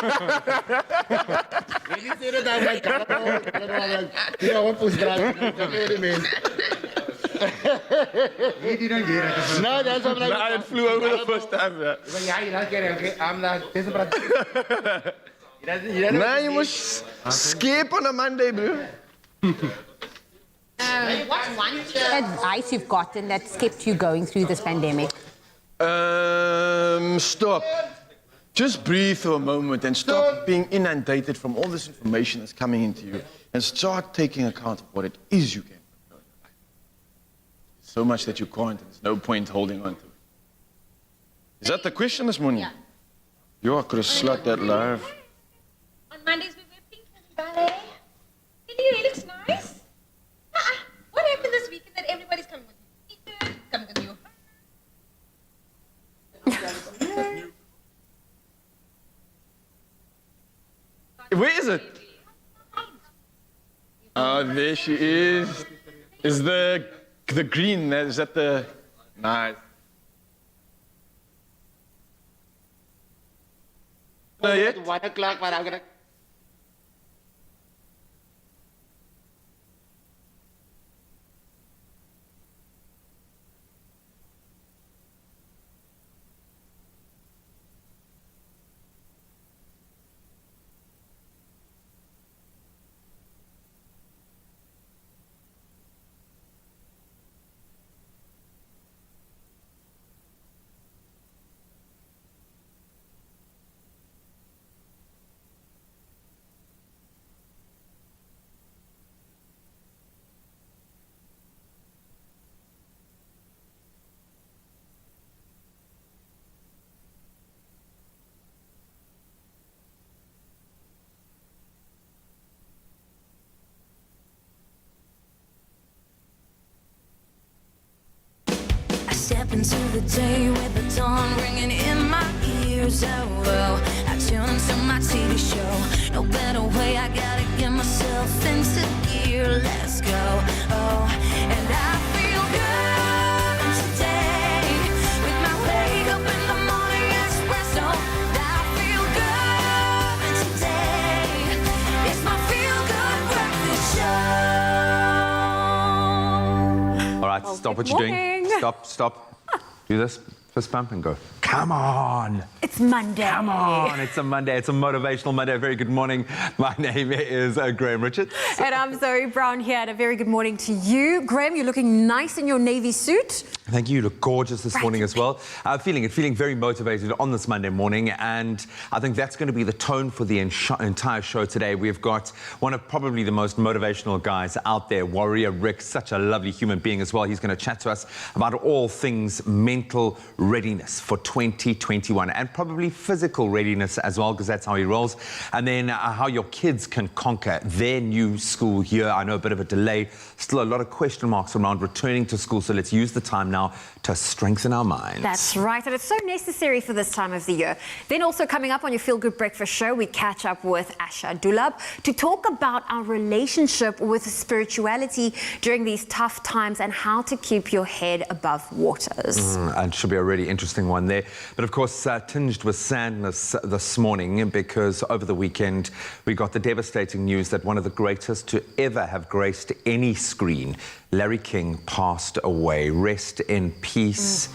No, that's what No, it flew over the first time. No, you must skip on a Monday, bro. What's one advice you've gotten that's kept you going through this pandemic? Stop. Just breathe for a moment and stop being inundated from all this information that's coming into you and start taking account of what it is you can control. So much that you can't, and there's no point holding on to it. Is that the question this morning? Yeah. You could have slut that live. On Mondays we wear pink and ballet. It looks nice. What happened this weekend that everybody's coming with you? Coming with you. Where is it? Oh, there she is. Is the green, is that the... Nice. Not yet? 1 o'clock, but I'm gonna... Step into the day with the dawn ringing in my ears. Oh, well, I tune into my TV show. No better way, I gotta get myself into gear. Let's go. Oh, and I feel good today with my wake up in the morning espresso. And I feel good today. It's my feel good breakfast show. All right, stop what you're doing. Stop. Do this. Fist bump and go. Come on. It's Monday. Come on. It's a Monday. It's a motivational Monday. Very good morning. My name is Graham Richards. And I'm Zoe Brown here, and a very good morning to you. Graham, you're looking nice in your navy suit. Thank you. You look gorgeous this morning as well. Feeling very motivated on this Monday morning, and I think that's going to be the tone for the entire show today. We've got one of probably the most motivational guys out there, Warrior Rick, such a lovely human being as well. He's going to chat to us about all things mental readiness for 2021, and probably physical readiness as well, because that's how he rolls. And then how your kids can conquer their new school year. I know a bit of a delay, still a lot of question marks around returning to school, so let's use the time now to strengthen our minds. That's right, and it's so necessary for this time of the year. Then also coming up on your Feel Good Breakfast show, we catch up with Asha Dulab to talk about our relationship with spirituality during these tough times and how to keep your head above waters. And it should be a really interesting one there. But of course, tinged with sadness this morning, because over the weekend we got the devastating news that one of the greatest to ever have graced any screen, Larry King, passed away. Rest in peace,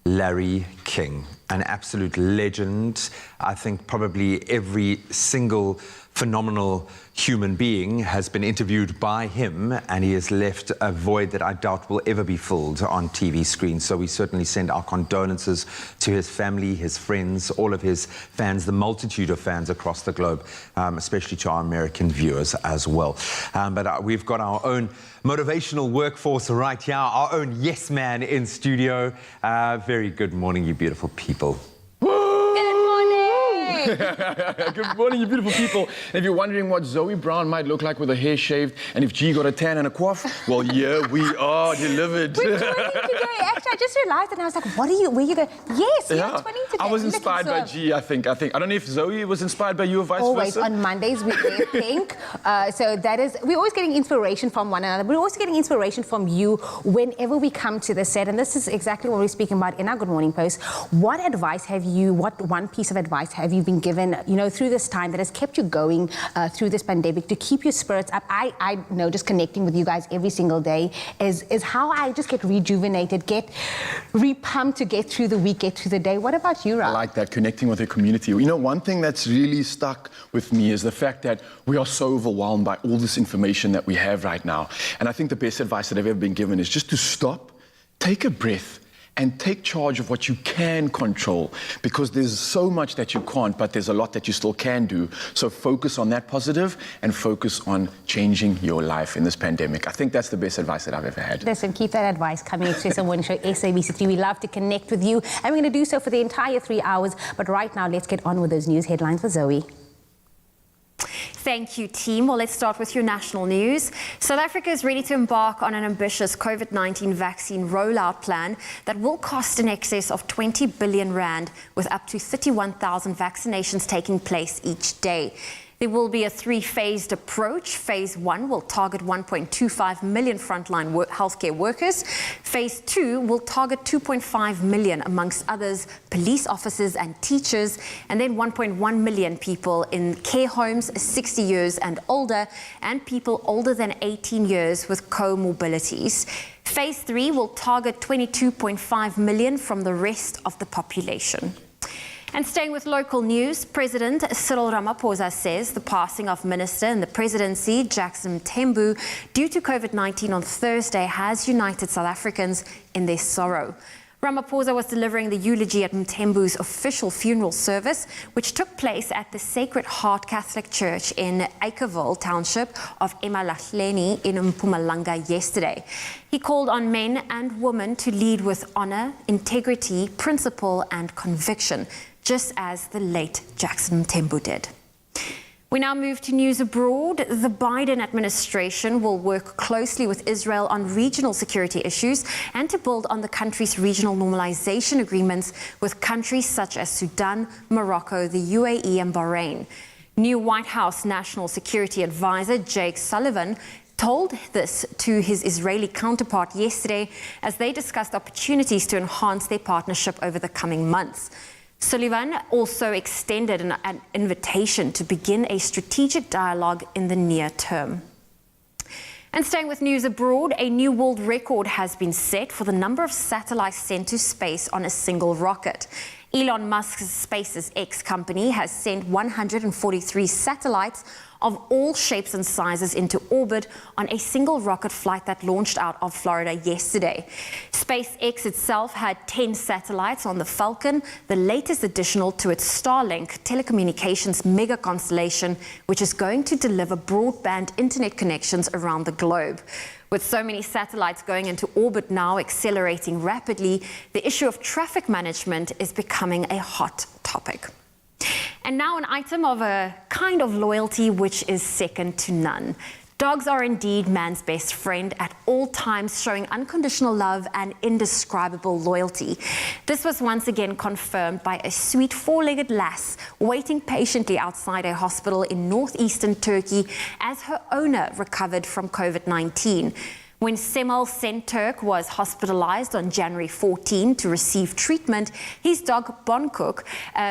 Larry King. An absolute legend. I think probably every single phenomenal human being has been interviewed by him, and he has left a void that I doubt will ever be filled on TV screens. So we certainly send our condolences to his family, his friends, all of his fans, the multitude of fans across the globe, especially to our American viewers as well. But we've got our own motivational workforce right here, our own yes man in studio. Very good morning, you beautiful people. Good morning, you beautiful people. And if you're wondering what Zoe Brown might look like with her hair shaved, and if G got a tan and a coif, well, here we are, delivered. We're twinning today. Actually, I just realized, and I was like, where you go? Yes, you're twinning today. I was inspired by G, I think. I don't know if Zoe was inspired by you or vice Always. versa. On Mondays, we wear pink. So that is, we're always getting inspiration from one another. We're also getting inspiration from you whenever we come to the set. And this is exactly what we're speaking about in our Good Morning Post. What one piece of advice have you been been given, through this time that has kept you going through this pandemic to keep your spirits up. I know just connecting with you guys every single day is how I just get rejuvenated, get repumped to get through the week, get through the day. What about you, Ra? I like that, connecting with the community. One thing that's really stuck with me is the fact that we are so overwhelmed by all this information that we have right now. And I think the best advice that I've ever been given is just to stop, take a breath, and take charge of what you can control, because there's so much that you can't, but there's a lot that you still can do. So focus on that positive and focus on changing your life in this pandemic. I think that's the best advice that I've ever had. Listen, keep that advice coming. Expresso Morning Show, SABC3. We love to connect with you, and we're going to do so for the entire 3 hours. But right now, let's get on with those news headlines with Zoe. Thank you, team. Well, let's start with your national news. South Africa is ready to embark on an ambitious COVID-19 vaccine rollout plan that will cost in excess of 20 billion rand, with up to 31,000 vaccinations taking place each day. There will be a 3-phased approach. Phase 1 will target 1.25 million frontline healthcare workers. Phase 2 will target 2.5 million, amongst others, police officers and teachers, and then 1.1 million people in care homes 60 years and older, and people older than 18 years with comorbidities. Phase 3 will target 22.5 million from the rest of the population. And staying with local news, President Cyril Ramaphosa says the passing of Minister in the Presidency, Jackson Mthembu, due to COVID-19 on Thursday has united South Africans in their sorrow. Ramaphosa was delivering the eulogy at Mthembu's official funeral service, which took place at the Sacred Heart Catholic Church in Acreville Township of Emalahleni in Mpumalanga yesterday. He called on men and women to lead with honor, integrity, principle, and conviction, just as the late Jackson Mthembu did. We now move to news abroad. The Biden administration will work closely with Israel on regional security issues and to build on the country's regional normalization agreements with countries such as Sudan, Morocco, the UAE, and Bahrain. New White House National Security Advisor Jake Sullivan told this to his Israeli counterpart yesterday as they discussed opportunities to enhance their partnership over the coming months. Sullivan also extended an invitation to begin a strategic dialogue in the near term. And staying with news abroad, a new world record has been set for the number of satellites sent to space on a single rocket. Elon Musk's SpaceX company has sent 143 satellites of all shapes and sizes into orbit on a single rocket flight that launched out of Florida yesterday. SpaceX itself had 10 satellites on the Falcon, the latest additional to its Starlink telecommunications mega constellation, which is going to deliver broadband internet connections around the globe. With so many satellites going into orbit now accelerating rapidly, the issue of traffic management is becoming a hot topic. And now an item of a kind of loyalty which is second to none. Dogs are indeed man's best friend at all times, showing unconditional love and indescribable loyalty. This was once again confirmed by a sweet 4-legged lass waiting patiently outside a hospital in northeastern Turkey as her owner recovered from COVID-19. When Semel Senturk was hospitalized on January 14 to receive treatment, his dog Boncook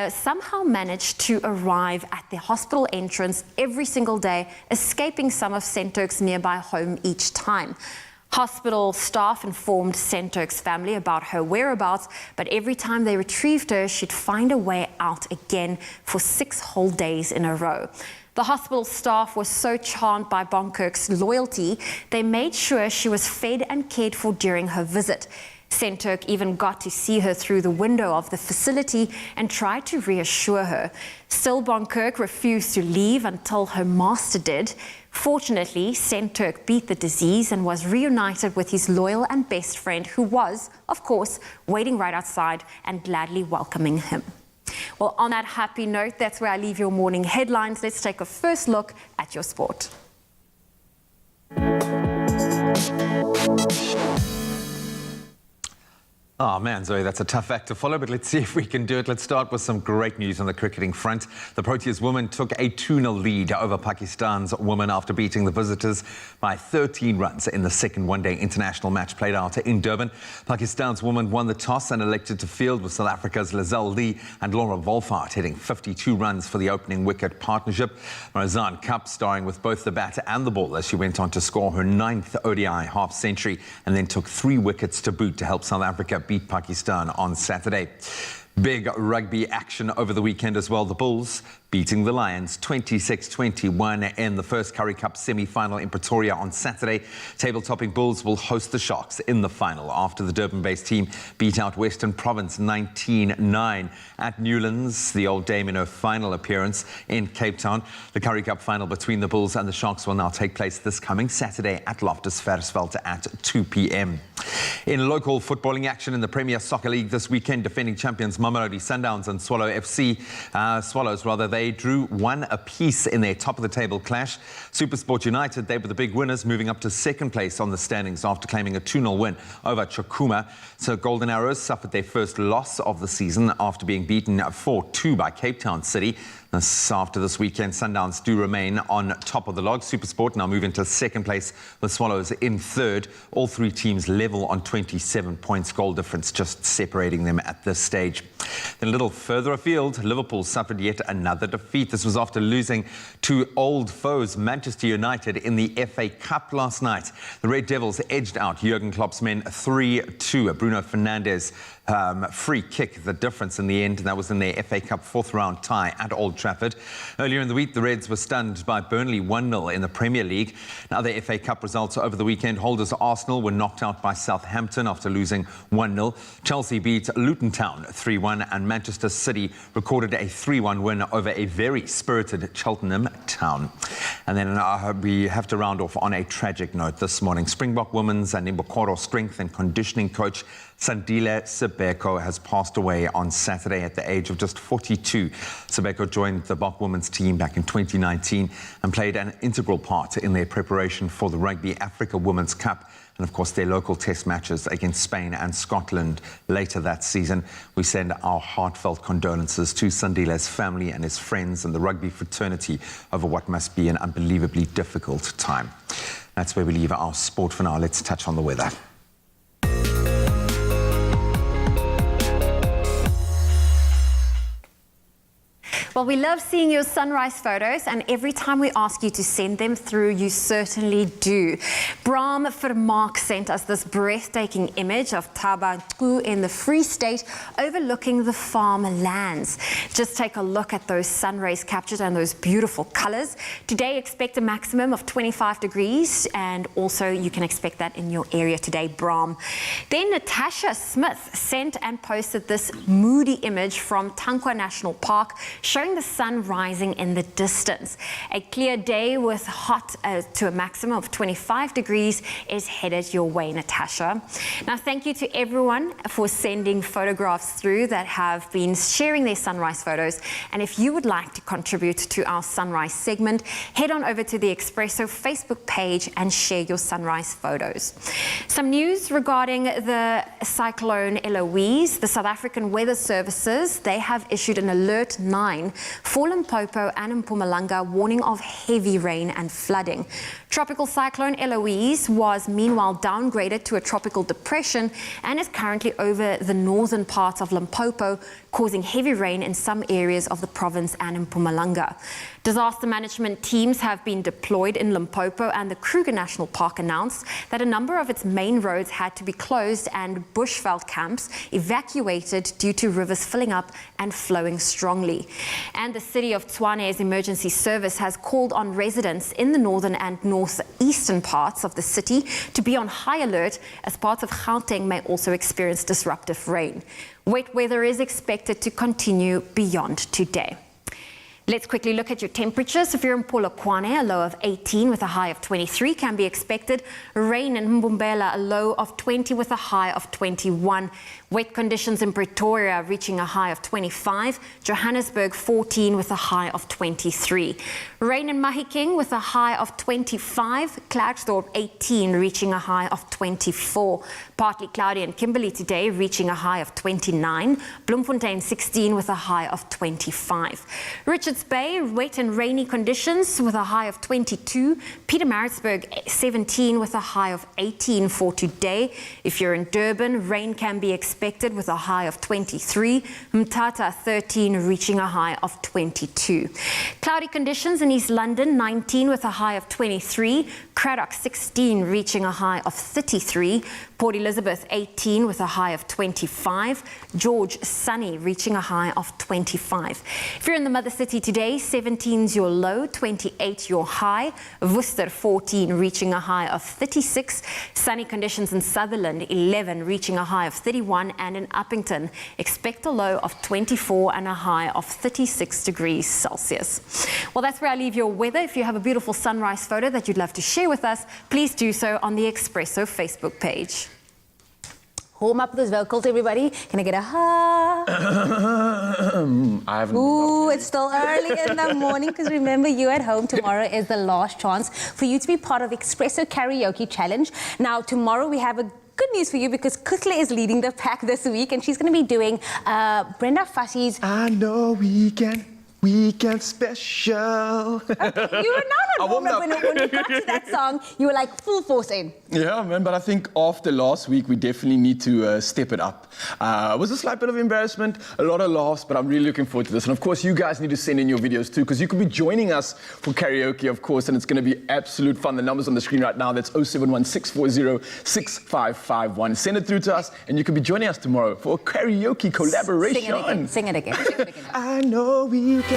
somehow managed to arrive at the hospital entrance every single day, escaping some of Senturk's nearby home each time. Hospital staff informed Senturk's family about her whereabouts, but every time they retrieved her, she'd find a way out again for 6 whole days in a row. The hospital staff was so charmed by Boncook's loyalty, they made sure she was fed and cared for during her visit. Senturk even got to see her through the window of the facility and tried to reassure her. Still, Boncook refused to leave until her master did. Fortunately, Senturk beat the disease and was reunited with his loyal and best friend, who was, of course, waiting right outside and gladly welcoming him. Well, on that happy note, that's where I leave your morning headlines. Let's take a first look at your sport. Oh man, Zoe, that's a tough act to follow, but let's see if we can do it. Let's start with some great news on the cricketing front. The Proteas women took a 2-0 lead over Pakistan's women after beating the visitors by 13 runs in the second one-day international match played out in Durban. Pakistan's women won the toss and elected to field, with South Africa's Lizelle Lee and Laura Wolfhard hitting 52 runs for the opening wicket partnership. Marizanne Kapp starring with both the bat and the ball as she went on to score her 9th ODI half-century and then took 3 wickets to boot to help South Africa beat Pakistan on Saturday. Big rugby action over the weekend as well. The Bulls beating the Lions 26-21 in the first Currie Cup semi-final in Pretoria on Saturday. Table-topping Bulls will host the Sharks in the final after the Durban-based team beat out Western Province 19-9 at Newlands. The Old Dame in her final appearance in Cape Town. The Currie Cup final between the Bulls and the Sharks will now take place this coming Saturday at Loftus Versfeld at 2 p.m. In local footballing action in the Premier Soccer League this weekend, defending champions Mamelodi Sundowns and Swallows, they drew 1 apiece in their top-of-the-table clash. SuperSport United, they were the big winners, moving up to second place on the standings after claiming a 2-0 win over Chakuma. So Golden Arrows suffered their first loss of the season after being beaten 4-2 by Cape Town City. After this weekend, Sundowns do remain on top of the log. SuperSport now move into second place with Swallows in third. All 3 teams level on 27 points, goal difference just separating them at this stage. Then a little further afield, Liverpool suffered yet another defeat. This was after losing to old foes Manchester United in the FA Cup last night. The Red Devils edged out Jurgen Klopp's men 3-2. Bruno Fernandes free kick the difference in the end, and that was in their FA Cup 4th round tie at Old Trafford. Earlier in the week, the Reds were stunned by Burnley 1-0 in the Premier League. Now, the FA Cup results over the weekend. Holders Arsenal were knocked out by Southampton after losing 1-0. Chelsea beat Luton Town 3-1, and Manchester City recorded a 3-1 win over a very spirited Cheltenham Town. And then we have to round off on a tragic note this morning. Springbok women's and Imbokoro strength and conditioning coach Standili has passed away on Saturday at the age of just 42. Sibeko joined the Bok women's team back in 2019 and played an integral part in their preparation for the Rugby Africa Women's Cup and, of course, their local test matches against Spain and Scotland later that season. We send our heartfelt condolences to Sandile's family and his friends and the rugby fraternity over what must be an unbelievably difficult time. That's where we leave our sport for now. Let's touch on the weather. Well, we love seeing your sunrise photos, and every time we ask you to send them through, you certainly do. Bram Vermaak sent us this breathtaking image of Tabangu in the Free State overlooking the farmlands. Just take a look at those sun rays captured and those beautiful colors. Today, expect a maximum of 25 degrees, and also you can expect that in your area today, Bram. Then Natasha Smith sent and posted this moody image from Tankwa National Park, showing the sun rising in the distance. A clear day with hot to a maximum of 25 degrees is headed your way, Natasha. Now, thank you to everyone for sending photographs through that have been sharing their sunrise photos. And if you would like to contribute to our sunrise segment, head on over to the Expresso Facebook page and share your sunrise photos. Some news regarding the cyclone Eloise. The South African Weather Services, they have issued an Alert 9 for Limpopo and Mpumalanga, warning of heavy rain and flooding. Tropical cyclone Eloise was meanwhile downgraded to a tropical depression and is currently over the northern parts of Limpopo, causing heavy rain in some areas of the province and in Mpumalanga. Disaster management teams have been deployed in Limpopo, and the Kruger National Park announced that a number of its main roads had to be closed and bushveld camps evacuated due to rivers filling up and flowing strongly. And the City of Tshwane's emergency service has called on residents in the northern and northeastern parts of the city to be on high alert, as parts of Gauteng may also experience disruptive rain. Wet weather is expected to continue beyond today. Let's quickly look at your temperatures. If you're in Polokwane, a low of 18 with a high of 23 can be expected. Rain in Mbumbela, a low of 20 with a high of 21. Wet conditions in Pretoria reaching a high of 25. Johannesburg 14 with a high of 23. Rain in Mahikeng with a high of 25. Klerksdorp 18 reaching a high of 24. Partly cloudy in Kimberley today reaching a high of 29. Bloemfontein 16 with a high of 25. Richards Bay, wet and rainy conditions with a high of 22. Pietermaritzburg 17 with a high of 18 for today. If you're in Durban, rain can be expected with a high of 23. Mthatha 13 reaching a high of 22. Cloudy conditions in East London 19 with a high of 23. Craddock 16 reaching a high of 33. Port Elizabeth 18 with a high of 25. George sunny reaching a high of 25. If you're in the mother city today, 17's your low, 28 your high. Worcester 14 reaching a high of 36. Sunny conditions in Sutherland 11 reaching a high of 31, and in Uppington expect a low of 24 and a high of 36 degrees Celsius. Well, that's where I leave your weather. If you have a beautiful sunrise photo that you'd love to share with us, please do so on the Expresso Facebook page. Warm up those vocals, everybody. Can I get a ha? I haven't. Ooh, it's still early in the morning because remember, you at home, tomorrow is the last chance for you to be part of Expresso Karaoke Challenge. Now, tomorrow we have a good news for you because Kutle is leading the pack this week and she's going to be doing Brenda Fassie's I know weekend special. Okay, you were not on warm up when we got to that song. You were like full force in. Yeah, man, but I think after last week, we definitely need to step it up. It was a slight bit of embarrassment, a lot of laughs, but I'm really looking forward to this. And of course, you guys need to send in your videos too, because you could be joining us for karaoke, of course, and it's going to be absolute fun. The number's on the screen right now. That's 071-640-6551. Send it through to us, and you could be joining us tomorrow for a karaoke collaboration. Sing it again. Sing it again. Sing it again. I know we can.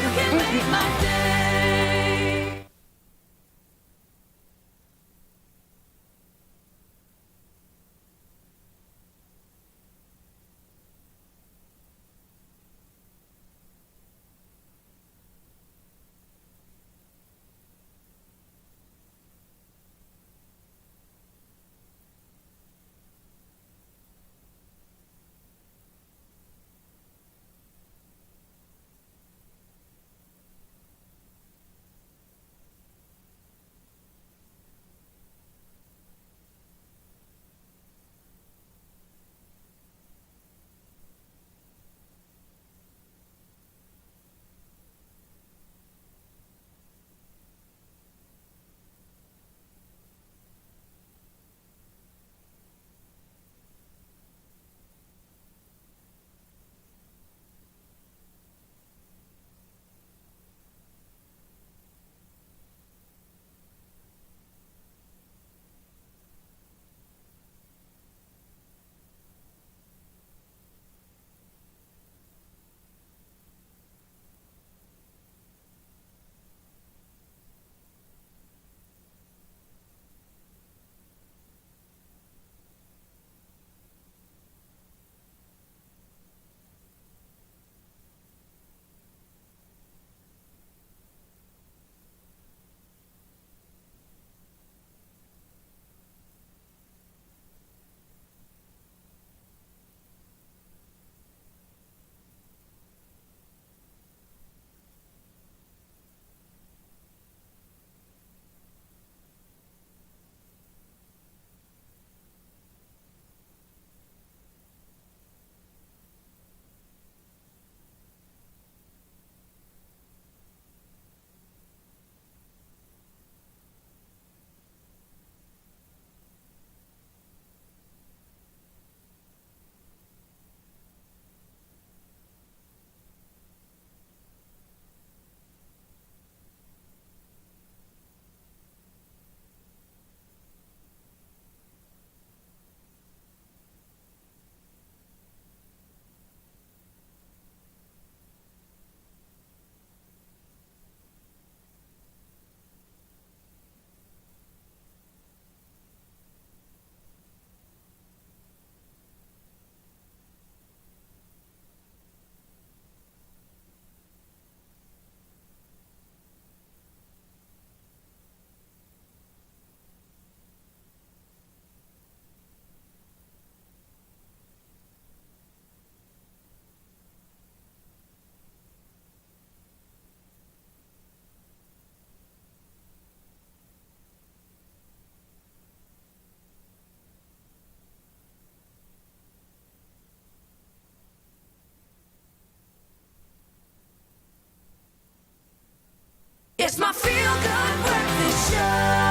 It's my Feel Good Breakfast Show.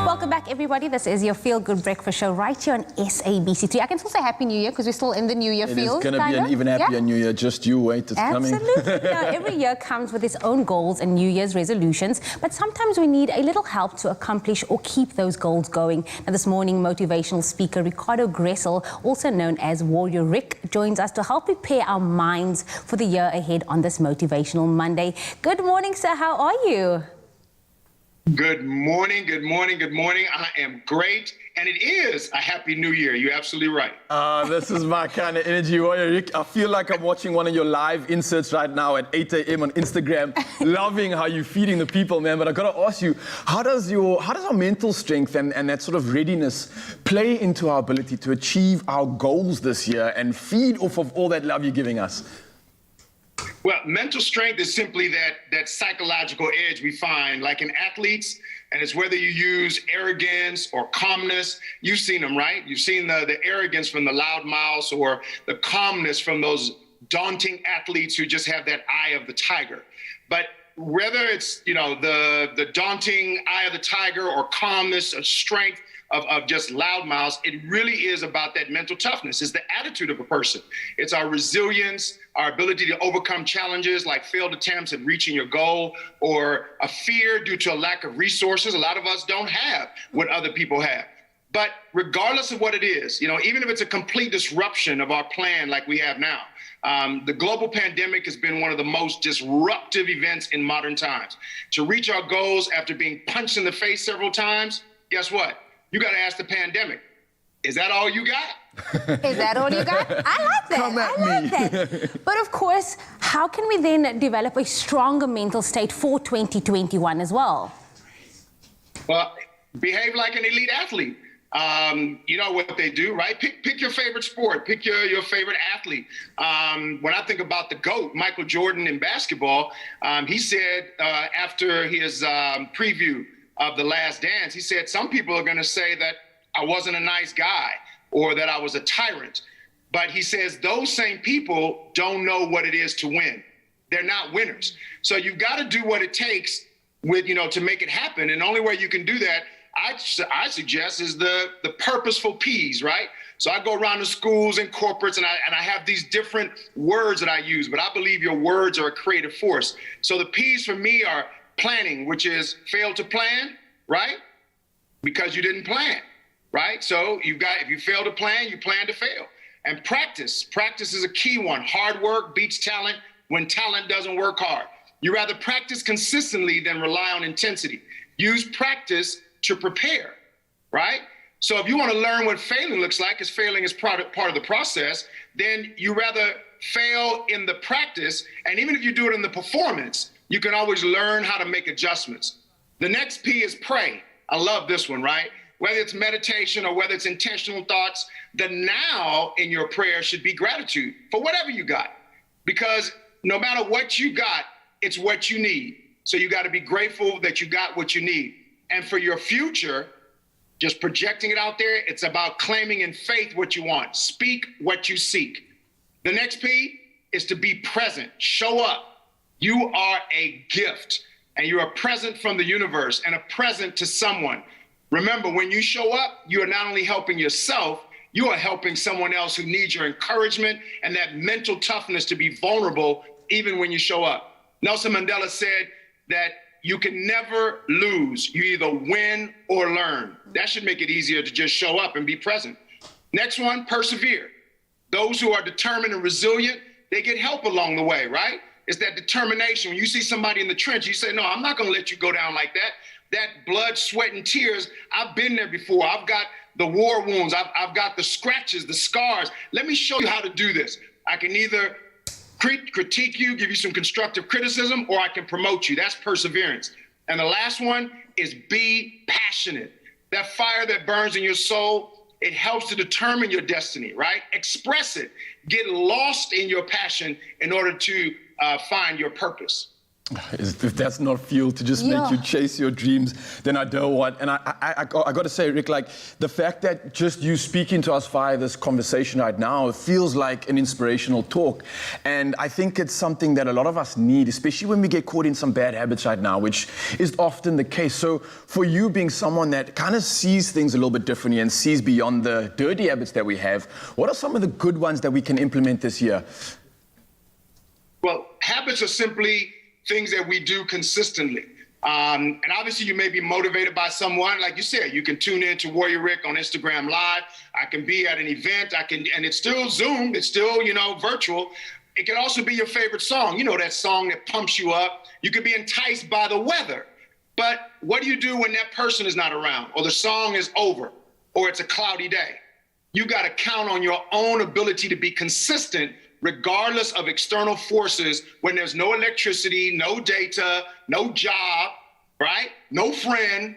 Welcome back, everybody. This is your Feel Good Breakfast Show right here on SABC3. I can still say Happy New Year because we're still in the New Year feel. It's going to be an even happier New Year. Just you wait, it's coming. Absolutely. Every year comes with its own goals and New Year's resolutions, but sometimes we need a little help to accomplish or keep those goals going. Now, this morning, motivational speaker Ricardo Gressel, also known as Warrior Rick, joins us to help prepare our minds for the year ahead on this Motivational Monday. Good morning, sir. How are you? Good morning, good morning, good morning. I am great, and it is a Happy New Year. You're absolutely right. This is my kind of energy, Warrior Rick. I feel like I'm watching one of your live inserts right now at 8 a.m. on Instagram, loving how you're feeding the people, man. But I got to ask you, how does our mental strength and that sort of readiness play into our ability to achieve our goals this year and feed off of all that love you're giving us? Well, mental strength is simply that psychological edge we find, like in athletes, and it's whether you use arrogance or calmness. You've seen them, right? You've seen the arrogance from the loudmouths or the calmness from those daunting athletes who just have that eye of the tiger. But whether it's, the daunting eye of the tiger or calmness or strength of just loudmouths, it really is about that mental toughness. It's the attitude of a person. It's our resilience, our ability to overcome challenges like failed attempts at reaching your goal or a fear due to a lack of resources. A lot of us don't have what other people have. But regardless of what it is, even if it's a complete disruption of our plan like we have now, the global pandemic has been one of the most disruptive events in modern times. To reach our goals after being punched in the face several times, guess what? You got to ask the pandemic, is that all you got? Is that all you got? I like that. Come at I like me. that. But of course, how can we then develop a stronger mental state for 2021 as well? Well, behave like an elite athlete. You know what they do, right? Pick your favorite sport. Pick your favorite athlete. When I think about the GOAT, Michael Jordan in basketball, he said after his preview of The Last Dance, he said, some people are going to say that I wasn't a nice guy or that I was a tyrant. But he says those same people don't know what it is to win. They're not winners. So you've got to do what it takes to make it happen. And the only way you can do that, I suggest, is the purposeful P's, right? So I go around to schools and corporates and I have these different words that I use, but I believe your words are a creative force. So the P's for me are planning, which is fail to plan, right? Because you didn't plan, right? So if you fail to plan, you plan to fail. And practice is a key one. Hard work beats talent when talent doesn't work hard. You rather practice consistently than rely on intensity. Use practice to prepare, right? So if you want to learn what failing looks like, because failing is part of the process, then you rather fail in the practice, and even if you do it in the performance, you can always learn how to make adjustments. The next P is pray. I love this one, right? Whether it's meditation or whether it's intentional thoughts, the now in your prayer should be gratitude for whatever you got. Because no matter what you got, it's what you need. So you got to be grateful that you got what you need. And for your future, just projecting it out there, it's about claiming in faith what you want. Speak what you seek. The next P is to be present. Show up. You are a gift, and you're a present from the universe and a present to someone. Remember, when you show up, you are not only helping yourself, you are helping someone else who needs your encouragement and that mental toughness to be vulnerable even when you show up. Nelson Mandela said that you can never lose. You either win or learn. That should make it easier to just show up and be present. Next one, persevere. Those who are determined and resilient, they get help along the way, right? It's that determination. When you see somebody in the trench, you say, no, I'm not going to let you go down like that. That blood, sweat, and tears, I've been there before. I've got the war wounds. I've got the scratches, the scars. Let me show you how to do this. I can either critique you, give you some constructive criticism, or I can promote you. That's perseverance. And the last one is be passionate. That fire that burns in your soul, it helps to determine your destiny, right? Express it. Get lost in your passion in order to find your purpose. If that's not fuel to just make you chase your dreams, then I don't want. And I got to say, Rick, like the fact that just you speaking to us via this conversation right now feels like an inspirational talk. And I think it's something that a lot of us need, especially when we get caught in some bad habits right now, which is often the case. So for you being someone that kind of sees things a little bit differently and sees beyond the dirty habits that we have, what are some of the good ones that we can implement this year? Well, habits are simply things that we do consistently. And obviously you may be motivated by someone, like you said, you can tune in to Warrior Rick on Instagram Live. I can be at an event, and it's still Zoom, it's still, virtual. It can also be your favorite song, that song that pumps you up. You could be enticed by the weather. But what do you do when that person is not around, or the song is over, or it's a cloudy day? You got to count on your own ability to be consistent regardless of external forces, when there's no electricity, no data, no job, right? No friend.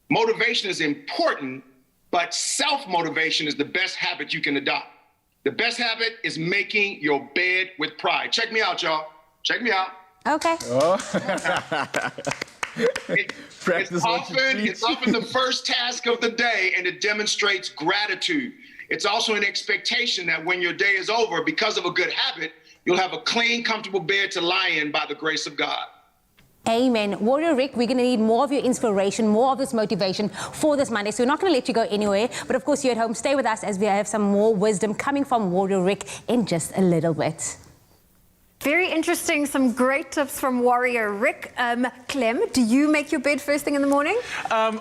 Motivation is important, but self-motivation is the best habit you can adopt. The best habit is making your bed with pride. Check me out, y'all. Check me out. Okay. It's often the first task of the day, and it demonstrates gratitude. It's also an expectation that when your day is over, because of a good habit, you'll have a clean, comfortable bed to lie in by the grace of God. Amen. Warrior Rick, we're going to need more of your inspiration, more of this motivation for this Monday. So we're not going to let you go anywhere. But of course, you at home, stay with us as we have some more wisdom coming from Warrior Rick in just a little bit. Very interesting. Some great tips from Warrior Rick. Clem, do you make your bed first thing in the morning?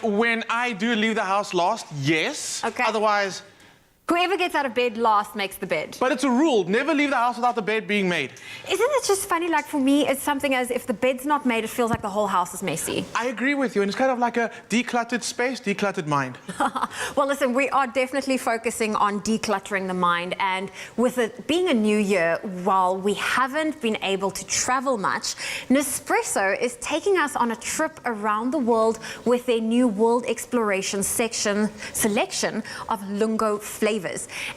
When I do leave the house last, yes. Okay. Otherwise... Whoever gets out of bed last makes the bed. But it's a rule. Never leave the house without the bed being made. Isn't it just funny? Like for me, it's something as if the bed's not made, it feels like the whole house is messy. I agree with you. And it's kind of like a decluttered space, decluttered mind. Well, listen, we are definitely focusing on decluttering the mind. And with it being a new year, while we haven't been able to travel much, Expresso is taking us on a trip around the world with their new world exploration selection of lungo flavors.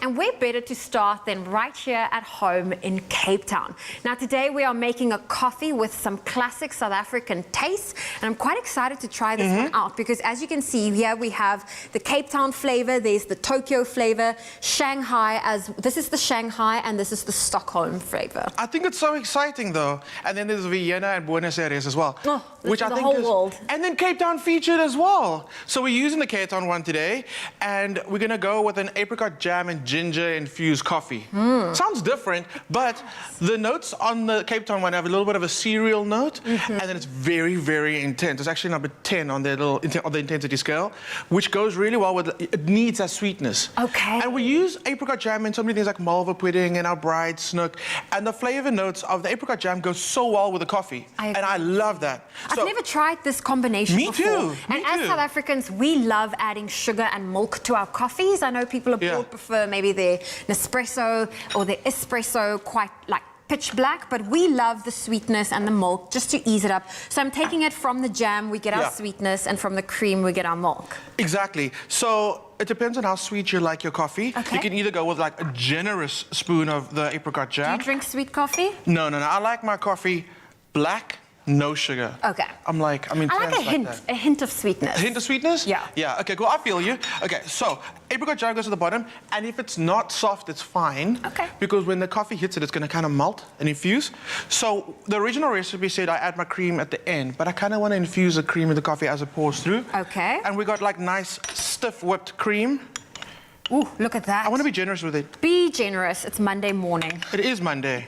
And where better to start than right here at home in Cape Town. Now today we are making a coffee with some classic South African tastes, and I'm quite excited to try this one out because as you can see here we have the Cape Town flavor, there's the Tokyo flavor, Shanghai, this is the Shanghai and this is the Stockholm flavor. I think it's so exciting though. And then there's Vienna and Buenos Aires as well. Oh, which I the think whole is, world. And then Cape Town featured as well. So we're using the Cape Town one today, and we're gonna go with an apricot jam and ginger infused coffee. Sounds different, but the notes on the Cape Town one have a little bit of a cereal note, and then it's very, very intense. It's actually number 10 on the intensity scale, which goes really well with it needs that sweetness. Okay. And we use apricot jam in so many things like malva pudding and our bride snook, and the flavor notes of the apricot jam go so well with the coffee, and I love that. I've never tried this combination before. Me too. And as South Africans, we love adding sugar and milk to our coffees. I know people abroad prefer maybe their Nespresso or their espresso quite like pitch black, but we love the sweetness and the milk just to ease it up. So I'm taking it from the jam, we get our sweetness, and from the cream, we get our milk. Exactly. So it depends on how sweet you like your coffee. Okay. You can either go with like a generous spoon of the apricot jam. Do you drink sweet coffee? No. I like my coffee black, no sugar. Okay. I'm I like a hint of sweetness. A hint of sweetness? Yeah. Yeah, okay, cool, I feel you. Okay, so apricot jam goes to the bottom, and if it's not soft, it's fine. Okay. Because when the coffee hits it, it's gonna kind of melt and infuse. So the original recipe said I add my cream at the end, but I kind of want to infuse the cream in the coffee as it pours through. Okay. And we got like nice, stiff whipped cream. Ooh, look at that. I want to be generous with it. Be generous, it's Monday morning. It is Monday.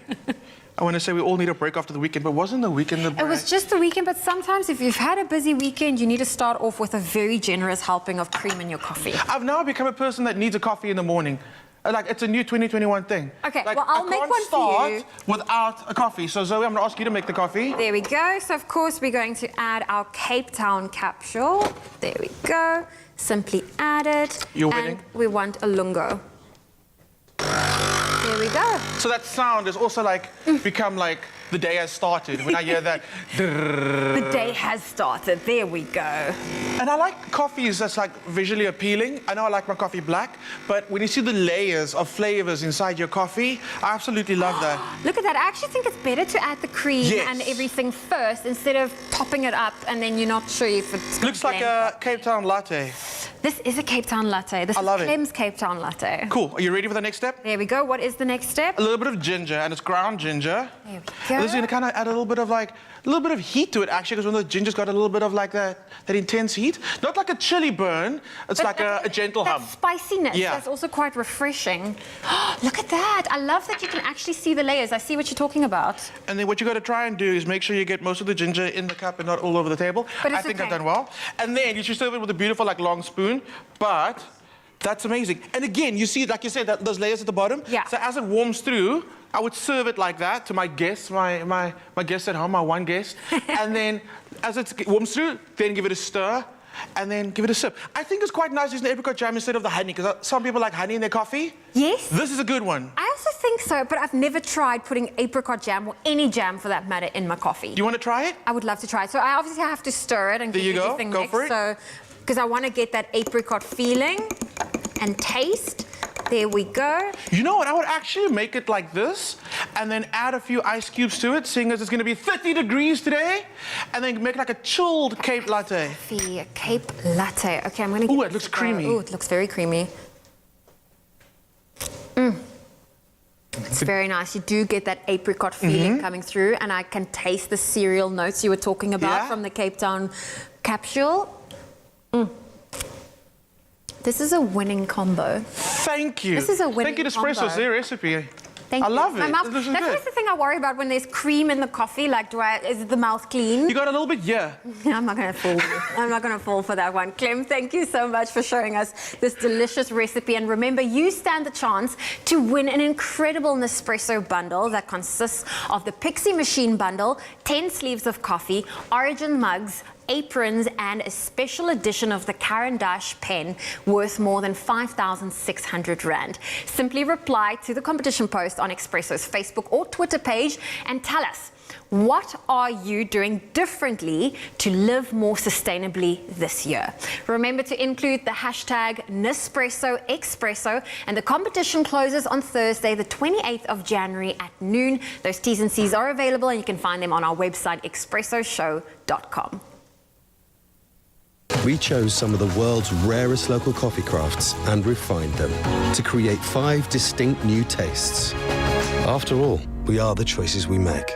I want to say we all need a break after the weekend, but wasn't the weekend the break? It was just the weekend, but sometimes if you've had a busy weekend, you need to start off with a very generous helping of cream in your coffee. I've now become a person that needs a coffee in the morning. Like, it's a new 2021 thing. Okay, like, well, I'll make one for you. Without a coffee. So, Zoe, I'm going to ask you to make the coffee. There we go. So, of course, we're going to add our Cape Town capsule. There we go. Simply add it. You're winning. And we want a lungo. There we go. So that sound is also like become like the day has started when I hear that. The day has started. There we go. And I like coffees that's like visually appealing. I know I like my coffee black, but when you see the layers of flavors inside your coffee, I absolutely love that. Look at that. I actually think it's better to add the cream Yes. and everything first instead of topping it up and then you're not sure if it's Looks like a Cape Town latte. This is a Cape Town latte. This I love is it. Clem's Cape Town latte. Cool. Are you ready for the next step? There we go. What is the next step? A little bit of ginger, and it's ground ginger. There we go. This is going to kind of add a little bit of like, a little bit of heat to it actually, because when the ginger's got a little bit of like that intense heat. Not like a chili burn, it's like a gentle that hum. spiciness, Yeah. that's also quite refreshing. Look at that. I love that you can actually see the layers. I see what you're talking about. And then what you got to try and do is make sure you get most of the ginger in the cup and not all over the table. But it's I think okay. I've done well. And then you should serve it with a beautiful like long spoon, but that's amazing. And again, you see, like you said, that, those layers at the bottom. Yeah. So as it warms through, I would serve it like that to my guests, my guests at home, my one guest. And then as it warms through, then give it a stir and then give it a sip. I think it's quite nice using the apricot jam instead of the honey, because some people like honey in their coffee. Yes. This is a good one. I also think so, but I've never tried putting apricot jam or any jam for that matter in my coffee. You want to try it? I would love to try it. So I obviously have to stir it and There get you go. everything Go mixed. for it. So, because I want to get that apricot feeling and taste. There we go. You know what? I would actually make it like this and then add a few ice cubes to it, seeing as it's going to be 30 degrees today, and then make like a chilled Cape latte. The Cape latte. Okay, I'm going to. Ooh, it looks creamy. Ooh, it looks very creamy. It's very nice. You do get that apricot feeling coming through, and I can taste the cereal notes you were talking about Yeah. from the Cape Town capsule. This is a winning combo. Thank you. This is a winning Thank you to Expresso. combo. It's their recipe. Thank I you. love My it. mouth, This is that's good. always the thing I worry about when there's cream in the coffee. Like, is the mouth clean? You got a little bit, yeah. I'm not going to fall. I'm not going to fall for that one. Clem, thank you so much for showing us this delicious recipe. And remember, you stand the chance to win an incredible Nespresso bundle that consists of the Pixie Machine bundle, 10 sleeves of coffee, Origin mugs, aprons, and a special edition of the Karen Dash pen worth more than 5,600 Rand. Simply reply to the competition post on Expresso's Facebook or Twitter page and tell us, what are you doing differently to live more sustainably this year? Remember to include the hashtag Nespresso Expresso, and the competition closes on Thursday, the 28th of January at noon. Those T's and C's are available, and you can find them on our website, expressoshow.com. We chose some of the world's rarest local coffee crafts and refined them to create 5 distinct new tastes. After all, we are the choices we make.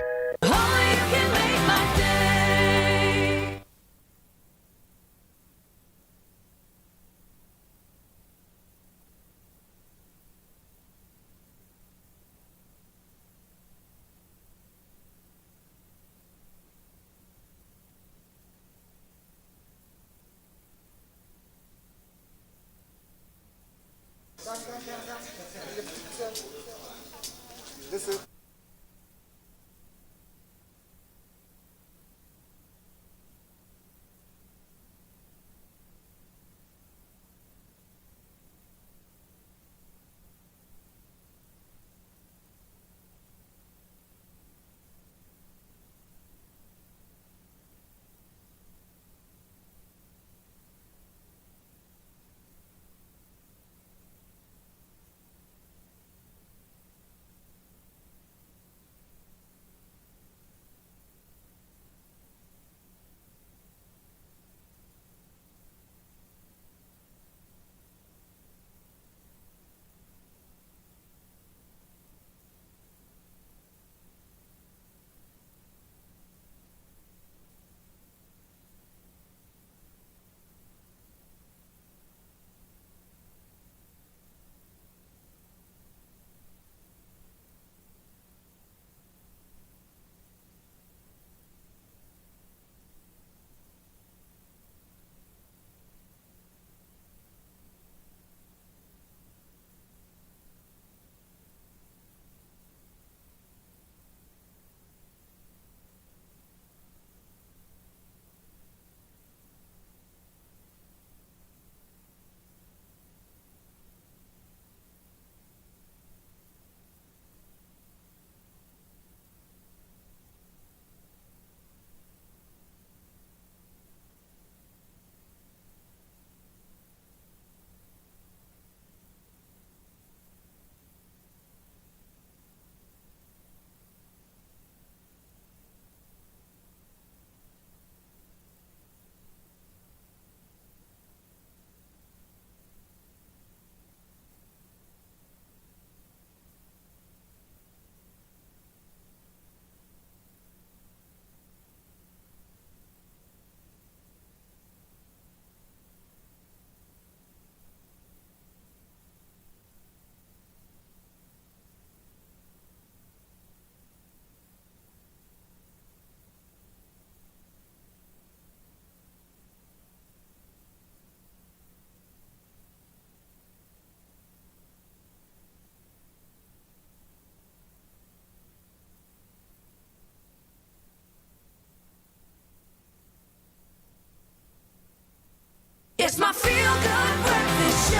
It's my feel-good breakfast show.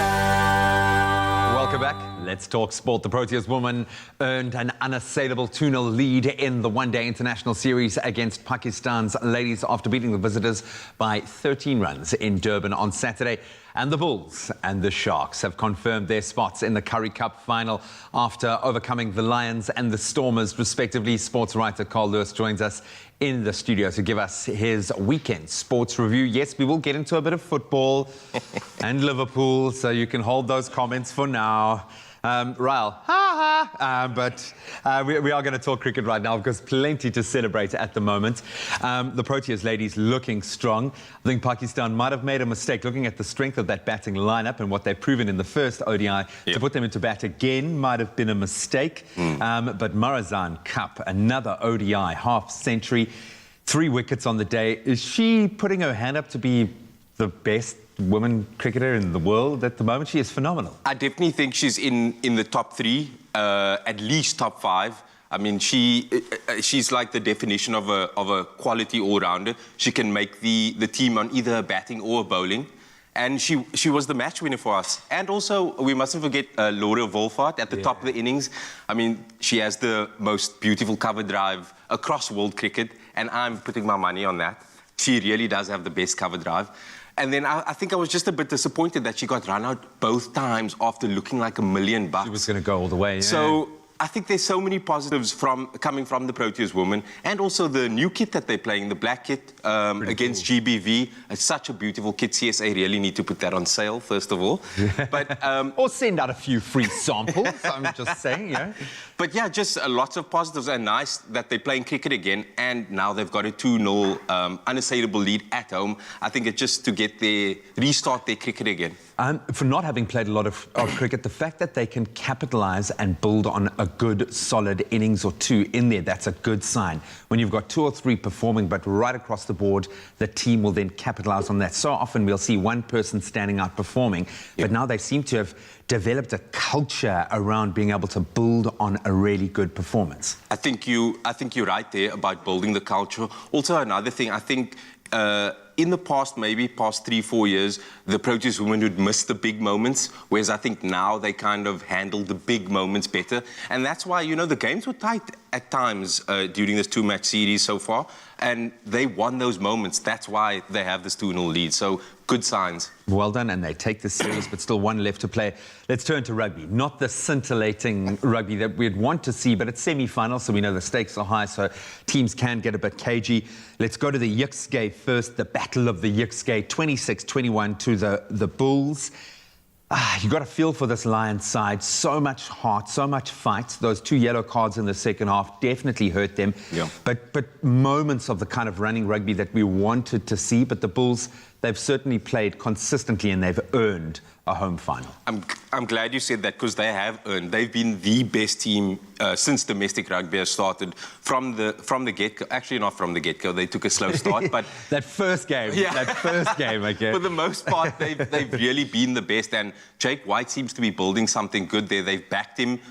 Welcome back. Let's talk sport. The Proteas woman earned an unassailable 2-0 lead in the one-day international series against Pakistan's ladies after beating the visitors by 13 runs in Durban on Saturday. And the Bulls and the Sharks have confirmed their spots in the Currie Cup final after overcoming the Lions and the Stormers, respectively. Sports writer Carl Lewis joins us in the studio to give us his weekend sports review. Yes, we will get into a bit of football and Liverpool, so you can hold those comments for now. Ryle, but we are going to talk cricket right now because plenty to celebrate at the moment. The Proteas ladies looking strong. I think Pakistan might have made a mistake looking at the strength of that batting lineup and what they've proven in the first ODI. To put them into bat again might have been a mistake. But Marazan Cup, another ODI half-century, 3 wickets on the day. Is she putting her hand up to be the best women cricketer in the world at the moment? She is phenomenal. I definitely think she's in the top 3, at least top 5. I mean, she's like the definition of a quality all-rounder. She can make the team on either batting or bowling. And she was the match winner for us. And also, we mustn't forget Laura Wolfhard at the top of the innings. I mean, she has the most beautiful cover drive across world cricket, and I'm putting my money on that. She really does have the best cover drive. And then I think I was just a bit disappointed that she got run out both times after looking like $1 million. She was going to go all the way, yeah. So I think there's so many positives coming from the Proteas women, and also the new kit that they're playing, the black kit against cool. GBV. It's such a beautiful kit. CSA really need to put that on sale, first of all. But or send out a few free samples, I'm just saying, yeah. But yeah, just lots of positives, and nice that they're playing cricket again, and now they've got a 2-0 unassailable lead at home. I think it's just to restart their cricket again. For not having played a lot of cricket, the fact that they can capitalise and build on a good, solid innings or 2 in there, that's a good sign. When you've got 2 or 3 performing, but right across the board, the team will then capitalise on that. So often we'll see one person standing out performing, but now they seem to have developed a culture around being able to build on a really good performance. I think you're right there about building the culture. Also, another thing, I think in the past 3-4 years, the Proteas women would miss the big moments, whereas I think now they kind of handle the big moments better. And that's why, you know, the games were tight at times during this 2-match series so far, and they won those moments. That's why they have this 2-0 lead. So good signs. Well done, and they take this serious, but still 1 left to play. Let's turn to rugby. Not the scintillating rugby that we'd want to see, but it's semi-final, so we know the stakes are high, so teams can get a bit cagey. Let's go to the Yixgay first, the Battle of the Yixgay, 26-21 to the Bulls. You got a feel for this Lions side. So much heart, so much fight. Those 2 yellow cards in the second half definitely hurt them. Yeah. But moments of the kind of running rugby that we wanted to see. But the Bulls, they've certainly played consistently and they've earned a home final. I'm glad you said that, because they have earned. They've been the best team since domestic rugby has started from the get-go. Actually, not from the get-go. They took a slow start, but that first game, okay. For the most part, they've really been the best. And Jake White seems to be building something good there. They've backed him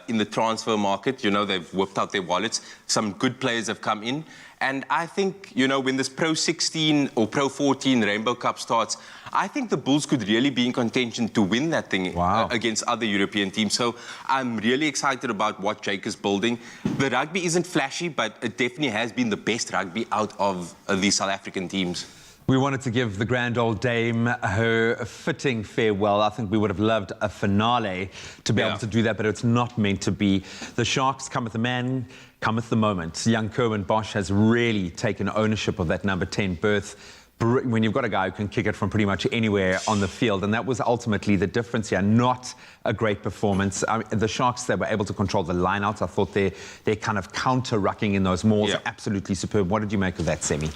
in the transfer market. You know, they've whipped out their wallets. Some good players have come in. And I think, you know, when this Pro 16 or Pro 14 Rainbow Cup starts, I think the Bulls could really be in contention to win that thing against other European teams. So I'm really excited about what Jake is building. The rugby isn't flashy, but it definitely has been the best rugby out of the South African teams. We wanted to give the grand old dame her fitting farewell. I think we would have loved a finale to be able to do that, but it's not meant to be. The Sharks come with the man, come with the moment. Young Kerwin Bosch has really taken ownership of that number 10 berth. When you've got a guy who can kick it from pretty much anywhere on the field, and that was ultimately the difference here. Not a great performance. The Sharks, they were able to control the line-outs. I thought their kind of counter-rucking in those mauls absolutely superb. What did you make of that, Semi?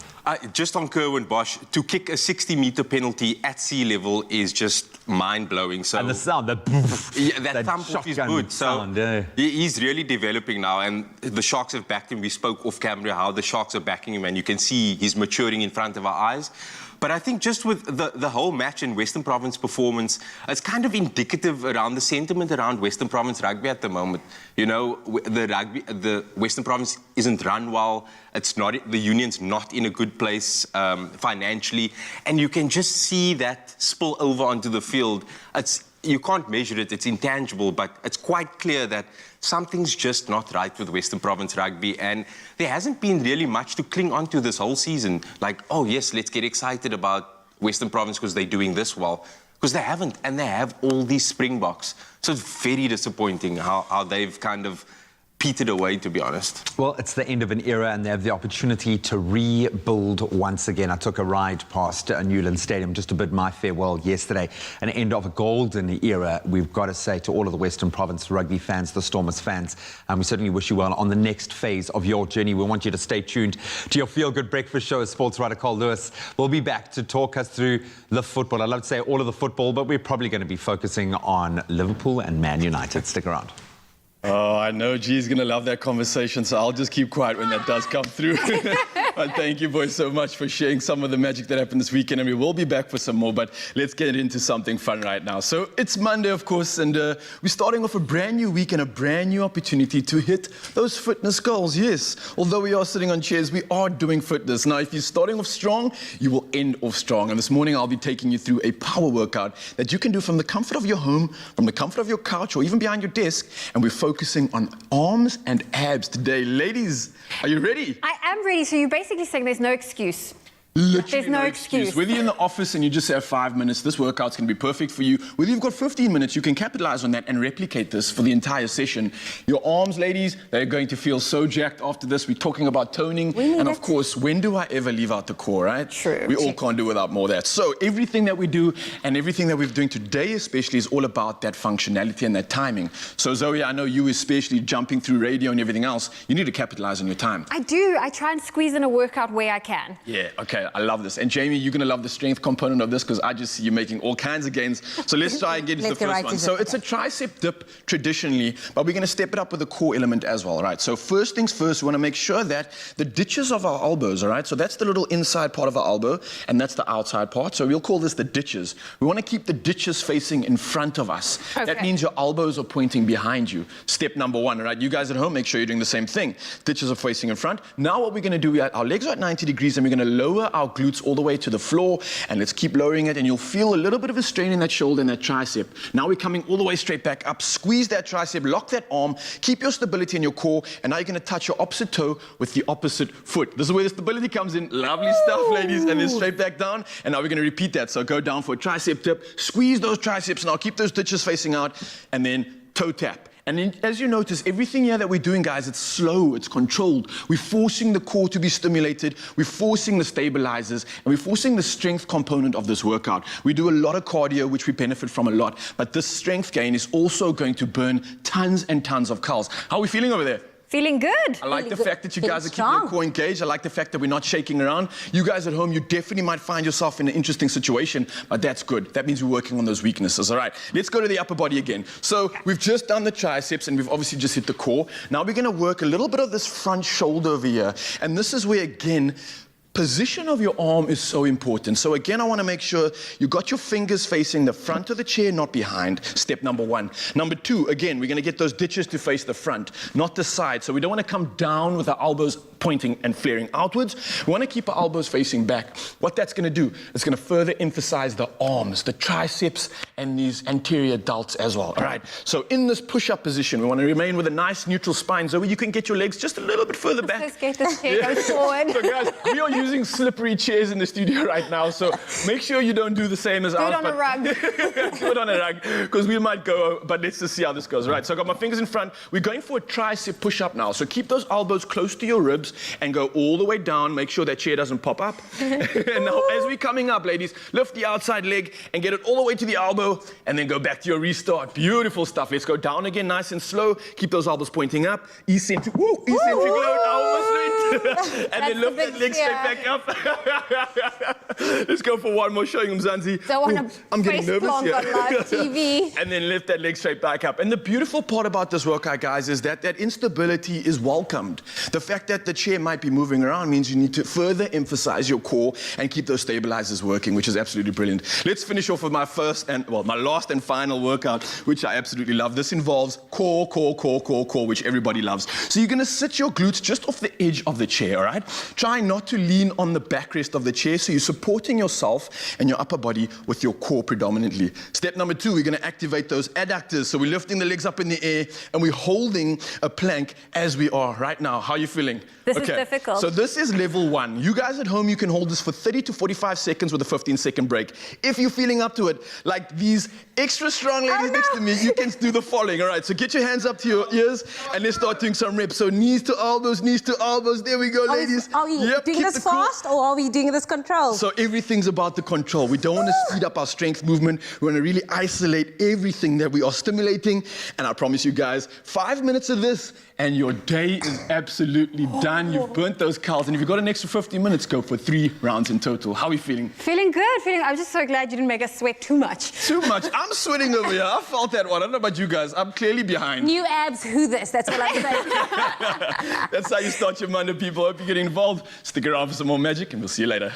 Just on Kerwin Bosch, to kick a 60-meter penalty at sea level is just mind-blowing. So, and the sound, that thump off is good. So he's really developing now, and the Sharks have backed him. We spoke off camera how the Sharks are backing him, and you can see he's maturing in front of our eyes. guys. But I think just with the whole match in Western Province performance, it's kind of indicative around the sentiment around Western Province rugby at the moment. You know, the Western Province isn't run well. The union's not in a good place financially. And you can just see that spill over onto the field. You can't measure it, it's intangible, but it's quite clear that something's just not right with Western Province rugby, and there hasn't been really much to cling on to this whole season. Like, oh yes, let's get excited about Western Province because they're doing this well. Because they haven't, and they have all these Springboks. So it's very disappointing how they've kind of petered away, to be honest. Well, it's the end of an era and they have the opportunity to rebuild once again. I took a ride past Newland Stadium just to bid my farewell yesterday. An end of a golden era, we've got to say to all of the Western Province rugby fans, the Stormers fans. We certainly wish you well on the next phase of your journey. We want you to stay tuned to your Feel Good Breakfast show as sports writer Carl Lewis will be back to talk us through the football. I'd love to say all of the football, but we're probably going to be focusing on Liverpool and Man United. Stick around. Oh, I know G's going to love that conversation, so I'll just keep quiet when that does come through. But thank you, boys, so much for sharing some of the magic that happened this weekend, and we will be back for some more, but let's get into something fun right now. So it's Monday, of course, and we're starting off a brand new week and a brand new opportunity to hit those fitness goals, yes. Although we are sitting on chairs, we are doing fitness. Now, if you're starting off strong, you will end off strong. And this morning, I'll be taking you through a power workout that you can do from the comfort of your home, from the comfort of your couch, or even behind your desk, and we're focusing on arms and abs today. Ladies, are you ready? I am ready. So you're basically saying there's no excuse. Literally There's no excuse. Whether you're in the office and you just have 5 minutes, this workout's going to be perfect for you. Whether you've got 15 minutes, you can capitalize on that and replicate this for the entire session. Your arms, ladies, they're going to feel so jacked after this. We're talking about toning. And of course, when do I ever leave out the core, right? True. We all can't do without more of that. So everything that we do and everything that we're doing today especially is all about that functionality and that timing. So Zoe, I know you especially jumping through radio and everything else, you need to capitalize on your time. I do. I try and squeeze in a workout where I can. Yeah, okay, I love this. And Jamie, you're going to love the strength component of this because I just see you making all kinds of gains. So let's try and get into the first one. So it's a tricep dip traditionally, but we're going to step it up with a core element as well, all right? So first things first, we want to make sure that the ditches of our elbows, all right? So that's the little inside part of our elbow, and that's the outside part. So we'll call this the ditches. We want to keep the ditches facing in front of us. Okay. That means your elbows are pointing behind you. Step number one, all right? You guys at home, make sure you're doing the same thing. Ditches are facing in front. Now what we're going to do, our legs are at 90 degrees, and we're going to lower our glutes all the way to the floor, and let's keep lowering it, and you'll feel a little bit of a strain in that shoulder and that tricep. Now we're coming all the way straight back up. Squeeze that tricep, lock that arm, keep your stability in your core, and now you're going to touch your opposite toe with the opposite foot. This is where the stability comes in. Lovely stuff, ladies, and then straight back down, and now we're going to repeat that. So go down for a tricep dip, squeeze those triceps, now keep those ditches facing out, and then toe tap. And then, as you notice, everything here that we're doing, guys, it's slow, it's controlled. We're forcing the core to be stimulated, we're forcing the stabilizers, and we're forcing the strength component of this workout. We do a lot of cardio, which we benefit from a lot, but this strength gain is also going to burn tons and tons of calories. How are we feeling over there? Feeling good. I like the fact that you guys are keeping your core engaged. I like the fact that we're not shaking around. You guys at home, you definitely might find yourself in an interesting situation, but that's good. That means we're working on those weaknesses. All right, let's go to the upper body again. So we've just done the triceps and we've obviously just hit the core. Now we're going to work a little bit of this front shoulder over here. And this is where, again, position of your arm is so important. So again, I want to make sure you got your fingers facing the front of the chair, not behind. Step number one. Number two, again, we're going to get those ditches to face the front, not the side. So we don't want to come down with our elbows pointing and flaring outwards. We want to keep our elbows facing back. What that's going to do, it's going to further emphasize the arms, the triceps, and these anterior delts as well. All right. So in this push-up position, we want to remain with a nice neutral spine so you can get your legs just a little bit further back. Let's get this chair going forward. So guys, we are using slippery chairs in the studio right now, so make sure you don't do the same as ours. Do it on a rug. Do it on a rug, because we might go, but let's just see how this goes. Right, so I got my fingers in front. We're going for a tricep push-up now, so keep those elbows close to your ribs and go all the way down. Make sure that chair doesn't pop up. And now, as we're coming up, ladies, lift the outside leg and get it all the way to the elbow, and then go back to your restart. Beautiful stuff. Let's go down again, nice and slow. Keep those elbows pointing up. Eccentric, eccentric load. I almost went. And then lift that leg straight back up. Let's go for one more, showing them Zanzi. I'm getting nervous here. On live TV. And then lift that leg straight back up. And the beautiful part about this workout, guys, is that that instability is welcomed. The fact that the chair might be moving around means you need to further emphasize your core and keep those stabilizers working, which is absolutely brilliant. Let's finish off with my my last and final workout, which I absolutely love. This involves core, which everybody loves. So you're going to sit your glutes just off the edge of the chair, all right? Try not to lean on the backrest of the chair, so you're supporting yourself and your upper body with your core predominantly. Step number 2, we're going to activate those adductors. So we're lifting the legs up in the air and we're holding a plank as we are right now. How are you feeling? This is difficult. So this is level 1. You guys at home, you can hold this for 30 to 45 seconds with a 15-second break. If you're feeling up to it, like these extra strong ladies next to me, you can do the following. All right, so get your hands up to your ears and let's start doing some reps. So knees to elbows. There we go, ladies. Are we doing this fast or are we doing this control? So everything's about the control. We don't want to speed up our strength movement. We want to really isolate everything that we are stimulating. And I promise you guys, 5 minutes of this and your day is absolutely done. You've burnt those calories. And if you've got an extra 50 minutes, go for 3 rounds in total. How are we feeling? Feeling good. I'm just so glad you didn't make us sweat too much. Too much? I'm sweating over here. I felt that one. I don't know about you guys. I'm clearly behind. New abs, who this? That's all I'm saying. That's how you start your Monday, people. Hope you're getting involved. Stick around for some more magic, and we'll see you later.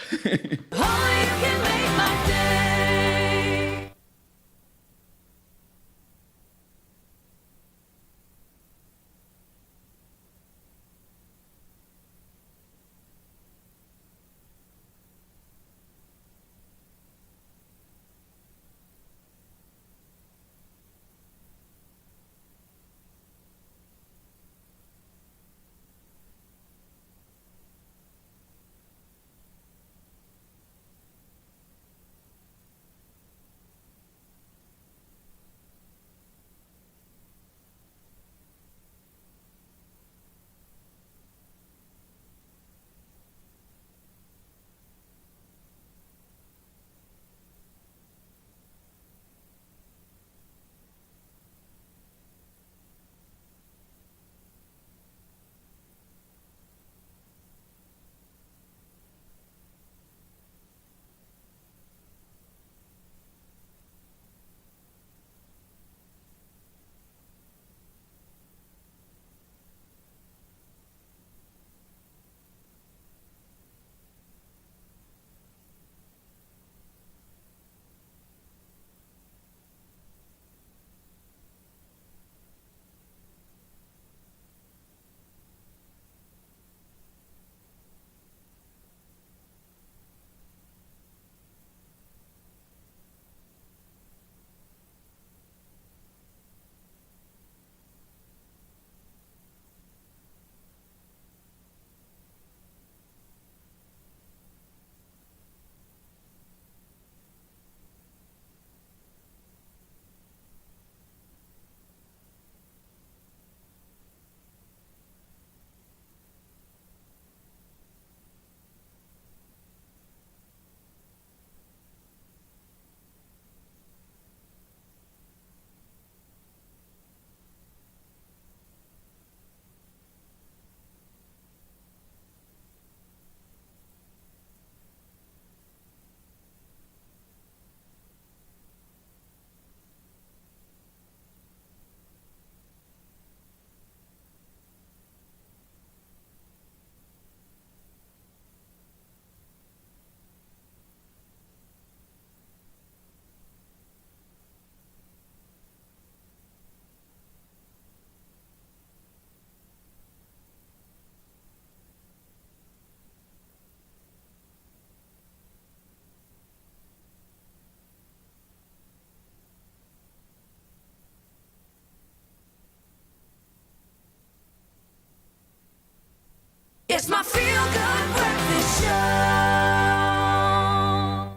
It's my feel-good breakfast show.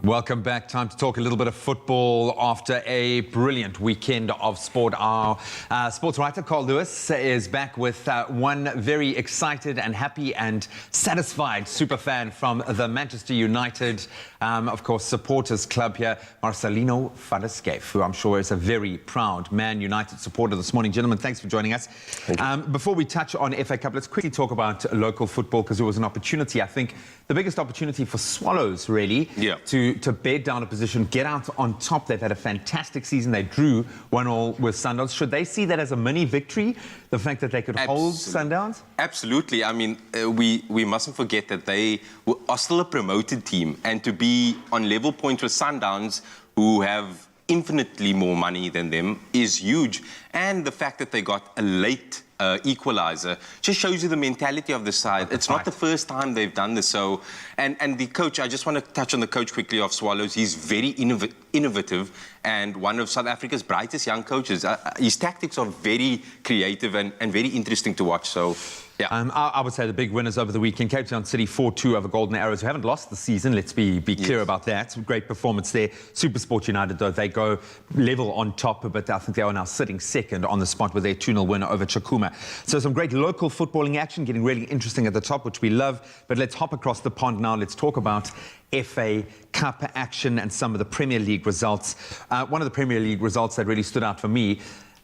Welcome back. Time to talk a little bit of football after a brilliant weekend of sport. Our sports writer, Carl Lewis, is back with one very excited and happy and satisfied superfan from the Manchester United, of course, supporters club here, Marcelino Fadeskeif, who I'm sure is a very proud Man United supporter this morning. Gentlemen, thanks for joining us. Before we touch on FA Cup, let's quickly talk about local football, because it was an opportunity, I think, the biggest opportunity for Swallows, really, to to bed down a position, get out on top. They've had a fantastic season. They drew 1-1 with Sundowns. Should they see that as a mini victory, the fact that they could hold Sundowns? Absolutely. I mean, we mustn't forget that they are still a promoted team, and to be on level point with Sundowns, who have infinitely more money than them, is huge. And the fact that they got a late equalizer just shows you the mentality of the side. It's not the first time they've done this. So, and the coach, I just want to touch on the coach quickly of Swallows. He's very innovative and one of South Africa's brightest young coaches. His tactics are very creative and very interesting to watch. So, yeah. I would say the big winners over the weekend, Cape Town City 4-2 over Golden Arrows, who haven't lost the season. Let's be clear about that. Great performance there. SuperSport United, though, they go level on top, but I think they are now sitting second on the spot with their 2-0 winner over Chakuma. So some great local footballing action, getting really interesting at the top, which we love. But let's hop across the pond now. Let's talk about FA Cup action and some of the Premier League results. One of the Premier League results that really stood out for me,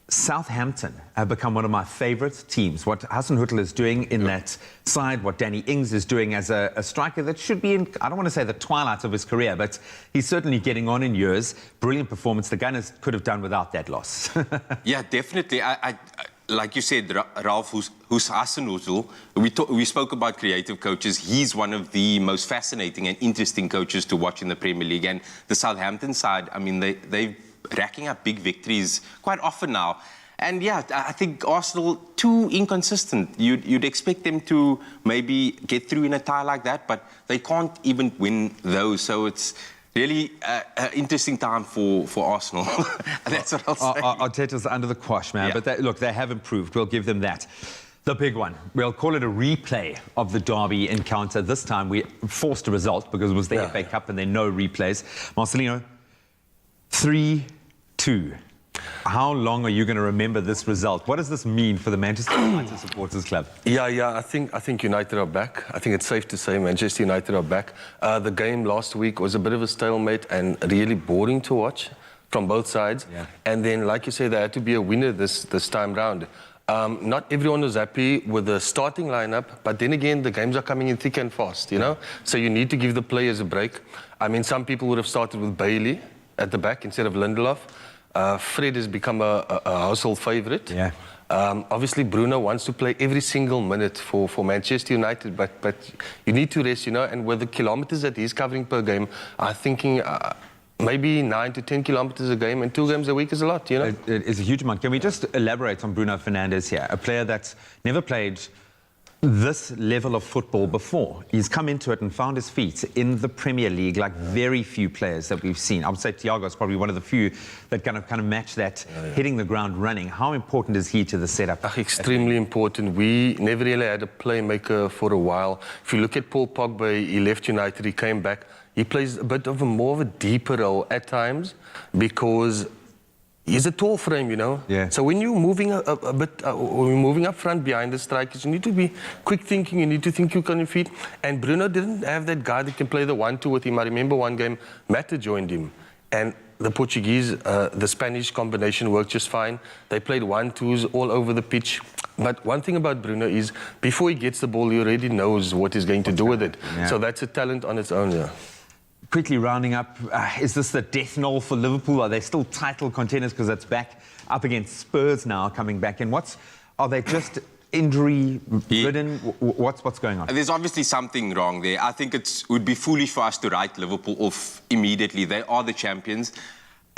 Southampton have become one of my favourite teams. What Hassan Hüttl is doing in that side, what Danny Ings is doing as a striker that should be in, I don't want to say the twilight of his career, but he's certainly getting on in years. Brilliant performance. The Gunners could have done without that loss. Yeah, definitely. I like you said, Ralph, who's Hassan Hüttl, we spoke about creative coaches. He's one of the most fascinating and interesting coaches to watch in the Premier League. And the Southampton side, I mean, they've racking up big victories quite often now. And yeah, I think Arsenal, too inconsistent. You'd expect them to maybe get through in a tie like that, but they can't even win those. So it's really an interesting time for Arsenal. That's what I'll say. Arteta's under the quash, man. Yeah. But look, they have improved. We'll give them that. The big one, we'll call it a replay of the Derby encounter. This time we forced a result because it was the FA Cup and there are no replays. Marcelino, 3-2. How long are you going to remember this result? What does this mean for the Manchester United Supporters Club? Yeah. I think United are back. I think it's safe to say Manchester United are back. The game last week was a bit of a stalemate and really boring to watch from both sides. Yeah. And then, like you say, there had to be a winner this time round. Not everyone was happy with the starting lineup, but then again, the games are coming in thick and fast, you know? So you need to give the players a break. I mean, some people would have started with Bailey at the back instead of Lindelof. Fred has become a household favourite. Yeah. Obviously, Bruno wants to play every single minute for Manchester United, but you need to rest, you know, and with the kilometres that he's covering per game, I'm thinking maybe 9 to 10 kilometres a game, and 2 games a week is a lot, you know? It is a huge amount. Can we just elaborate on Bruno Fernandes here, a player that's never played this level of football before? He's come into it and found his feet in the Premier League like very few players that we've seen. I would say Thiago is probably one of the few that kind of match that, hitting the ground running. How important is he to the setup? Extremely important. We never really had a playmaker for a while. If you look at Paul Pogba, he left United, he came back. He plays a bit of more of a deeper role at times because he's a tall frame, you know. Yeah. So when you're moving a bit, when you're moving up front behind the strikers, you need to be quick thinking. You need to think quick on your feet. And Bruno didn't have that guy that can play the 1-2 with him. I remember one game, Mata joined him, and the Portuguese, the Spanish combination worked just fine. They played 1-2s all over the pitch. But one thing about Bruno is, before he gets the ball, he already knows what he's going to do with it. Yeah. So that's a talent on its own, yeah. Quickly rounding up, is this the death knell for Liverpool? Are they still title contenders because it's back up against Spurs now coming back? And are they just injury-ridden? What's going on? There's obviously something wrong there. I think it would be foolish for us to write Liverpool off immediately. They are the champions.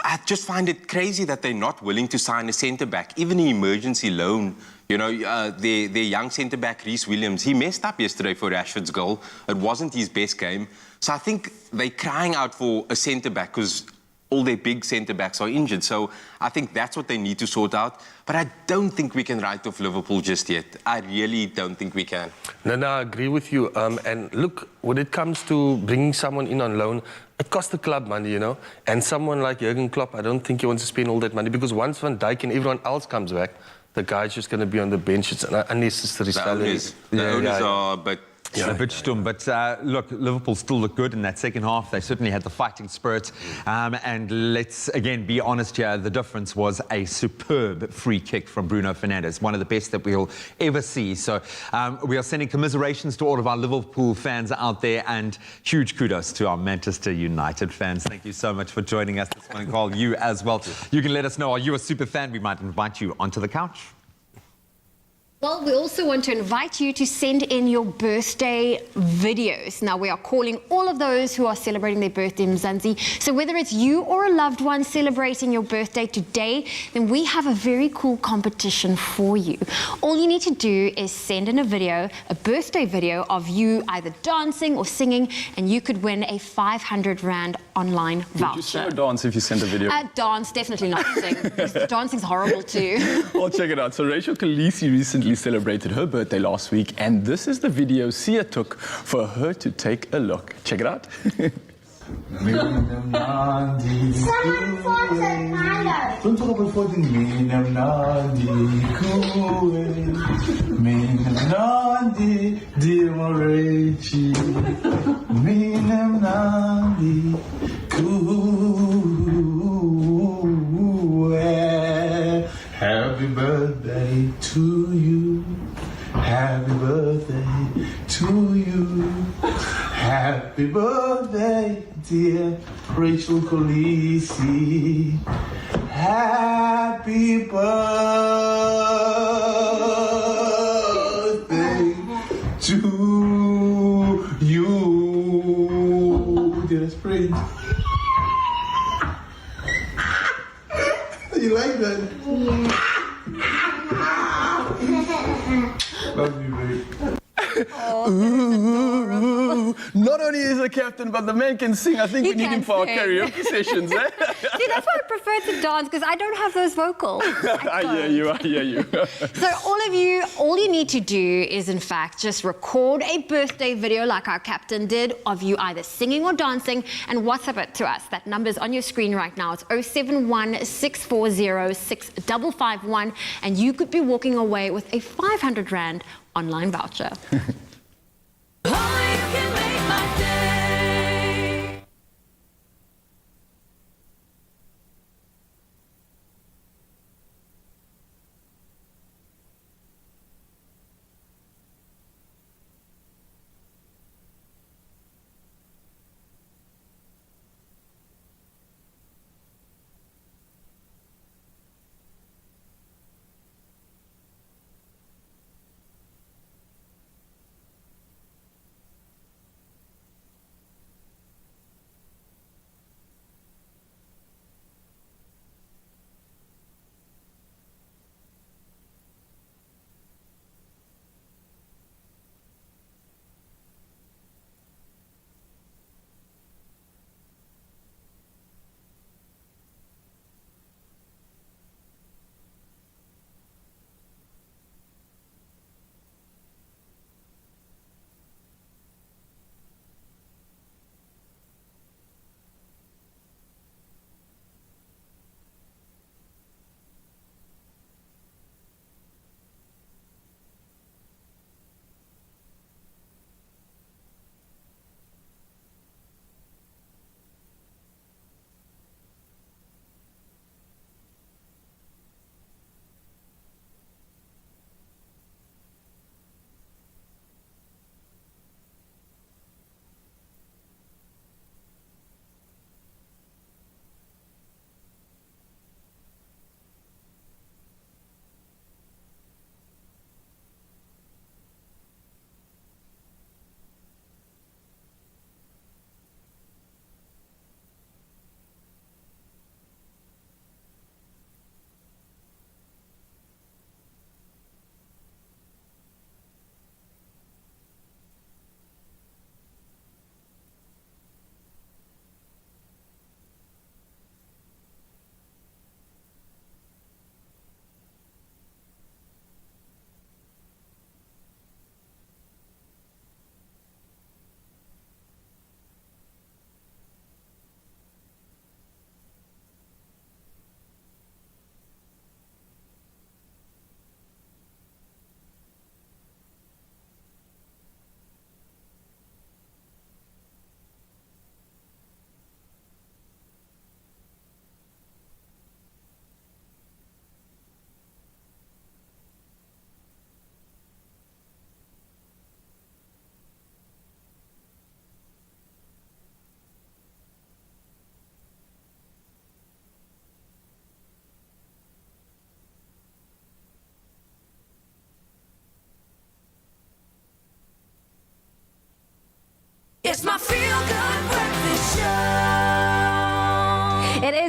I just find it crazy that they're not willing to sign a centre-back, even an emergency loan. You know, their young centre-back, Reece Williams, he messed up yesterday for Rashford's goal. It wasn't his best game. So I think they're crying out for a centre-back because all their big centre-backs are injured. So I think that's what they need to sort out. But I don't think we can write off Liverpool just yet. I really don't think we can. No, I agree with you. And look, when it comes to bringing someone in on loan, it costs the club money, you know. And someone like Jurgen Klopp, I don't think he wants to spend all that money because once Van Dijk and everyone else comes back, the guy's just going to be on the bench. It's an unnecessary salary. The owners are, but a bit stum. But look, Liverpool still look good in that second half. They certainly had the fighting spirit. And let's, again, be honest here. The difference was a superb free kick from Bruno Fernandes, one of the best that we'll ever see. So we are sending commiserations to all of our Liverpool fans out there, and huge kudos to our Manchester United fans. Thank you so much for joining us this morning, Carl. You as well. You can let us know, are you a super fan? We might invite you onto the couch. Well, we also want to invite you to send in your birthday videos. Now, we are calling all of those who are celebrating their birthday in Mzansi. So whether it's you or a loved one celebrating your birthday today, then we have a very cool competition for you. All you need to do is send in a video, a birthday video of you either dancing or singing, and you could win a 500 Rand online voucher. Would you sing or dance if you send a video? Dance, definitely not sing. Because dancing's horrible too. Well, check it out. So Rachel Khaleesi recently celebrated her birthday last week, and this is the video Sia took for her to take a look. Check it out. Happy birthday to you. Happy birthday to you. Happy birthday, dear Rachel Khaleesi. Happy birthday to you. Dear Spring. You like that? Love you, babe. Ooh, not only is a captain, but the man can sing. I think we need him for our karaoke sessions. Eh? See, that's why I prefer to dance, because I don't have those vocals. I hear you. So all of you, all you need to do is, in fact, just record a birthday video like our captain did of you either singing or dancing, and WhatsApp it to us. That number's on your screen right now. It's 071-640-6551, and you could be walking away with a 500 Rand online voucher.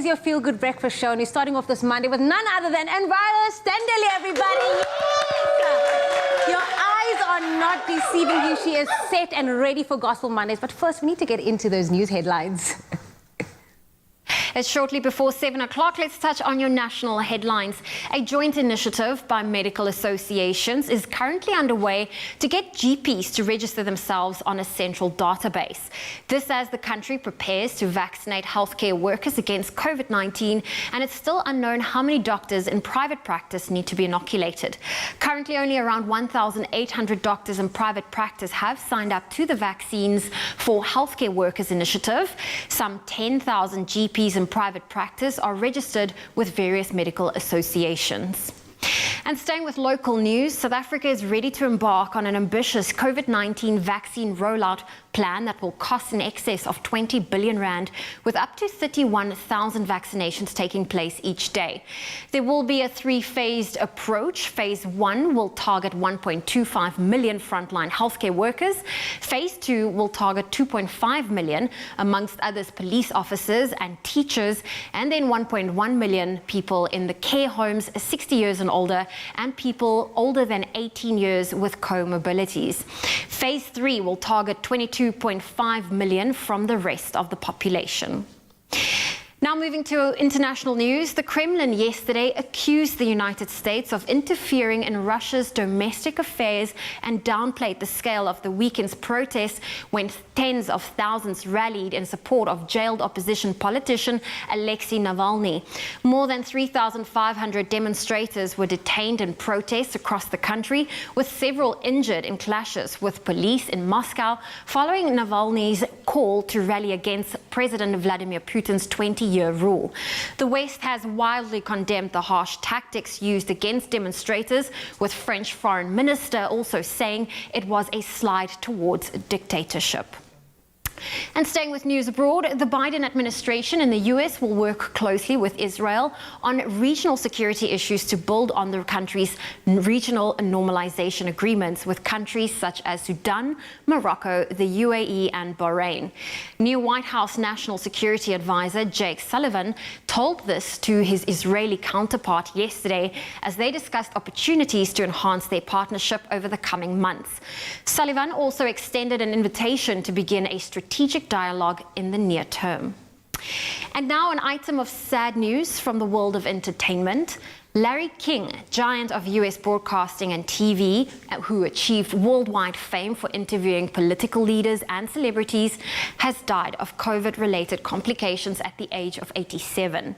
is your Feel Good Breakfast Show, and we're starting off this Monday with none other than Elvira Standelly, everybody. Yes! Your eyes are not deceiving you. She is set and ready for Gospel Mondays. But first, we need to get into those news headlines. It's shortly before 7 o'clock. Let's touch on your national headlines. A joint initiative by medical associations is currently underway to get GPs to register themselves on a central database. This as the country prepares to vaccinate healthcare workers against COVID-19, and it's still unknown how many doctors in private practice need to be inoculated. Currently, only around 1,800 doctors in private practice have signed up to the Vaccines for Healthcare Workers initiative. Some 10,000 GPs in private practice are registered with various medical associations. And staying with local news, South Africa is ready to embark on an ambitious COVID-19 vaccine rollout plan that will cost in excess of 20 billion rand, with up to 31,000 vaccinations taking place each day. There will be a three-phased approach. Phase 1 will target 1.25 million frontline healthcare workers. Phase 2 will target 2.5 million, amongst others police officers and teachers, and then 1.1 million people in the care homes, 60 years and older, and people older than 18 years with comorbidities. Phase 3 will target 22.5 million from the rest of the population. Now moving to international news, the Kremlin yesterday accused the United States of interfering in Russia's domestic affairs and downplayed the scale of the weekend's protests when tens of thousands rallied in support of jailed opposition politician Alexei Navalny. More than 3,500 demonstrators were detained in protests across the country, with several injured in clashes with police in Moscow following Navalny's call to rally against President Vladimir Putin's 20-year rule. The West has wildly condemned the harsh tactics used against demonstrators, with French Foreign Minister also saying it was a slide towards dictatorship. And staying with news abroad, the Biden administration in the US will work closely with Israel on regional security issues to build on the country's regional normalization agreements with countries such as Sudan, Morocco, the UAE, and Bahrain. New White House National Security Advisor Jake Sullivan told this to his Israeli counterpart yesterday as they discussed opportunities to enhance their partnership over the coming months. Sullivan also extended an invitation to begin a strategic dialogue in the near term. And now an item of sad news from the world of entertainment. Larry King, giant of US broadcasting and TV, who achieved worldwide fame for interviewing political leaders and celebrities, has died of COVID-related complications at the age of 87.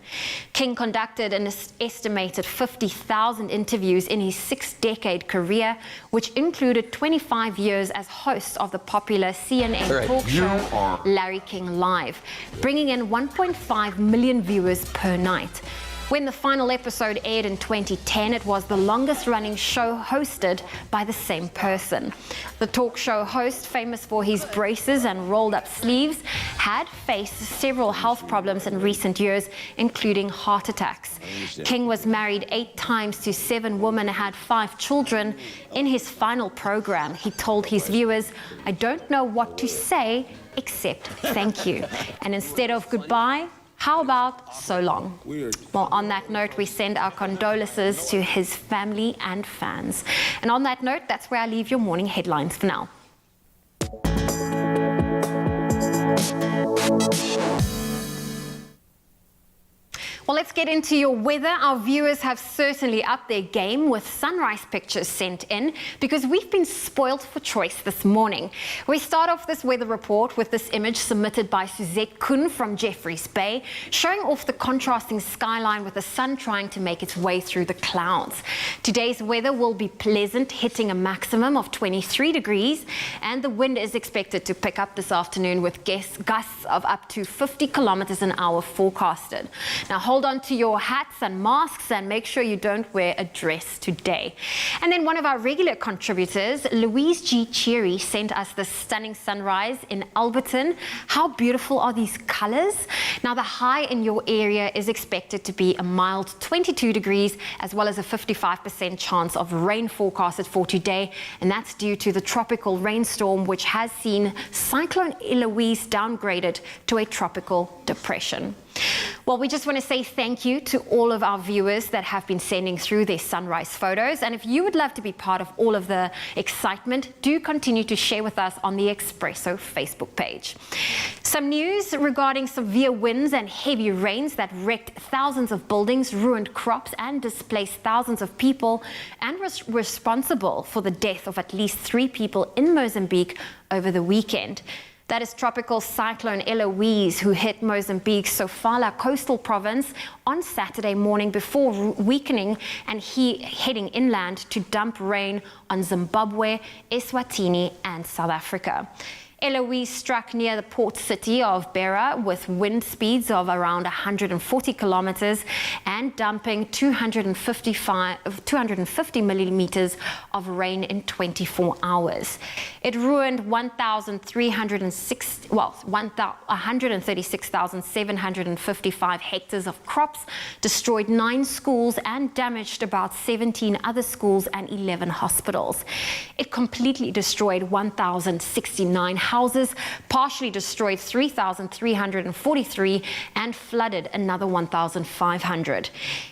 King conducted an estimated 50,000 interviews in his 6-decade career, which included 25 years as host of the popular CNN talk show Larry King Live, bringing in 1.5 million viewers per night. When the final episode aired in 2010, it was the longest-running show hosted by the same person. The talk show host, famous for his braces and rolled-up sleeves, had faced several health problems in recent years, including heart attacks. King was married 8 times to 7 women and had 5 children. In his final program, he told his viewers, "I don't know what to say except thank you." And instead of goodbye, how about so long? Well, on that note, we send our condolences to his family and fans. And on that note, that's where I leave your morning headlines for now. Well, let's get into your weather. Our viewers have certainly upped their game with sunrise pictures sent in because we've been spoiled for choice this morning. We start off this weather report with this image submitted by Suzette Kuhn from Jeffreys Bay, showing off the contrasting skyline with the sun trying to make its way through the clouds. Today's weather will be pleasant, hitting a maximum of 23 degrees, and the wind is expected to pick up this afternoon with gusts of up to 50 kilometers an hour forecasted. Now, hold on to your hats and masks and make sure you don't wear a dress today. And then one of our regular contributors, Louise G. Cherry, sent us this stunning sunrise in Alberton. How beautiful are these colors? Now, the high in your area is expected to be a mild 22 degrees, as well as a 55% chance of rain forecasted for today. And that's due to the tropical rainstorm, which has seen Cyclone Eloise downgraded to a tropical depression. Well, we just want to say thank you to all of our viewers that have been sending through their sunrise photos. And if you would love to be part of all of the excitement, do continue to share with us on the Expresso Facebook page. Some news regarding severe winds and heavy rains that wrecked thousands of buildings, ruined crops, and displaced thousands of people, and was responsible for the death of at least 3 people in Mozambique over the weekend. That is tropical cyclone Eloise, who hit Mozambique's Sofala coastal province on Saturday morning before weakening and heading inland to dump rain on Zimbabwe, Eswatini, and South Africa. Eloise struck near the port city of Beira with wind speeds of around 140 kilometers and dumping 250 millimeters of rain in 24 hours. It ruined 136,755 hectares of crops, destroyed 9 schools, and damaged about 17 other schools and 11 hospitals. It completely destroyed 1,069 houses, partially destroyed 3,343, and flooded another 1,500.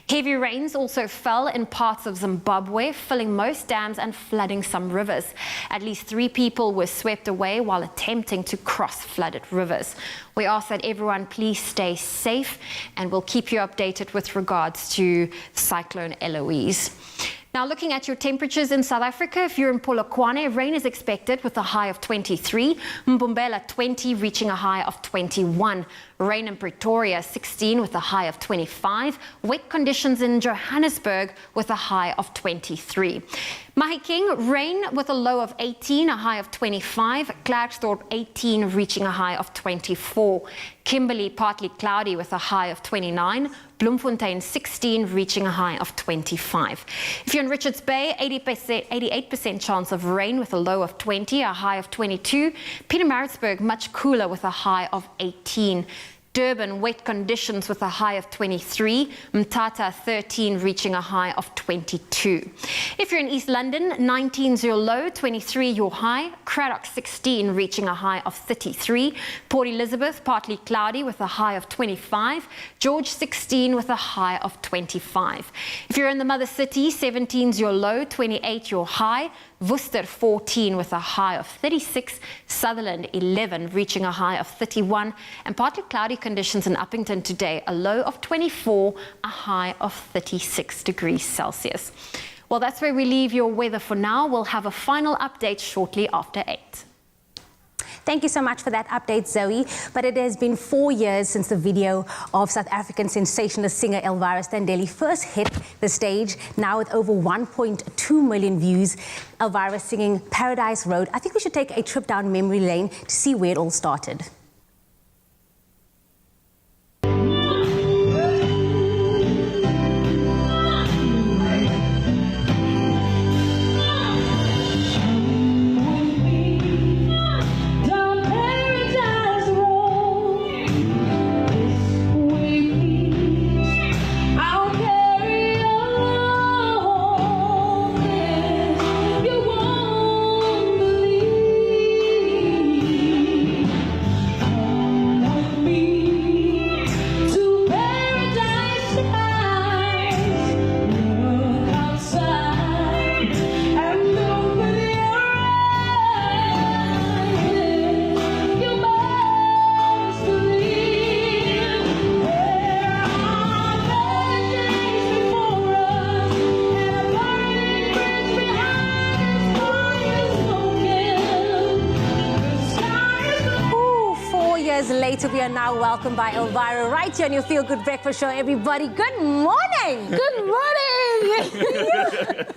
Heavy rains also fell in parts of Zimbabwe, filling most dams and flooding some rivers. At least 3 people were swept away while attempting to cross flooded rivers. We ask that everyone please stay safe, and we'll keep you updated with regards to Cyclone Eloise. Now, looking at your temperatures in South Africa, if you're in Polokwane, rain is expected with a high of 23, Mbombela 20, reaching a high of 21. Rain in Pretoria 16 with a high of 25. Wet conditions in Johannesburg with a high of 23. Mahikeng, rain with a low of 18, a high of 25. Klerksdorp 18, reaching a high of 24. Kimberley, partly cloudy with a high of 29. Bloemfontein 16, reaching a high of 25. If you're in Richards Bay, 88% chance of rain with a low of 20, a high of 22. Pietermaritzburg, much cooler with a high of 18. Durban, wet conditions with a high of 23. Mthatha 13, reaching a high of 22. If you're in East London, 19's your low, 23 your high. Cradock 16, reaching a high of 33. Port Elizabeth, partly cloudy with a high of 25. George 16 with a high of 25. If you're in the Mother City, 17's your low, 28 your high. Worcester 14 with a high of 36, Sutherland 11 reaching a high of 31, and partly cloudy conditions in Uppington today, a low of 24, a high of 36 degrees Celsius. Well, that's where we leave your weather for now. We'll have a final update shortly after 8. Thank you so much for that update, Zoe. But it has been 4 years since the video of South African sensationalist singer Elvira Standelly first hit the stage. Now with over 1.2 million views, Elvira singing Paradise Road. I think we should take a trip down memory lane to see where it all started. Later, we are now welcomed by Elvira right here on your Feel Good Breakfast Show. Everybody, good morning. Good morning.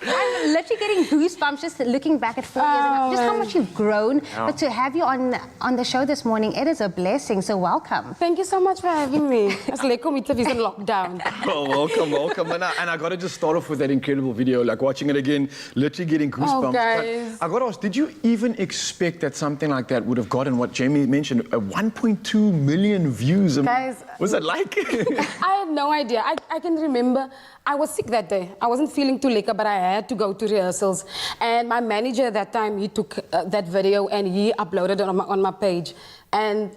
I'm literally getting goosebumps just looking back at 4 years and just how much you've grown. Yeah. But to have you on the show this morning, it is a blessing. So welcome. Thank you so much for having me. It's like we in lockdown. Well, welcome. And I got to just start off with that incredible video, like watching it again, literally getting goosebumps. Oh, guys. I got to ask, did you even expect that something like that would have gotten what Jamie mentioned, a 1.2 million views? Guys, what's that like? I had no idea. I can remember I was sick that day. I wasn't feeling too lekker, but I had to go to rehearsals. And my manager at that time, he took that video and he uploaded it on my page. And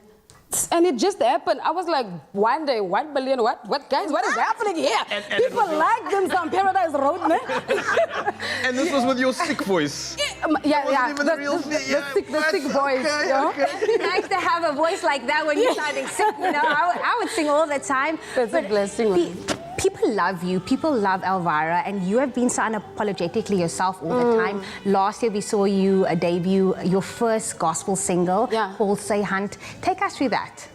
And it just happened. I was like, one day, 1 million, what guys, what is happening here? People like them some Paradise Road, man. And this was with your sick voice. Yeah, Even the real thing. the sick voice. Okay, you know? It's nice to have a voice like that when you're sounding sick. You know, I would sing all the time. That's a blessing. People love you. People love Elvira, and you have been so unapologetically yourself all the time. Last year we saw you debut your first gospel single called "Say Hunt." Take us through that.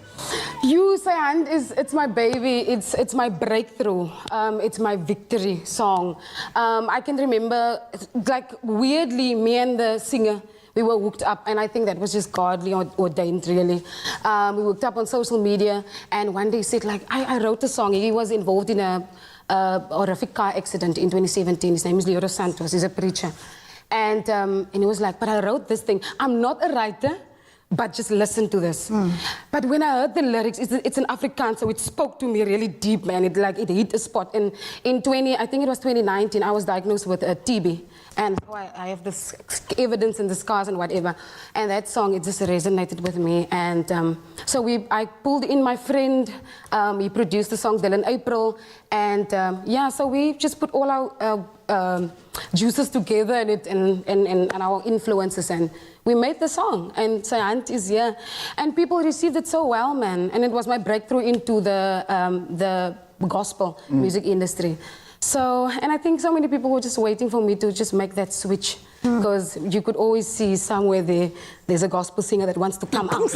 You Say Hunt it's my baby. It's my breakthrough. It's my victory song. I can remember, like weirdly, me and the singer, we were hooked up, and I think that was just godly ordained, really. We hooked up on social media, and one day he said, like, I wrote a song. He was involved in a horrific car accident in 2017. His name is Elvira Standelly. He's a preacher. And he was like, but I wrote this thing. I'm not a writer, but just listen to this. But when I heard the lyrics, it's in Afrikaans, so it spoke to me really deep, man. It hit a spot. And I think it was 2019, I was diagnosed with TB. And so I have this evidence in the scars and whatever. And that song, it just resonated with me. And so I pulled in my friend. He produced the song, Dylan April. And so we just put all our juices together and our influences. And we made the song. And Say Hunt is here. And people received it so well, man. And it was my breakthrough into the gospel music industry. So, and I think so many people were just waiting for me to just make that switch. Because you could always see somewhere there's a gospel singer that wants to come out.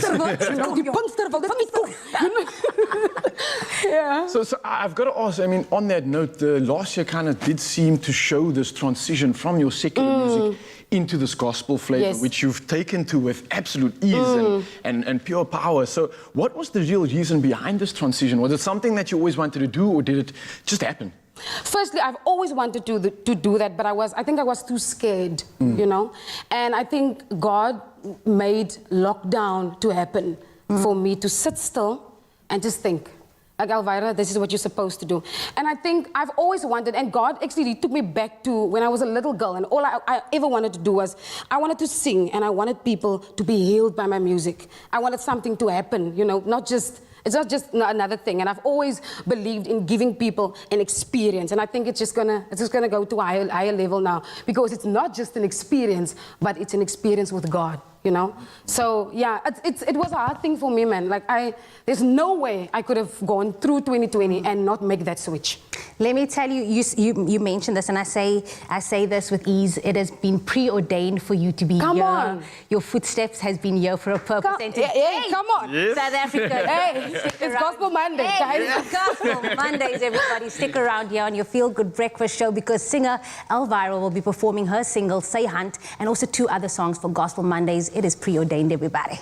Yeah. So I've got to ask, I mean, on that note, last year kind of did seem to show this transition from your secular music into this gospel flavor, which you've taken to with absolute ease and pure power. So what was the real reason behind this transition? Was it something that you always wanted to do, or did it just happen? Firstly, I've always wanted to do that, but I think I was too scared, you know? And I think God made lockdown to happen for me to sit still and just think, like, Elvira, this is what you're supposed to do. And I think I've always wanted, and God actually took me back to when I was a little girl, and all I ever wanted to do was, I wanted to sing, and I wanted people to be healed by my music. I wanted something to happen, you know, it's not just another thing. And I've always believed in giving people an experience. And I think it's just gonna go to a higher level now, because it's not just an experience, but it's an experience with God, you know? So yeah, it was a hard thing for me, man. Like there's no way I could have gone through 2020 and not make that switch. Let me tell you, you mentioned this, and I say this with ease. It has been preordained for you to be Come here. on. Your footsteps has been here for a purpose. Come on. Yes. South Africa. Hey, it's Gospel Monday, guys. It's Gospel Mondays, everybody. Stick around here on your Feel Good Breakfast show, because singer Elvira will be performing her single, Say Hunt, and also 2 other songs for Gospel Mondays. It is preordained, everybody.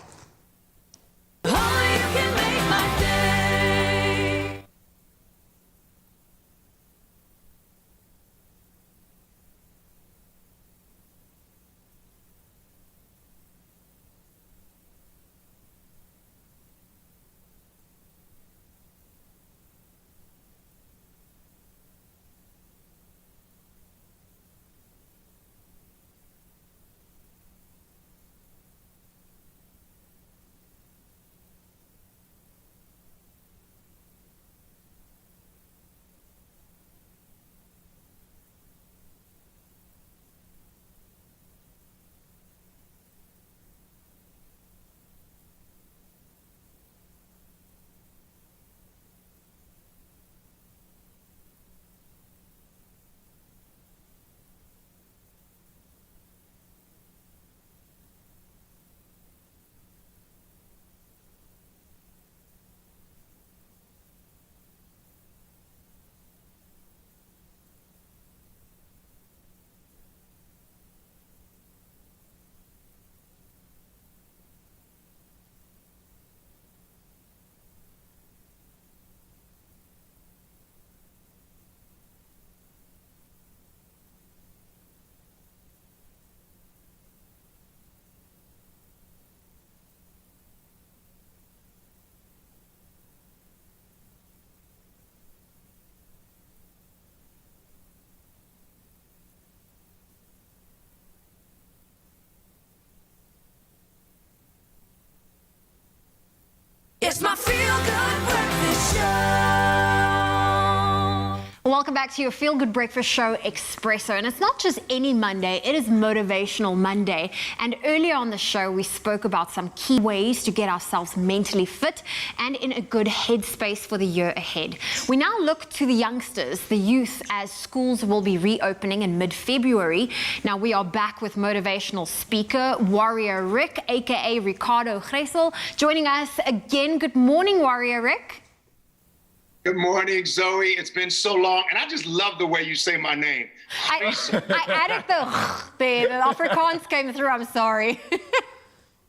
Welcome back to your Feel Good Breakfast Show, Expresso. And it's not just any Monday, it is Motivational Monday. And earlier on the show, we spoke about some key ways to get ourselves mentally fit and in a good headspace for the year ahead. We now look to the youngsters, the youth, as schools will be reopening in mid-February. Now, we are back with motivational speaker, Warrior Rick, aka Ricardo Gressel, joining us again. Good morning, Warrior Rick. Good morning, Zoe. It's been so long, and I just love the way you say my name. I added the Afrikaans came through. I'm sorry.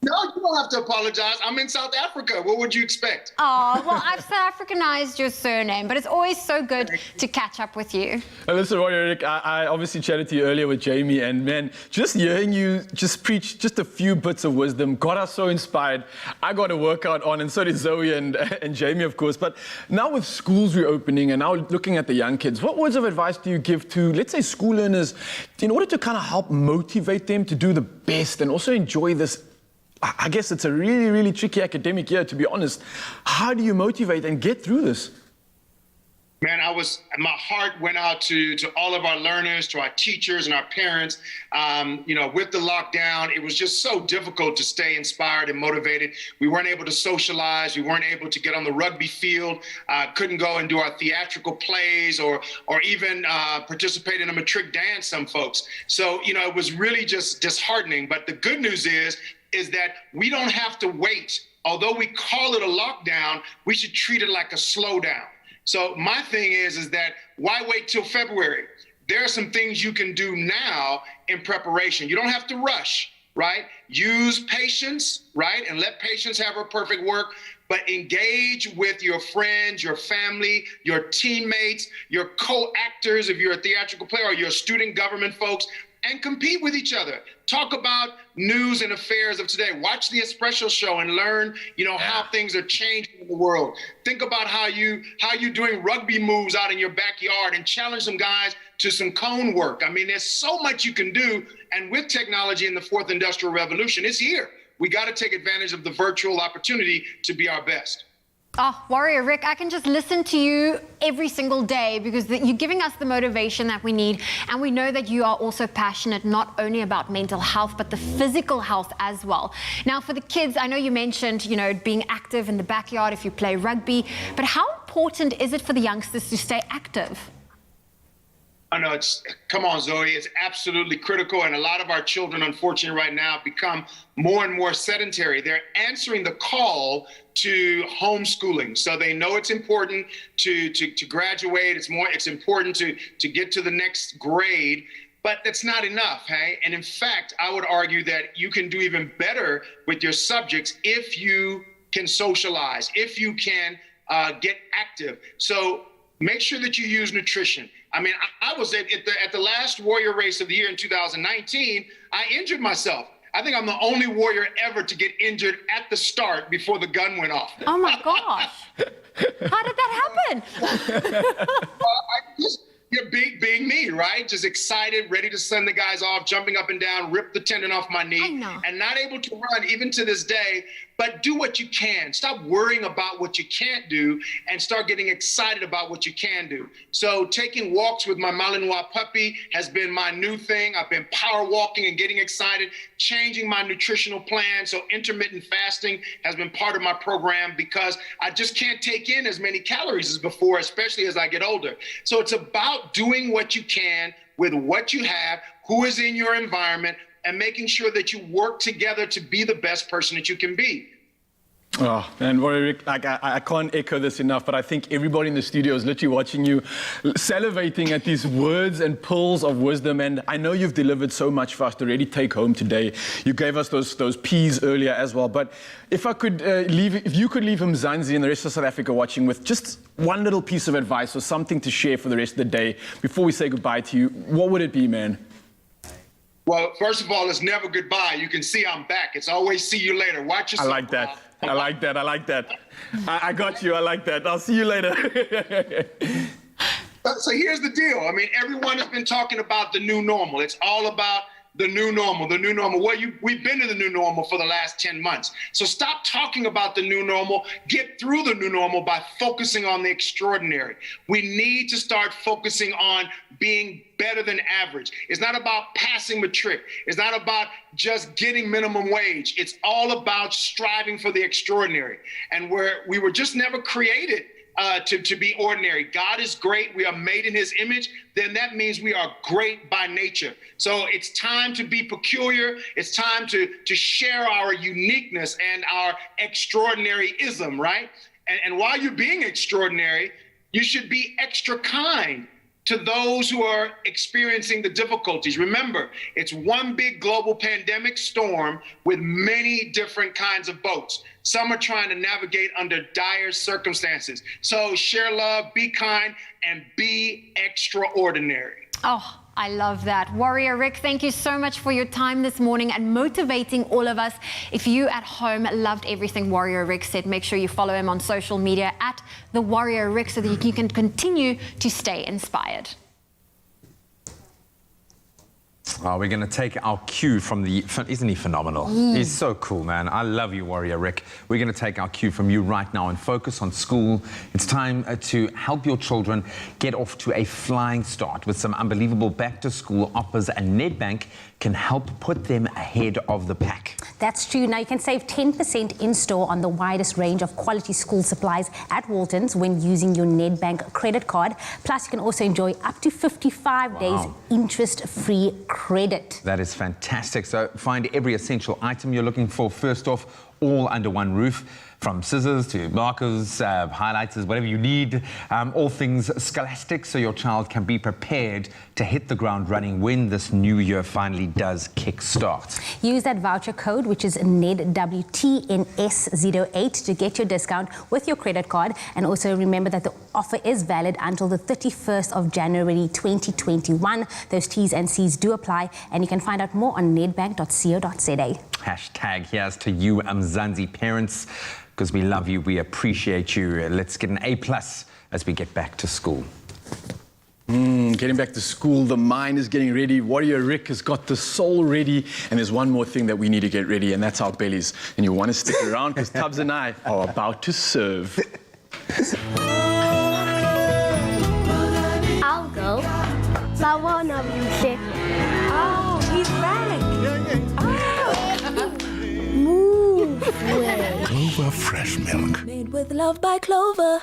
No, you don't have to apologize. I'm in South Africa. What would you expect? Oh, well, I've South Africanized your surname, but it's always so good to catch up with you. Listen, Warrior Rick, I obviously chatted to you earlier with Jamie, and man, just hearing you just preach just a few bits of wisdom got us so inspired. I got a workout on, and so did Zoe and Jamie, of course. But now with schools reopening and now looking at the young kids, what words of advice do you give to, let's say, school learners in order to kind of help motivate them to do the best and also enjoy this? I guess it's a really, really tricky academic year, to be honest. How do you motivate and get through this? Man, my heart went out to all of our learners, to our teachers and our parents. With the lockdown, it was just so difficult to stay inspired and motivated. We weren't able to socialize. We weren't able to get on the rugby field. Couldn't go and do our theatrical plays or even participate in a matric dance, some folks. So, it was really just disheartening. But the good news is that we don't have to wait. Although we call it a lockdown, we should treat it like a slowdown. So my thing is that why wait till February? There are some things you can do now in preparation. You don't have to rush, right? Use patience, right? And let patience have her perfect work, but engage with your friends, your family, your teammates, your co-actors if you're a theatrical player or your student government folks, and compete with each other. Talk about news and affairs of today. Watch the Expresso show and learn, how things are changing in the world. Think about how you doing rugby moves out in your backyard and challenge some guys to some cone work. I mean, there's so much you can do. And with technology in the fourth industrial revolution, it's here. We got to take advantage of the virtual opportunity to be our best. Oh, Warrior Rick, I can just listen to you every single day because you're giving us the motivation that we need. And we know that you are also passionate not only about mental health, but the physical health as well. Now, for the kids, I know you mentioned, being active in the backyard if you play rugby. But how important is it for the youngsters to stay active? I know come on, Zoe, it's absolutely critical. And a lot of our children, unfortunately, right now become more and more sedentary. They're answering the call to homeschooling. So they know it's important to graduate. It's important to get to the next grade, but that's not enough, hey? And in fact, I would argue that you can do even better with your subjects if you can socialize, if you can get active. So make sure that you use nutrition. I mean, I was at the last Warrior race of the year in 2019, I injured myself. I think I'm the only Warrior ever to get injured at the start before the gun went off. Oh my gosh. How did that happen? Being me, right? Just excited, ready to send the guys off, jumping up and down, rip the tendon off my knee, and not able to run even to this day. But do what you can. Stop worrying about what you can't do and start getting excited about what you can do. So taking walks with my Malinois puppy has been my new thing. I've been power walking and getting excited, changing my nutritional plan. So intermittent fasting has been part of my program because I just can't take in as many calories as before, especially as I get older. So it's about doing what you can with what you have, who is in your environment, and making sure that you work together to be the best person that you can be. Oh, and Warrior, I can't echo this enough, but I think everybody in the studio is literally watching you, salivating at these words and pearls of wisdom. And I know you've delivered so much for us to really take home today. You gave us those P's earlier as well. But if I could if you could leave Mzansi and the rest of South Africa watching with just one little piece of advice or something to share for the rest of the day before we say goodbye to you, what would it be, man? Well, first of all, it's never goodbye. You can see I'm back. It's always see you later. Watch yourself. I like that. I like that. I like that. I got you. I like that. I'll see you later. So here's the deal. I mean, everyone has been talking about the new normal. It's all about the new normal, the new normal. Well, we've been in the new normal for the last 10 months. So stop talking about the new normal. Get through the new normal by focusing on the extraordinary. We need to start focusing on being better than average. It's not about passing matric. It's not about just getting minimum wage. It's all about striving for the extraordinary. And we were just never created to be ordinary. God is great. We are made in his image. Then that means we are great by nature. So it's time to be peculiar. It's time to share our uniqueness and our extraordinaryism, right? And while you're being extraordinary, you should be extra kind to those who are experiencing the difficulties. Remember, it's one big global pandemic storm with many different kinds of boats. Some are trying to navigate under dire circumstances. So share love, be kind, and be extraordinary. Oh, I love that. Warrior Rick, thank you so much for your time this morning and motivating all of us. If you at home loved everything Warrior Rick said, make sure you follow him on social media at The Warrior Rick so that you can continue to stay inspired. Oh, we're going to take our cue from isn't he phenomenal? He's so cool, man. I love you, Warrior Rick. We're going to take our cue from you right now and focus on school. It's time to help your children get off to a flying start with some unbelievable back-to-school offers, and Nedbank can help put them ahead of the pack. That's true. Now you can save 10% in store on the widest range of quality school supplies at Walton's when using your Nedbank credit card. Plus, you can also enjoy up to 55 days interest-free credit. That is fantastic. So find every essential item you're looking for first off, all under one roof. From scissors to markers, highlighters, whatever you need, all things scholastic, so your child can be prepared to hit the ground running when this new year finally does kick-start. Use that voucher code, which is NEDWTNS08, to get your discount with your credit card. And also remember that the offer is valid until the 31st of January 2021. Those T's and C's do apply, and you can find out more on nedbank.co.za. Hashtag here's to you, Mzansi parents, because we love you, we appreciate you. Let's get an A+ as we get back to school. Getting back to school, the mind is getting ready. Warrior Rick has got the soul ready. And there's one more thing that we need to get ready, and that's our bellies. And you want to stick around because Tubbs and I are about to serve. I'll go. But one of you said, oh, he's back. Move away. Clover fresh milk. Made with love by Clover.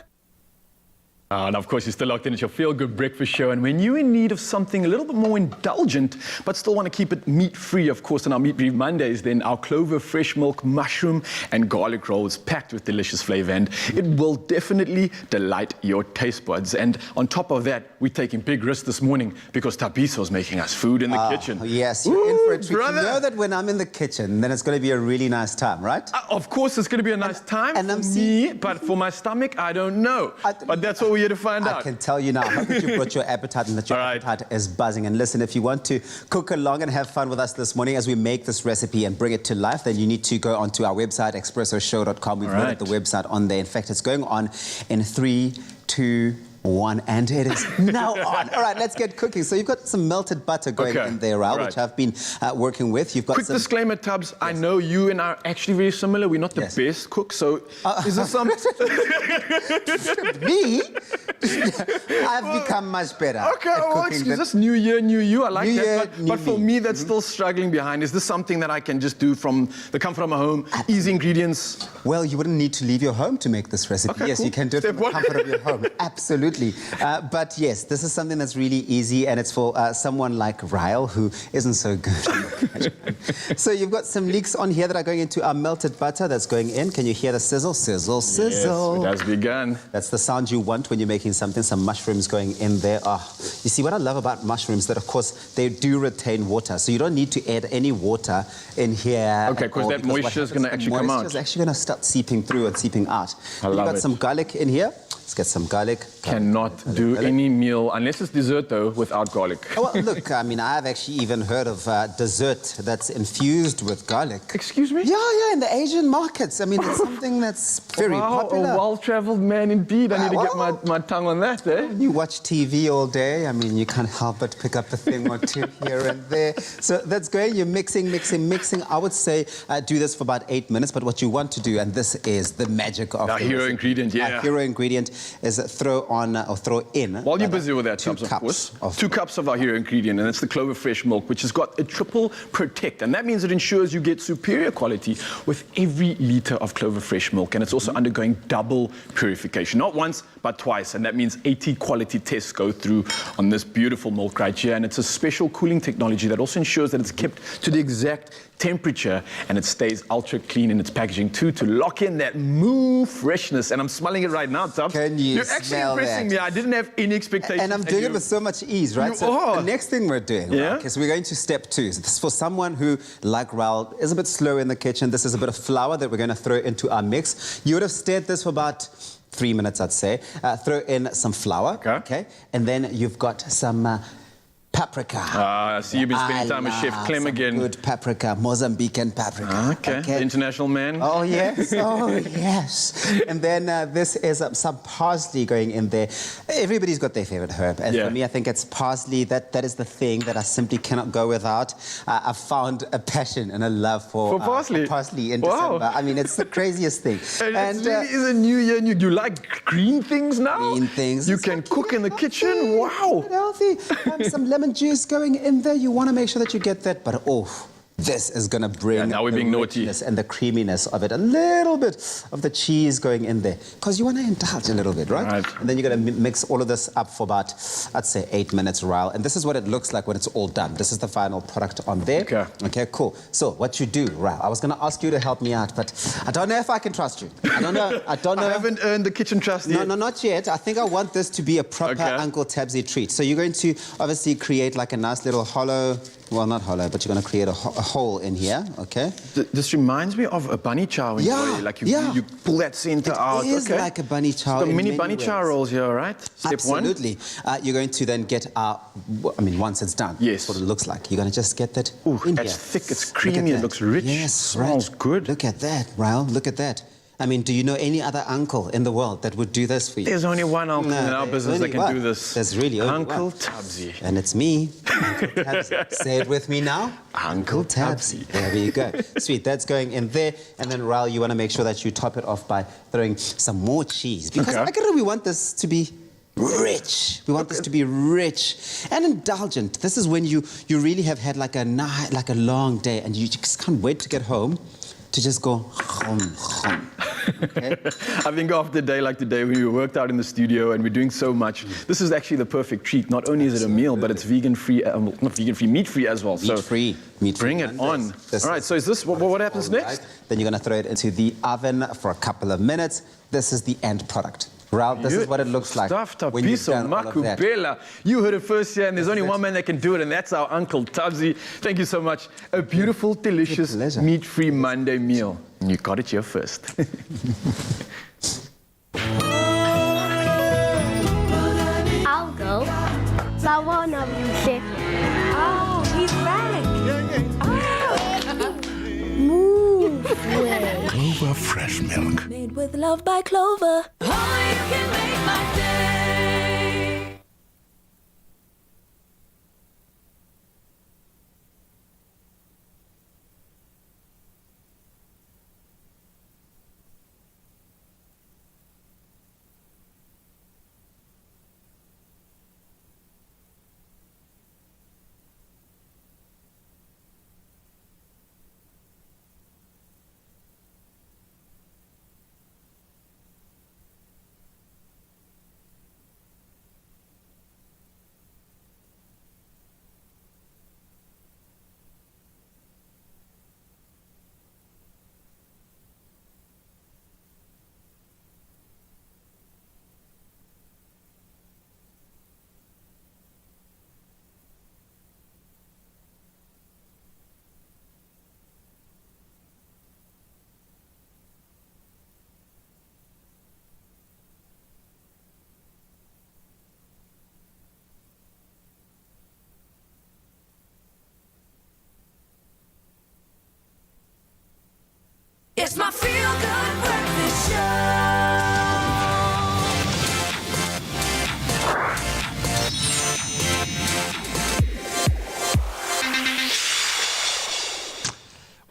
And of course, you're still locked in at your Feel Good Breakfast Show. And when you're in need of something a little bit more indulgent, but still want to keep it meat-free, of course, on our Meat Free Mondays, then our Clover Fresh Milk mushroom and garlic roll is packed with delicious flavor. And it will definitely delight your taste buds. And on top of that, we're taking big risks this morning because Tabiso's making us food in the kitchen. Yes, you're in for a treat. You know that when I'm in the kitchen, then it's going to be a really nice time, right? Of course, it's going to be a nice time for me, but for my stomach, I don't know. But that's all we're here to find out. I can tell you now. I hope that you brought your appetite and that your appetite is buzzing. And listen, if you want to cook along and have fun with us this morning as we make this recipe and bring it to life, then you need to go onto our website, expressoshow.com. We've loaded the website on there. In fact, it's going on in 3, 2, 1, and it is now on. All right, let's get cooking. So you've got some melted butter going in there, Raul, which I've been working with. You've got Quick disclaimer, Tubbs. I know you and I are actually very similar. We're not the best cooks, so is this something? Me? I've become much better. Okay, well, excuse us. New year, new you. I like that. But for me, that's still struggling behind. Is this something that I can just do from the comfort of my home? Easy ingredients? Well, you wouldn't need to leave your home to make this recipe. Okay, yes, you can do it from the comfort of your home. Absolutely. But yes, this is something that's really easy, and it's for someone like Ryle, who isn't so good. So you've got some leeks on here that are going into our melted butter that's going in. Can you hear the sizzle? Sizzle, sizzle. Yes, it has begun. That's the sound you want when you're making something. Some mushrooms going in there. You see, what I love about mushrooms, that of course they do retain water, so you don't need to add any water in here. Okay, because moisture is going to actually come out. Moisture is actually going to start seeping through and seeping out. I love it. You've got some garlic in here. Let's get some garlic. Cannot do any meal, unless it's dessert though, without garlic. Well, look, I mean, I've actually even heard of dessert that's infused with garlic. Excuse me? Yeah, in the Asian markets. I mean, it's something that's very popular. A well-traveled man indeed. I need to get my tongue on that, eh? You watch TV all day. I mean, you can't help but pick up a thing or two here and there. So that's great. You're mixing. I would say do this for about 8 minutes. But what you want to do, and this is the magic of our hero ingredient, Our hero ingredient is throw in. While you're busy with that, 2 cups of 2 cups of our hero ingredient, and it's the Clover Fresh milk, which has got a triple protect, and that means it ensures you get superior quality with every liter of Clover Fresh milk, and it's also undergoing double purification, not once but twice, and that means 80 quality tests go through on this beautiful milk right here, and it's a special cooling technology that also ensures that it's kept to the exact temperature, and it stays ultra clean in its packaging too, to lock in that moo freshness. And I'm smelling it right now, Tubbs. Can you You're actually smell impressing that? me. I didn't have any expectations. And I'm doing it with so much ease, right? You So are. the next thing we're doing, right, okay, so we're going to step 2. So this is for someone who, like Raul, is a bit slow in the kitchen. This is a bit of flour that we're going to throw into our mix. You would have stirred this for about 3 minutes, I'd say. Throw in some flour, okay? And then you've got some paprika. I see you've been spending time with Chef Clem again. Good paprika, Mozambican paprika. Okay. International man. Oh, yes. Oh, yes. And then this is some parsley going in there. Everybody's got their favorite herb. And for me, I think it's parsley. That is the thing that I simply cannot go without. I've found a passion and a love for parsley in December. I mean, it's the craziest thing. And it really is a new year. And you like green things now? Green things. You can cook in the kitchen. Wow. Healthy. Some lemon juice going in there. You want to make sure that you get that, but this is going to bring now we're being naughty. And the creaminess of it. A little bit of the cheese going in there. Because you want to indulge a little bit, right? And then you're going to mix all of this up for about, I'd say, 8 minutes, Raul. And this is what it looks like when it's all done. This is the final product on there. Okay, cool. So what you do, Raul, I was going to ask you to help me out, but I don't know if I can trust you. I don't know. I haven't earned the kitchen trust yet. No, not yet. I think I want this to be a proper Uncle Tabsy treat. So you're going to obviously create like a nice little hollow, well, not hollow, but you're going to create a hole in here, okay? This reminds me of a bunny chow. Like you pull that center out. It is like a bunny chow. So mini bunny chow rolls here, right? Step 1. Absolutely. You're going to then get once it's done, that's what it looks like. You're going to just get that in here. It's thick, it's creamy, it looks rich. Yes, smells good. Look at that, Raul, look at that. I mean, do you know any other uncle in the world that would do this for you? There's only one uncle in our business that can do this. There's really only Uncle one. Tabsy. And it's me, Uncle Tabsy. Say it with me now. Uncle Tabsy. There we go. Sweet, that's going in there. And then, Raul, you want to make sure that you top it off by throwing some more cheese. Because we want this to be rich. We want this to be rich and indulgent. This is when you really have had like a long day and you just can't wait to get home to just go home. Okay? I think after a day like today, when we worked out in the studio and we're doing so much, this is actually the perfect treat. Not only is it a meal, but it's vegan-free, not vegan-free, meat-free as well. Meat-free. Bring it on. All right, so is this, what happens next? Then you're going to throw it into the oven for a couple of minutes. This is the end product. Raul, this is what it looks like when you've done all of that. You heard it first here, and there's only one man that can do it, and that's our Uncle Tabsy. Thank you so much. A beautiful, delicious, meat-free Monday meal. And you got it here first. I'll go. I won't have you shit. Oh, he's back. Move away. Clover Fresh Milk. Made with love by Clover. Oh, you can make my day.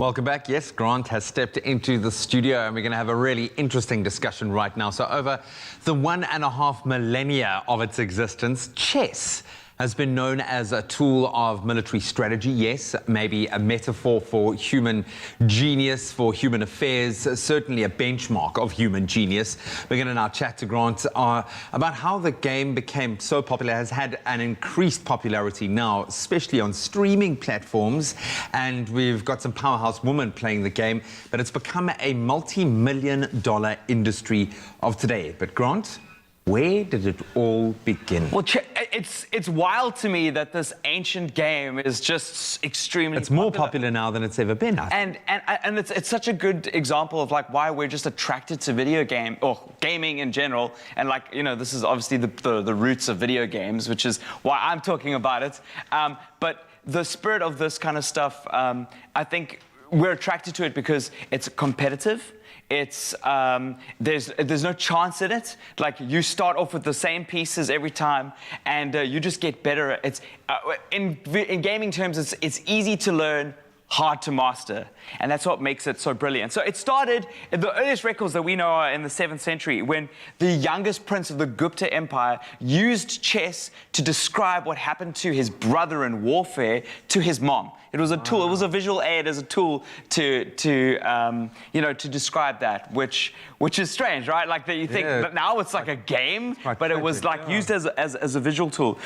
Welcome back. Yes, Grant has stepped into the studio and we're going to have a really interesting discussion right now. So over the 1.5 millennia of its existence, chess has been known as a tool of military strategy. Yes, maybe a metaphor for human genius, for human affairs, certainly a benchmark of human genius. We're going to now chat to Grant about how the game became so popular, has had an increased popularity now, especially on streaming platforms. And we've got some powerhouse women playing the game, but it's become a multi-million-dollar industry of today. But Grant, where did it all begin? Well, it's wild to me that this ancient game is just extremely It's more popular now than it's ever been. And it's such a good example of like why we're just attracted to video game or gaming in general. And like, you know, this is obviously the roots of video games, which is why I'm talking about it. But the spirit of this kind of stuff, I think we're attracted to it because it's competitive. It's there's no chance in it. Like you start off with the same pieces every time, and you just get better. It's in gaming terms, it's easy to learn, hard to master, and that's what makes it so brilliant. So it started, the earliest records that we know are in the 7th century, when the youngest prince of the Gupta Empire used chess to describe what happened to his brother in warfare to his mom. It was a tool, it was a visual aid as a tool to you know, to describe that, which is strange, right? Like that you think that now it's like a game, but it was like used as a visual tool.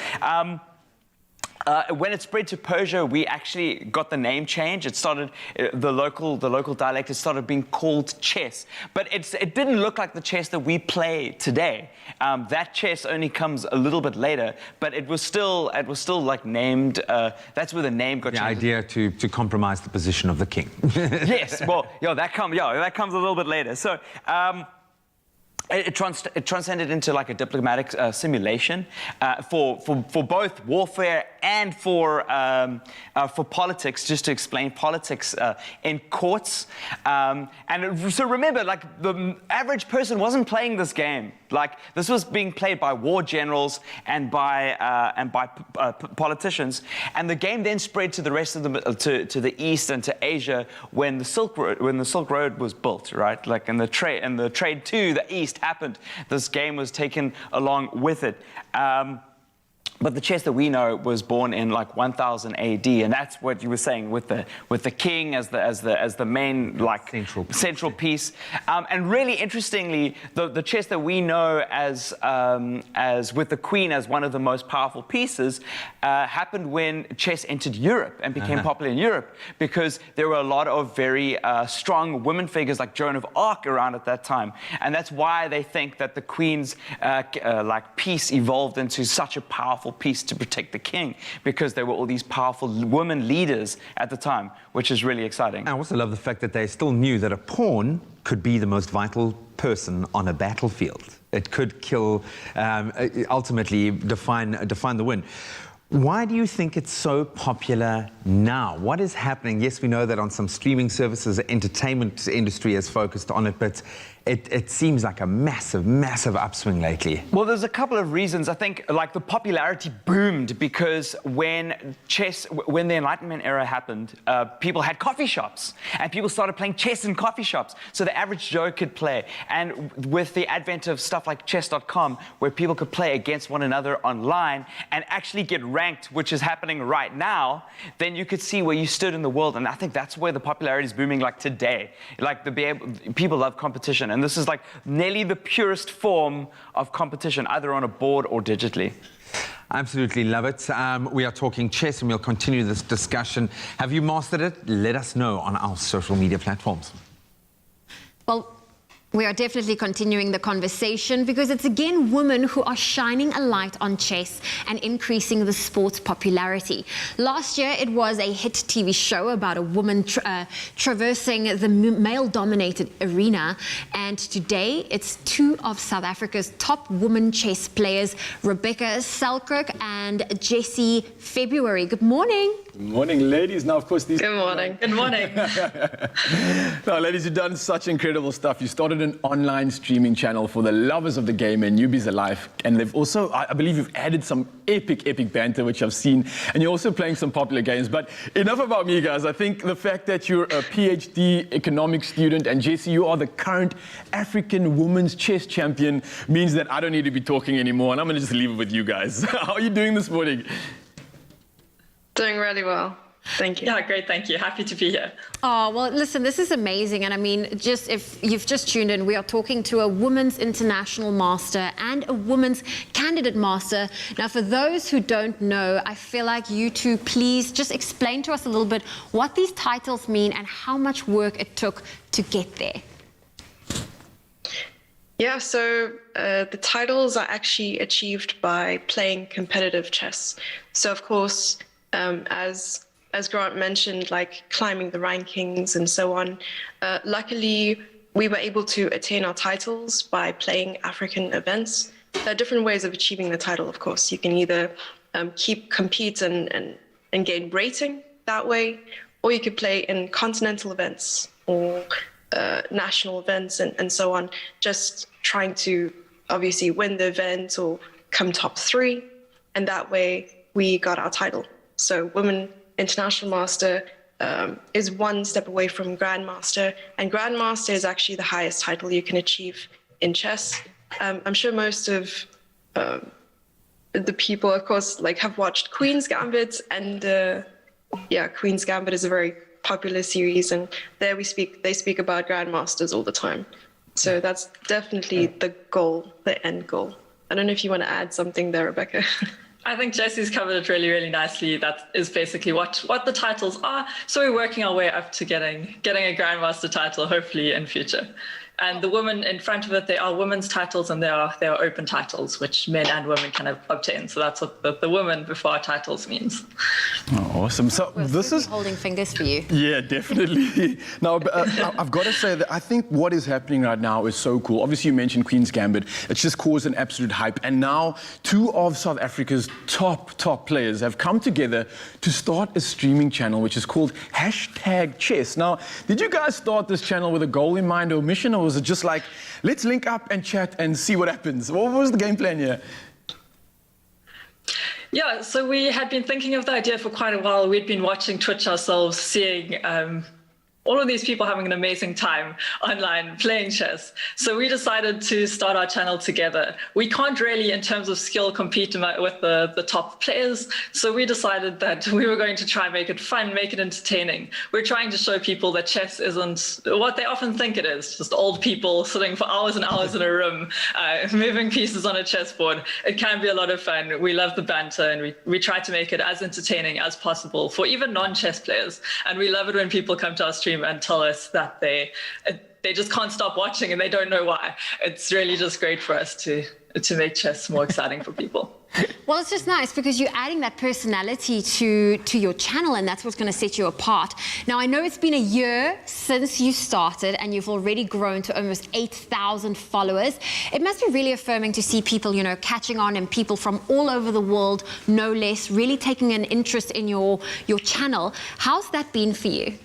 When it spread to Persia, we actually got the name change. It started, the local dialect, it started being called chess. But it didn't look like the chess that we play today. That chess only comes a little bit later, but it was still like named, that's where the name got changed. The idea to compromise the position of the king. Yes, well, that comes a little bit later. So, it transcended into like a diplomatic simulation for both warfare and for politics, just to explain politics in courts. So remember, like the average person wasn't playing this game. Like this was being played by war generals and by politicians. And the game then spread to the rest of to the east and to Asia when the Silk Road was built, right? Like and the trade to the east happened. This game was taken along with it. But the chess that we know was born in like 1000 AD, and that's what you were saying with the king as the main like central piece. And really interestingly, the chess that we know as with the queen as one of the most powerful pieces happened when chess entered Europe and became popular in Europe, because there were a lot of very strong women figures like Joan of Arc around at that time, and that's why they think that the queen's like piece evolved into such a powerful piece to protect the king, because there were all these powerful women leaders at the time, which is really exciting. I also love the fact that they still knew that a pawn could be the most vital person on a battlefield. It could kill, ultimately define the win. Why do you think it's so popular now? What is happening? Yes, we know that on some streaming services, the entertainment industry is focused on it, but it seems like a massive, massive upswing lately. Well, there's a couple of reasons. I think like the popularity boomed because when the Enlightenment era happened, people had coffee shops and people started playing chess in coffee shops. So the average Joe could play. And with the advent of stuff like chess.com, where people could play against one another online and actually get ranked, which is happening right now, then you could see where you stood in the world. And I think that's where the popularity is booming like today. Like people love competition. And this is like nearly the purest form of competition, either on a board or digitally. I absolutely love it. We are talking chess and we'll continue this discussion. Have you mastered it? Let us know on our social media platforms. Well, we are definitely continuing the conversation because it's again women who are shining a light on chess and increasing the sport's popularity. Last year, it was a hit TV show about a woman traversing the male-dominated arena. And today, it's two of South Africa's top women chess players, Rebecca Selkirk and Jessie February. Good morning. Good morning, ladies. Now, of course, these... Good morning. Good morning. Now, ladies, you've done such incredible stuff. You started an online streaming channel for the lovers of the game and newbies alike. And they've also, I believe you've added some epic banter, which I've seen. And you're also playing some popular games. But enough about me, guys. I think the fact that you're a PhD economics student and Jessie, you are the current African women's chess champion means that I don't need to be talking anymore. And I'm going to just leave it with you guys. How are you doing this morning? Doing really well. Thank you. Yeah, great. Thank you. Happy to be here. Oh, well, listen, this is amazing. And I mean, just if you've just tuned in, we are talking to a women's international master and a women's candidate master. Now, for those who don't know, I feel like you two, please just explain to us a little bit what these titles mean and how much work it took to get there. Yeah, so the titles are actually achieved by playing competitive chess. So, of course, as Grant mentioned, like climbing the rankings and so on, luckily we were able to attain our titles by playing African events. There are different ways of achieving the title, of course. You can either compete and gain rating that way, or you could play in continental events or national events and so on, just trying to obviously win the event or come top 3, and that way we got our title. So Women International Master is one step away from Grandmaster, and Grandmaster is actually the highest title you can achieve in chess. I'm sure most of the people, of course, like have watched Queen's Gambit, and yeah, Queen's Gambit is a very popular series, and there they speak about Grandmasters all the time. So that's definitely the goal, the end goal. I don't know if you want to add something there, Rebecca. I think Jessie's covered it really, really nicely. That is basically what the titles are. So we're working our way up to getting a Grandmaster title, hopefully in future. And the women in front of it, they are women's titles, and they are open titles, which men and women can obtain. So that's what the women before our titles means. Oh, awesome. So this is holding fingers for you. Yeah, definitely. Now, I've got to say that I think what is happening right now is so cool. Obviously, you mentioned Queen's Gambit. It's just caused an absolute hype. And now 2 of South Africa's top players have come together to start a streaming channel, which is called #Chess. Now, did you guys start this channel with a goal in mind or mission, or was it just like, let's link up and chat and see what happens? What was the game plan here? Yeah, so we had been thinking of the idea for quite a while. We'd been watching Twitch ourselves, seeing all of these people having an amazing time online playing chess. So we decided to start our channel together. We can't really, in terms of skill, compete with the top players. So we decided that we were going to try and make it fun, make it entertaining. We're trying to show people that chess isn't what they often think it is, just old people sitting for hours and hours in a room, moving pieces on a chessboard. It can be a lot of fun. We love the banter, and we try to make it as entertaining as possible for even non-chess players. And we love it when people come to our stream and tell us that they just can't stop watching and they don't know why. It's really just great for us to make chess more exciting for people. Well, it's just nice because you're adding that personality to your channel, and that's what's going to set you apart. Now, I know it's been a year since you started, and you've already grown to almost 8,000 followers. It must be really affirming to see people, you know, catching on, and people from all over the world, no less, really taking an interest in your channel. How's that been for you?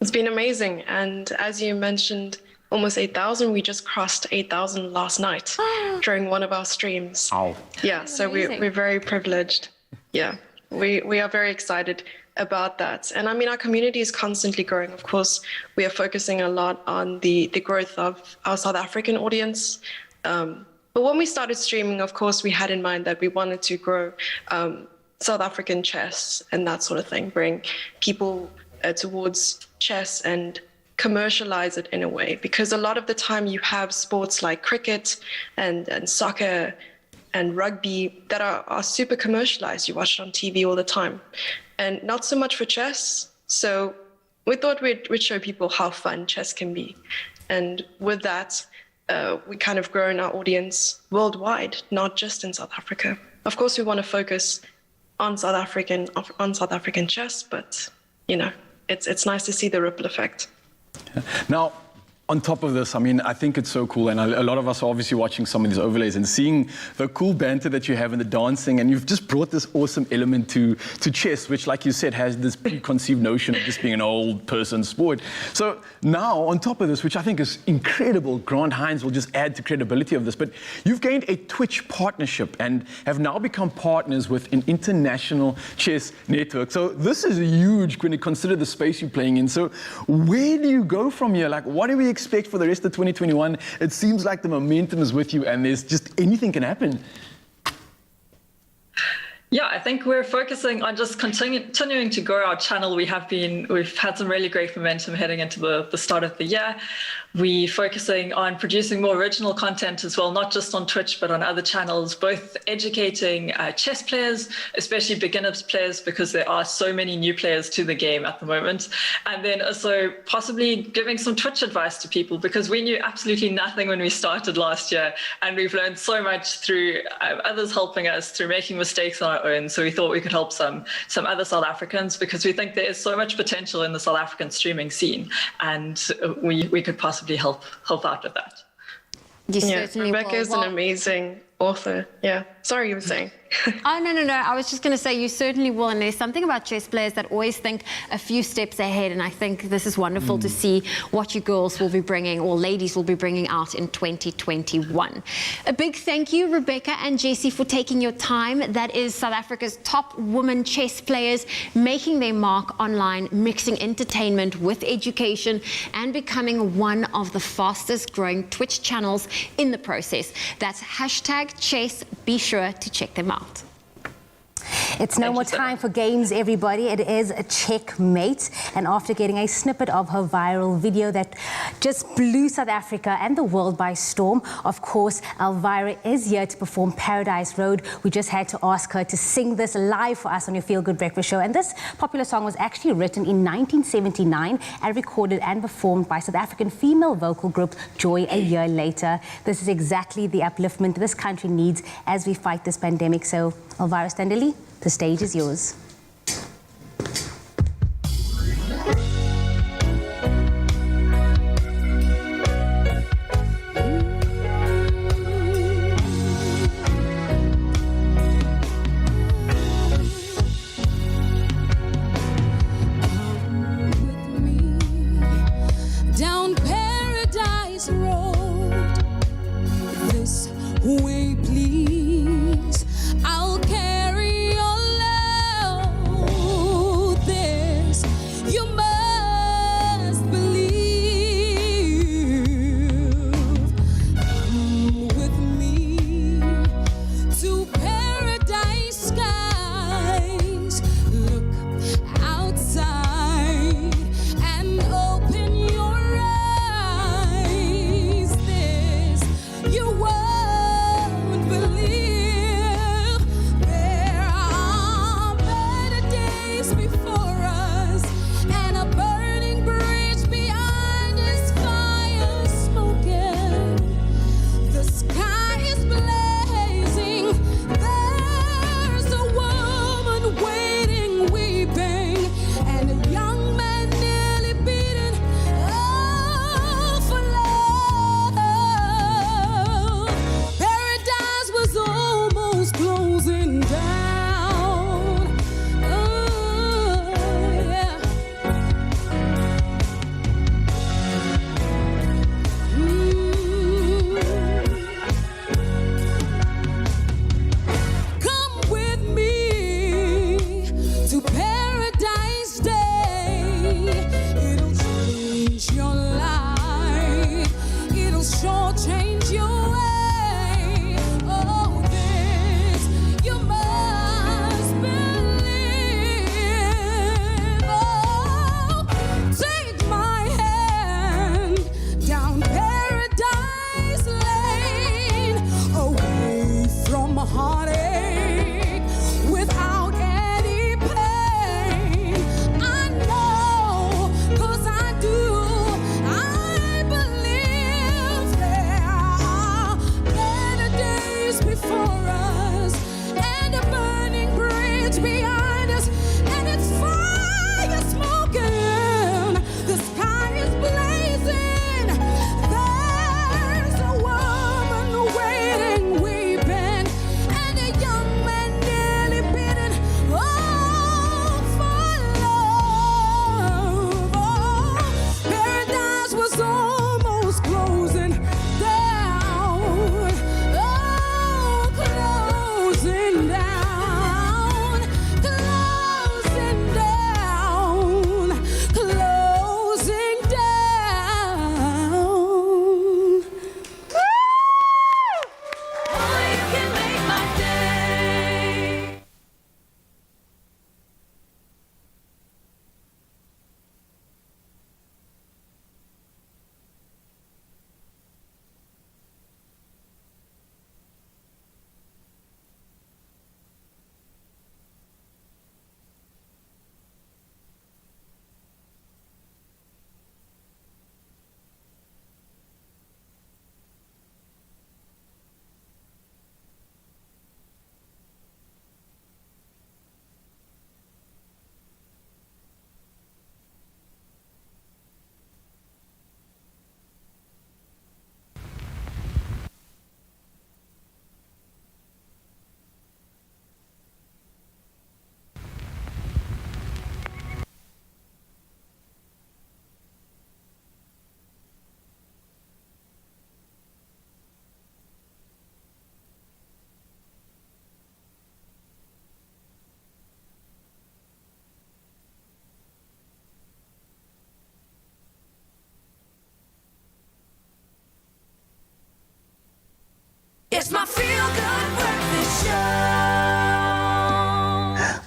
It's been amazing, and as you mentioned, almost 8,000. We just crossed 8,000 last night during one of our streams. Oh. Yeah, so we're very privileged. Yeah, we are very excited about that. And I mean, our community is constantly growing. Of course, we are focusing a lot on the growth of our South African audience. But when we started streaming, of course, we had in mind that we wanted to grow South African chess and that sort of thing, bring people towards chess and commercialize it in a way, because a lot of the time you have sports like cricket and soccer and rugby that are super commercialized. You watch it on TV all the time, and not so much for chess. So we thought we'd show people how fun chess can be. And with that, we kind of grown our audience worldwide, not just in South Africa. Of course, we want to focus on South African chess, but you know, it's nice to see the ripple effect. Now, on top of this, I mean, I think it's so cool, and a lot of us are obviously watching some of these overlays and seeing the cool banter that you have in the dancing, and you've just brought this awesome element to chess, which, like you said, has this preconceived notion of just being an old person sport. So now, on top of this, which I think is incredible, Grant Hines will just add to credibility of this, but you've gained a Twitch partnership and have now become partners with an international chess network. So this is huge when you consider the space you're playing in. So where do you go from here? Like, what do we expect for the rest of 2021? It seems like the momentum is with you and there's just anything can happen. Yeah, I think we're focusing on just continuing to grow our channel. We've had some really great momentum heading into the start of the year. We're focusing on producing more original content as well, not just on Twitch, but on other channels, both educating chess players, especially beginners players, because there are so many new players to the game at the moment. And then also possibly giving some Twitch advice to people, because we knew absolutely nothing when we started last year. And we've learned so much through others helping us, through making mistakes on our own. So we thought we could help some other South Africans, because we think there is so much potential in the South African streaming scene. And we could possibly help out with that. Rebecca is an amazing author. Yeah. Sorry, you were saying. Oh, no. I was just going to say you certainly will. And there's something about chess players that always think a few steps ahead. And I think this is wonderful to see what you girls will be bringing, or ladies will be bringing out in 2021. A big thank you, Rebecca and Jessie, for taking your time. That is South Africa's top women chess players making their mark online, mixing entertainment with education and becoming one of the fastest growing Twitch channels in the process. That's #chess. Be sure to check them out. It's no more time for games, everybody. It is a checkmate. And after getting a snippet of her viral video that just blew South Africa and the world by storm, of course, Elvira is here to perform Paradise Road. We just had to ask her to sing this live for us on your Feel Good Breakfast Show. And this popular song was actually written in 1979 and recorded and performed by South African female vocal group Joy a year later. This is exactly the upliftment this country needs as we fight this pandemic. So, Elvira Standelly, the stage is yours. Down Paradise Road, this way please. I'll carry your love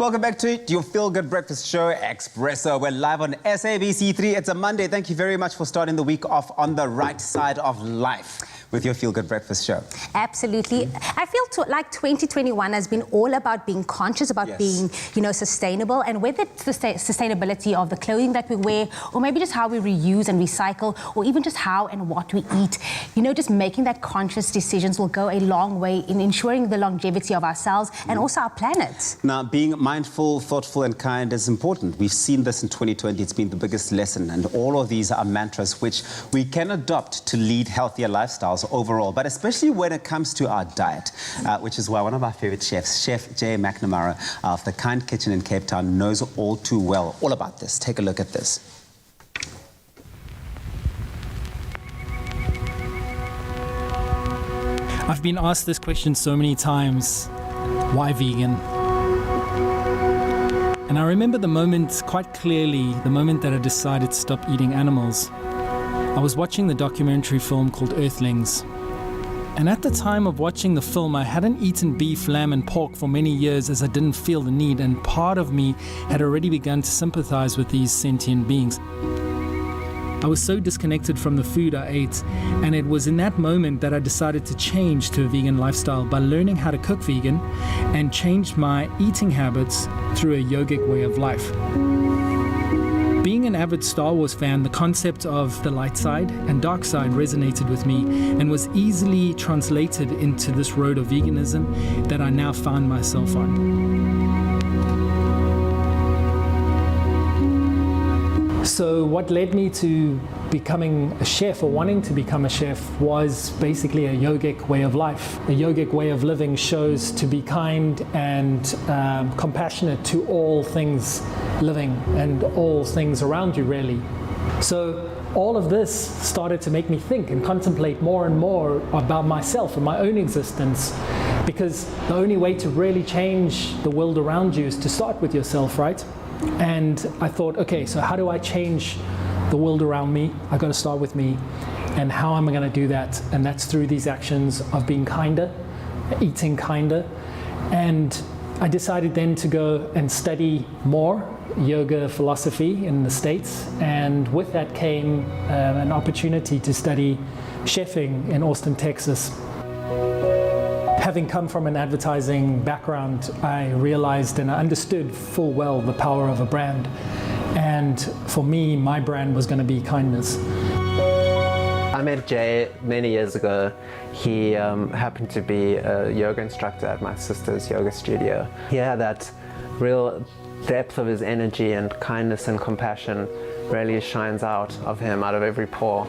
welcome back to your Feel Good Breakfast Show, Expresso. We're live on SABC3. It's a Monday. Thank you very much for starting the week off on the right side of life with your Feel Good Breakfast Show. Absolutely. I feel like 2021 has been all about being conscious, about being, sustainable, and whether it's the sustainability of the clothing that we wear, or maybe just how we reuse and recycle, or even just how and what we eat. Just making that conscious decisions will go a long way in ensuring the longevity of ourselves and also our planet. Now, being mindful, thoughtful, and kind is important. We've seen this in 2020. It's been the biggest lesson, and all of these are mantras which we can adopt to lead healthier lifestyles overall, but especially when it comes to our diet, which is why one of our favorite chefs, Chef Jay McNamara of the Kind Kitchen in Cape Town, knows all too well all about this. Take a look at this. I've been asked this question so many times, why vegan? And I remember the moment quite clearly, the moment that I decided to stop eating animals. I was watching the documentary film called Earthlings. And at the time of watching the film, I hadn't eaten beef, lamb and pork for many years as I didn't feel the need, and part of me had already begun to sympathize with these sentient beings. I was so disconnected from the food I ate, and it was in that moment that I decided to change to a vegan lifestyle by learning how to cook vegan and changed my eating habits through a yogic way of life. Being an avid Star Wars fan, the concept of the light side and dark side resonated with me and was easily translated into this road of veganism that I now found myself on. So what led me to becoming a chef, or wanting to become a chef, was basically a yogic way of life. A yogic way of living shows to be kind and compassionate to all things living and all things around you, really. So all of this started to make me think and contemplate more and more about myself and my own existence, because the only way to really change the world around you is to start with yourself, right? And I thought, okay, so how do I change the world around me? I got to start with me. And how am I going to do that? And that's through these actions of being kinder, eating kinder. And I decided then to go and study more yoga philosophy in the States. And with that came an opportunity to study chefing in Austin, Texas. Having come from an advertising background, I realized and I understood full well the power of a brand. And for me, my brand was going to be kindness. I met Jay many years ago. He happened to be a yoga instructor at my sister's yoga studio. He had that real depth of his energy, and kindness and compassion really shines out of him, out of every pore.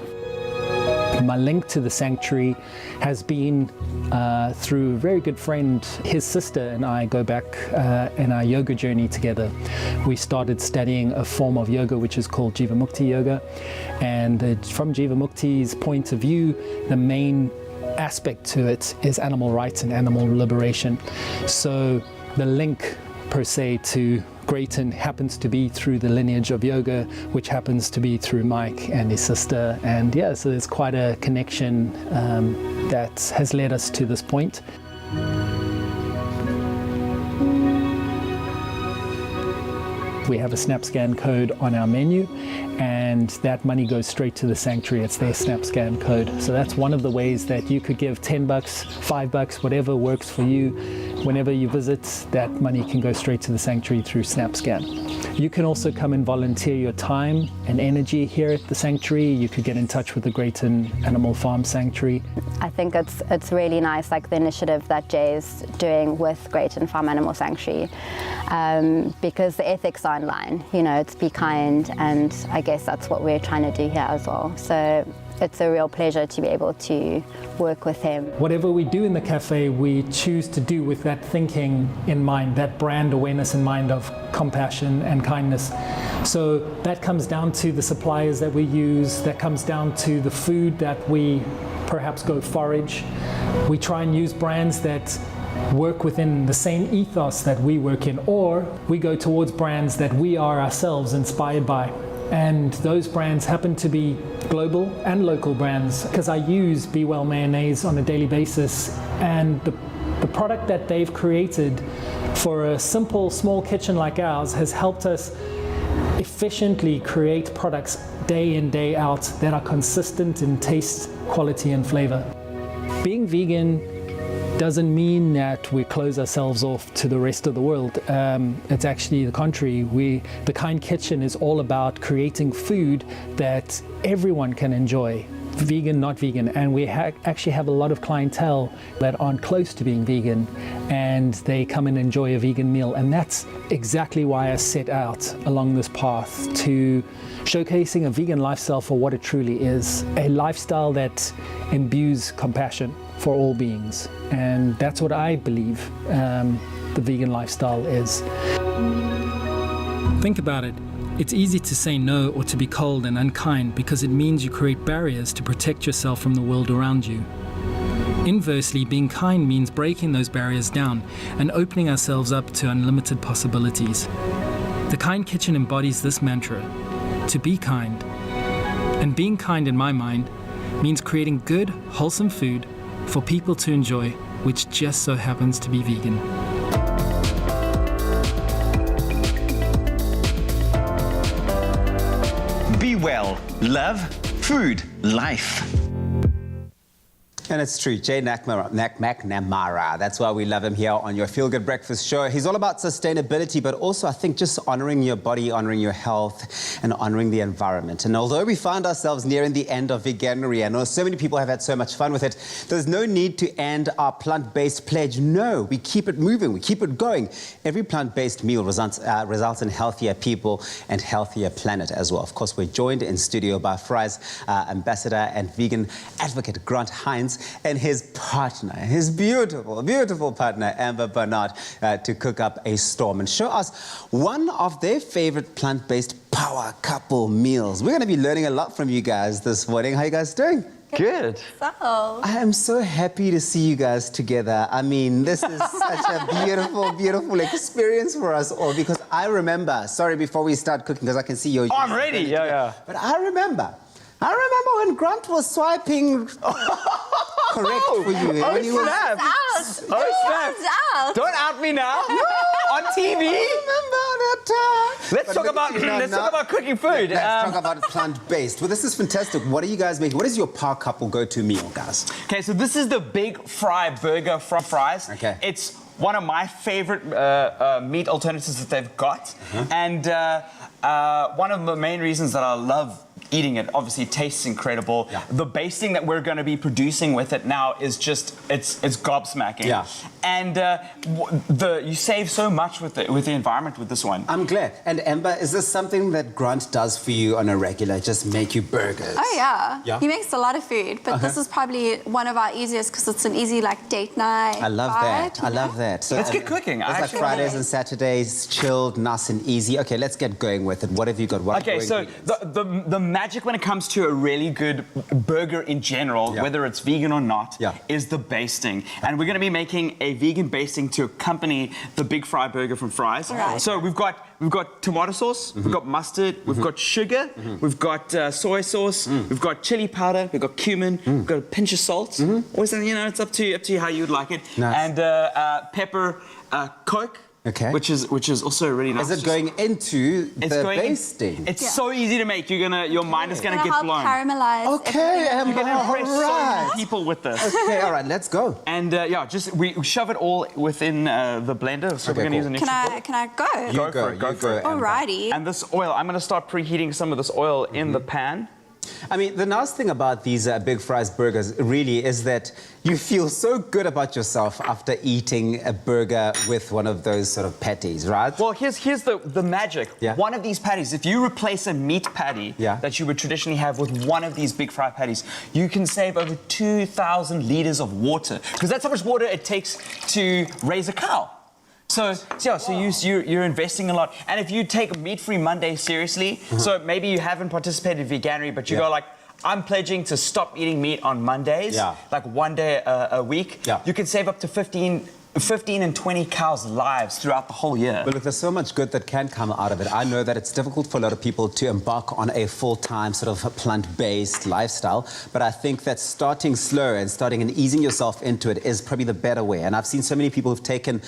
My link to the sanctuary has been through a very good friend. His sister and I go back in our yoga journey together. We started studying a form of yoga which is called Jivamukti Yoga, and from Jivamukti's point of view, the main aspect to it is animal rights and animal liberation. So the link per se to Grayton happens to be through the lineage of yoga, which happens to be through Mike and his sister. And yeah, so there's quite a connection that has led us to this point. We have a SnapScan code on our menu, and that money goes straight to the sanctuary. It's their SnapScan code. So that's one of the ways that you could give $10, $5, whatever works for you. Whenever you visit, that money can go straight to the sanctuary through SnapScan. You can also come and volunteer your time and energy here at the sanctuary. You could get in touch with the Grayton Animal Farm Sanctuary. I think it's really nice, like the initiative that Jay's doing with Grayton Farm Animal Sanctuary, because the ethics are in line. It's be kind, and I guess that's what we're trying to do here as well. So it's a real pleasure to be able to work with him. Whatever we do in the cafe, we choose to do with that thinking in mind, that brand awareness in mind of compassion and kindness. So that comes down to the suppliers that we use, that comes down to the food that we perhaps go forage. We try and use brands that work within the same ethos that we work in, or we go towards brands that we are ourselves inspired by. And those brands happen to be global and local brands, because I use Be Well mayonnaise on a daily basis, and the product that they've created for a simple, small kitchen like ours, has helped us efficiently create products day in, day out that are consistent in taste, quality, and flavor. Being vegan doesn't mean that we close ourselves off to the rest of the world. It's actually the contrary. The Kind Kitchen is all about creating food that everyone can enjoy, vegan, not vegan. And we actually have a lot of clientele that aren't close to being vegan, and they come and enjoy a vegan meal. And that's exactly why I set out along this path, to showcasing a vegan lifestyle for what it truly is, a lifestyle that imbues compassion for all beings. And that's what I believe the vegan lifestyle is. Think about it. It's easy to say no or to be cold and unkind because it means you create barriers to protect yourself from the world around you. Inversely, being kind means breaking those barriers down and opening ourselves up to unlimited possibilities. The Kind Kitchen embodies this mantra, to be kind. And being kind, in my mind, means creating good, wholesome food for people to enjoy, which just so happens to be vegan. Be well, love, food, life. And it's true, Jay McNamara. That's why we love him here on your Feel Good Breakfast show. He's all about sustainability, but also I think just honoring your body, honoring your health, and honoring the environment. And although we find ourselels nearing the end of veganuary, I know so many people have had so much fun with it, there's no need to end our plant-based pledge. No, we keep it moving, we keep it going. Every plant-based meal results in healthier people and healthier planet as well. Of course, we're joined in studio by Fry's ambassador and vegan advocate, Grant Hines, and his partner, his beautiful, beautiful partner, Amber Bernard, to cook up a storm and show us one of their favorite plant-based power couple meals. We're going to be learning a lot from you guys this morning. How are you guys doing? Good. So. I am so happy to see you guys together. I mean, this is such a beautiful, beautiful experience for us all, because I remember, sorry, before we start cooking, because I can see you're... Oh, I'm ready. Yeah. But I remember when Grant was swiping correct for you. Oh, when he was snap. Oh, snap. Don't out me now. On TV. I remember that. Let's talk about cooking food. Let's talk about plant-based. Well, this is fantastic. What are you guys making? What is your power couple go-to meal, guys? Okay, so this is the Big Fry Burger from Fry's. Okay. It's one of my favorite meat alternatives that they've got. And one of the main reasons that I love eating it, obviously it tastes incredible. Yeah. The basting that we're going to be producing with it now is just, it's gobsmacking. Yeah. And you save so much with the environment with this one. I'm glad. And Amber, is this something that Grant does for you on a regular, just make you burgers? Oh, yeah. Yeah? He makes a lot of food, but this is probably one of our easiest because it's an easy, like, date night. I love that. I love that. So, let's get cooking. It's like Fridays and Saturdays, chilled, nice and easy. Okay, let's get going with it. What have you got? Okay, so the magic when it comes to a really good burger in general, whether it's vegan or not, is the basting. And we're going to be making a vegan basting to accompany the Big Fry Burger from Fry's. Right. So we've got tomato sauce, we've got mustard, we've got sugar, we've got soy sauce, we've got chili powder, we've got cumin, we've got a pinch of salt. Always, it's up to you how you'd like it. Nice. And pepper, Coke. Okay. Which is also really nice. Is it going into the basting? It's so easy to make. Your mind is gonna get blown. Caramelize. Okay, Amber, You're gonna impress so many people with this. Okay, all right, let's go. And we shove it all within the blender. So we're gonna use an extra. Can I go? Go for it. Alrighty. And this oil, I'm gonna start preheating some of this oil in the pan. I mean, the nice thing about these Big Fry's burgers really is that you feel so good about yourself after eating a burger with one of those sort of patties, right? Well, here's the magic. Yeah. One of these patties, if you replace a meat patty that you would traditionally have with one of these Big Fry patties, you can save over 2,000 liters of water, because that's how much water it takes to raise a cow. So you're investing a lot. And if you take Meat-Free Monday seriously, so maybe you haven't participated in veganuary, but you go like, I'm pledging to stop eating meat on Mondays, like one day a week, you can save up to 15 15 and 20 cows' lives throughout the whole year. But look, there's so much good that can come out of it. I know that it's difficult for a lot of people to embark on a full-time sort of plant-based lifestyle, but I think that starting slow and starting and easing yourself into it is probably the better way. And I've seen so many people who've taken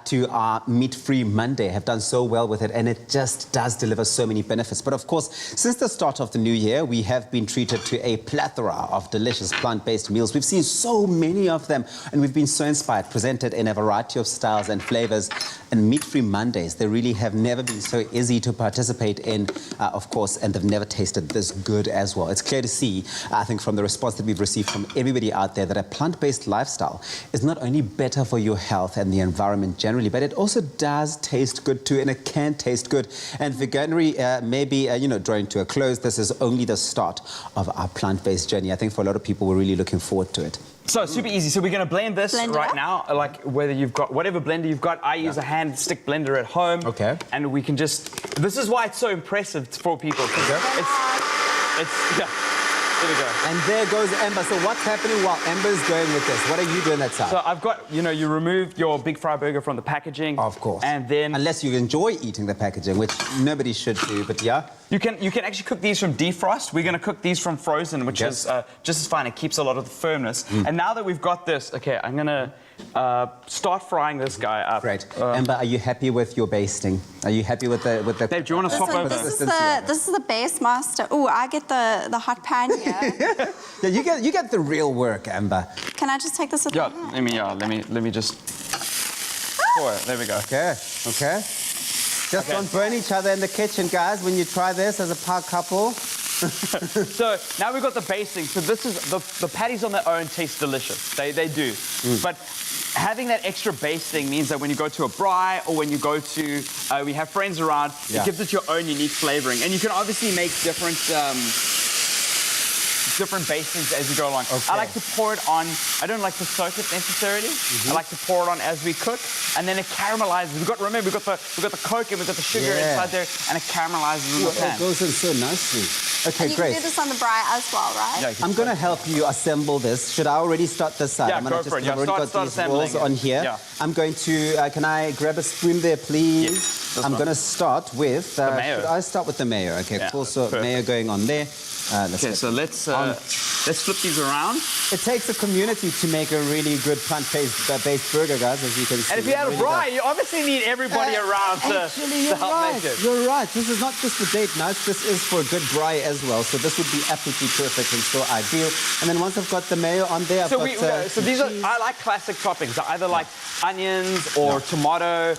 to our meat-free Monday have done so well with it, and it just does deliver so many benefits. But of course, since the start of the new year, we have been treated to a plethora of delicious plant-based meals. We've seen so many of them, and we've been so inspired, presented in a variety of styles and flavors. And meat-free Mondays, they really have never been so easy to participate in, of course, and they've never tasted this good as well. It's clear to see, I think, from the response that we've received from everybody out there, that a plant-based lifestyle is not only better for your health and the environment generally, but it also does taste good too, and it can taste good. And veganuary may be, drawing to a close. This is only the start of our plant-based journey. I think for a lot of people, we're really looking forward to it. So super easy. So we're going to blend this right now, like whether you've got whatever blender you've got. I use a hand stick blender at home. Okay. And we can just. This is why it's so impressive for people. It's yeah. There we go. And there goes Amber. So what's happening while Amber's going with this? What are you doing that side? So I've got, you remove your big fry burger from the packaging. Of course. And then... Unless you enjoy eating the packaging, which nobody should do, but yeah. You can actually cook these from defrost. We're going to cook these from frozen, which is just as fine. It keeps a lot of the firmness. And now that we've got this, okay, I'm going to start frying this guy up. Great. Amber, are you happy with your basting? Are you happy with the... Dave, do you want to swap over? This is the base master. Oh, I get the hot pan here. Yeah, you get the real work, Amber. Can I just take this with me? Let me just pour it. There we go. Okay. Just don't burn each other in the kitchen, guys, when you try this as a power couple. So now we've got the basting. So this is the patties on their own taste delicious. They do. But having that extra basting means that when you go to a braai or when you go to we have friends around, it gives it your own unique flavoring. And you can obviously make different bastings as you go along. I like to pour it on. I don't like to soak it necessarily. I like to pour it on as we cook, and then it caramelizes. Remember, we've got the Coke and we've got the sugar inside there, and it caramelizes in the pan. It goes in so nicely. Okay, and you can do this on the braai as well, right? Yeah, I'm going to help you assemble this. Should I already start this side? Yeah, I'm go for it. I've already got these rolls on here. Yeah. I'm going to, can I grab a spoon there, please? Yes, I'm going to start with, the mayo. Should I start with the mayo? Okay, cool. So mayo going on there. Let's flip these around. It takes a community to make a really good plant-based burger, guys, as you can see. And if you had a braai, you obviously need everybody around to help make it. You're right. This is not just for date nights. This is for a good braai as well. So this would be absolutely perfect and so ideal. And then once I've got the mayo on there, so these are, I like classic toppings. I either like onions or tomato.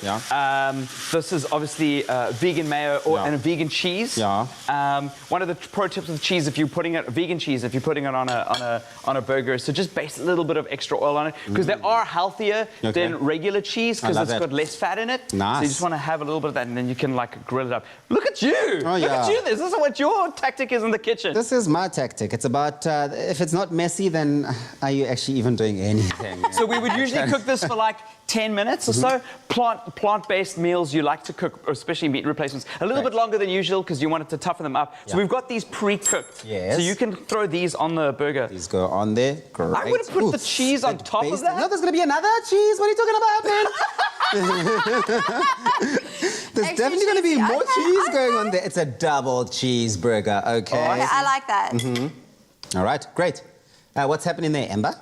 This is obviously vegan mayo and a vegan cheese. One of the pro tips with cheese, if you're putting it vegan cheese, if you're putting it on a burger, is to just baste a little bit of extra oil on it, because they are healthier than regular cheese because it's got less fat in it. Nice. So you just want to have a little bit of that, and then you can like grill it up. Look at you! Oh, Look at you! This is what your tactic is in the kitchen. This is my tactic. It's about if it's not messy, then are you actually even doing anything? So we would usually cook this for like 10 minutes or so. Plant-based meals you like to cook, especially meat replacements, a little bit longer than usual because you want it to toughen them up. So we've got these pre-cooked. Yes. So you can throw these on the burger. These go on there. Great. I would have put the cheese on top of that. No, there's going to be another cheese. What are you talking about, man? There's definitely going to be more cheese going on there. It's a double cheeseburger, okay? I like that. All right, great. What's happening there, Amber?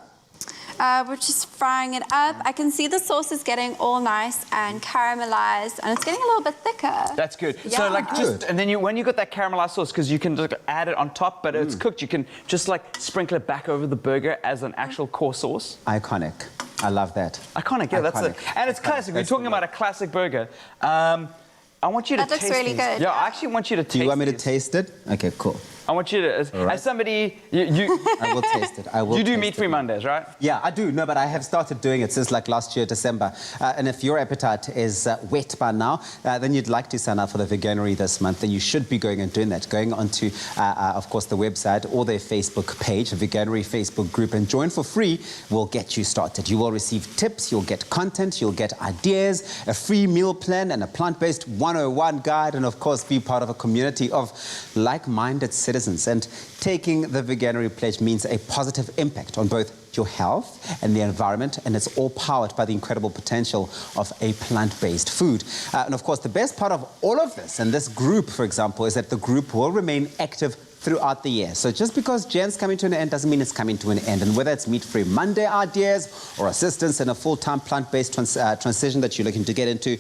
We're just frying it up. I can see the sauce is getting all nice and caramelized, and it's getting a little bit thicker. That's good. Yeah. So like and then when you got that caramelized sauce, because you can just add it on top, but it's cooked, you can just like sprinkle it back over the burger as an actual core sauce. Iconic. I love that. Iconic, yeah, that's it. And it's classic. We're talking about a classic burger. I want you to taste That looks really good. Yeah, I actually want you to taste Do you want me to taste it? Okay, cool. I want you to, as somebody, I will taste it. I will. You do meat-free Mondays, right? Yeah, I do. No, but I have started doing it since like last year, December. And if your appetite is wet by now, then you'd like to sign up for the Veganuary this month, then you should be going and doing that. Going onto, of course, the website or their Facebook page, the Veganuary Facebook group, and join for free will get you started. You will receive tips, you'll get content, you'll get ideas, a free meal plan, and a plant-based 101 guide, and of course, be part of a community of like-minded citizens presence. And taking the Veganuary pledge means a positive impact on both your health and the environment, and it's all powered by the incredible potential of a plant-based food. And of course, the best part of all of this, and this group, for example, is that the group will remain active throughout the year. So just because Jan's coming to an end doesn't mean it's coming to an end. And whether it's meat-free Monday ideas or assistance in a full-time plant-based transition that you're looking to get into,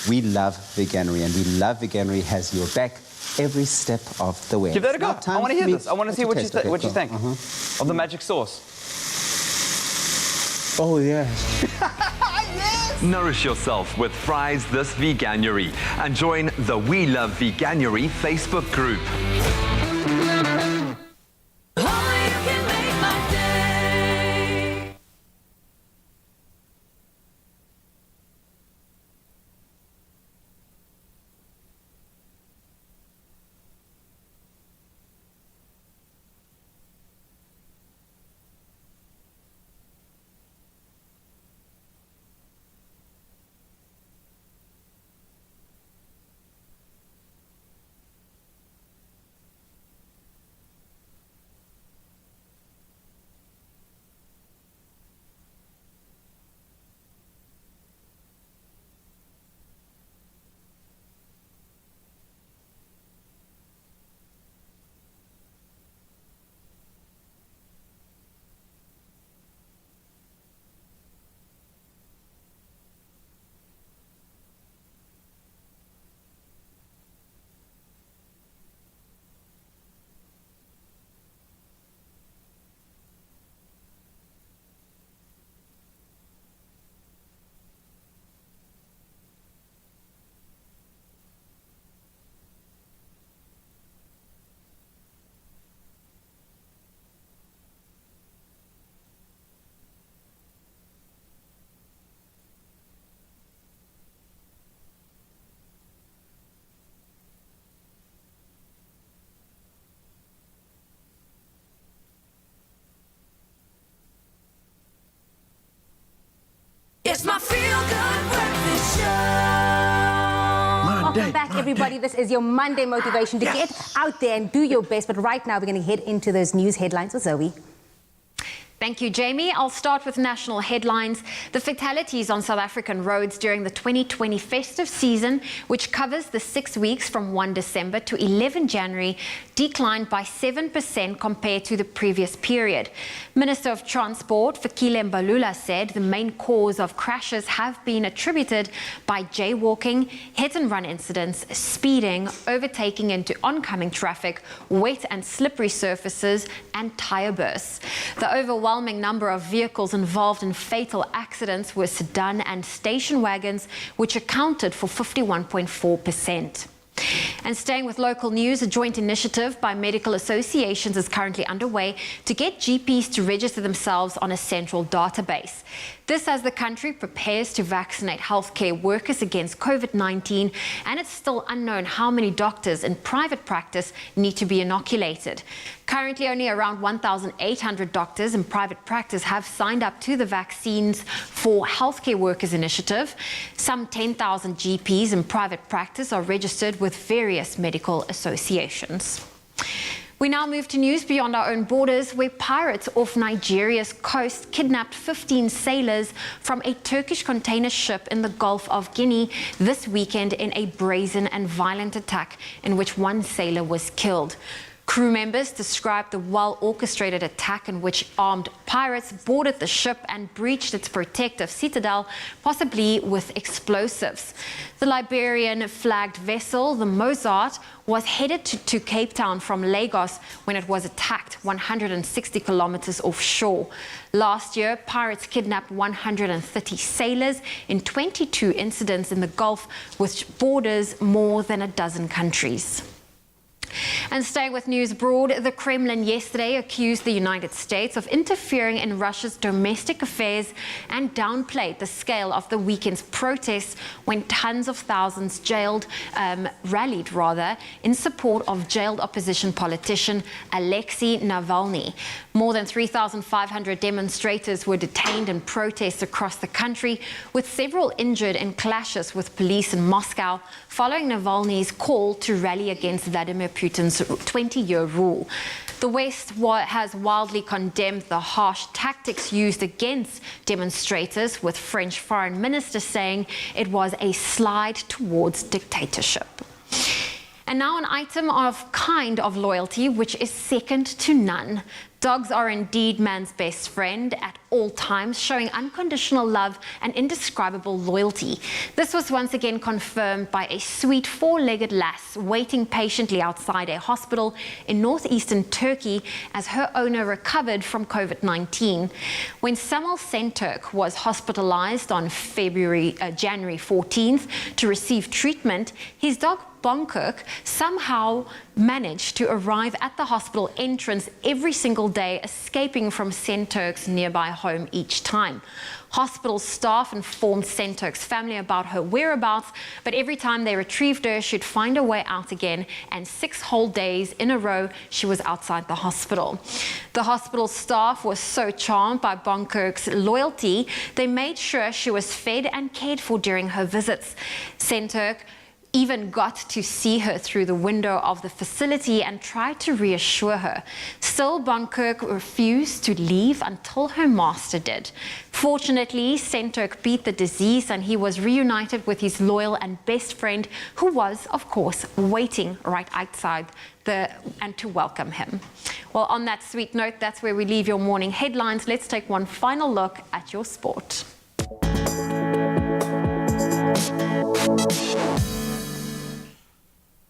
we love Veganuary, and we love Veganuary has your back every step of the way. Give that a go. I want to hear this. I want to see what you think of the magic sauce. Oh, yeah. Nourish yourself with fries this Veganuary and join the We Love Veganuary Facebook group. It's my feel-good breakfast show. Welcome back, everybody. This is your Monday motivation to get out there and do your best. But right now, we're going to head into those news headlines with Zoe. Thank you, Jamie. I'll start with national headlines. The fatalities on South African roads during the 2020 festive season, which covers the 6 weeks from 1 December to 11 January, declined by 7% compared to the previous period. Minister of Transport, Fikile Mbalula, said the main cause of crashes have been attributed by jaywalking, hit-and-run incidents, speeding, overtaking into oncoming traffic, wet and slippery surfaces, and tire bursts. The overwhelming number of vehicles involved in fatal accidents were sedan and station wagons, which accounted for 51.4%. And staying with local news, a joint initiative by medical associations is currently underway to get GPs to register themselves on a central database. This as the country prepares to vaccinate healthcare workers against COVID-19, and it's still unknown how many doctors in private practice need to be inoculated. Currently, only around 1,800 doctors in private practice have signed up to the Vaccines for Healthcare Workers initiative. Some 10,000 GPs in private practice are registered with various medical associations. We now move to news beyond our own borders, where pirates off Nigeria's coast kidnapped 15 sailors from a Turkish container ship in the Gulf of Guinea this weekend in a brazen and violent attack in which one sailor was killed. Crew members described the well-orchestrated attack in which armed pirates boarded the ship and breached its protective citadel, possibly with explosives. The Liberian-flagged vessel, the Mozart, was headed to Cape Town from Lagos when it was attacked 160 kilometers offshore. Last year, pirates kidnapped 130 sailors in 22 incidents in the Gulf, which borders more than a dozen countries. And staying with news abroad, the Kremlin yesterday accused the United States of interfering in Russia's domestic affairs and downplayed the scale of the weekend's protests when tens of thousands rallied in support of jailed opposition politician Alexei Navalny. More than 3,500 demonstrators were detained in protests across the country, with several injured in clashes with police in Moscow following Navalny's call to rally against Vladimir Putin Putin's 20-year rule. The West has wildly condemned the harsh tactics used against demonstrators, with French Foreign Minister saying it was a slide towards dictatorship. And now an item of kind of loyalty which is second to none. Dogs are indeed man's best friend at all times, showing unconditional love and indescribable loyalty. This was once again confirmed by a sweet four-legged lass waiting patiently outside a hospital in northeastern Turkey as her owner recovered from COVID-19. When Samuel Senturk was hospitalized on January 14th to receive treatment, his dog Bonkirk somehow managed to arrive at the hospital entrance every single day, escaping from Senturk's nearby home each time. Hospital staff informed Senturk's family about her whereabouts, but every time they retrieved her, she'd find her way out again, and 6 whole days in a row, she was outside the hospital. The hospital staff was so charmed by Bonkirk's loyalty, they made sure she was fed and cared for during her visits. Senturk even got to see her through the window of the facility and tried to reassure her. Still, Bonkirk refused to leave until her master did. Fortunately, Senturk beat the disease and he was reunited with his loyal and best friend, who was, of course, waiting right outside and to welcome him. Well, on that sweet note, that's where we leave your morning headlines. Let's take one final look at your sport.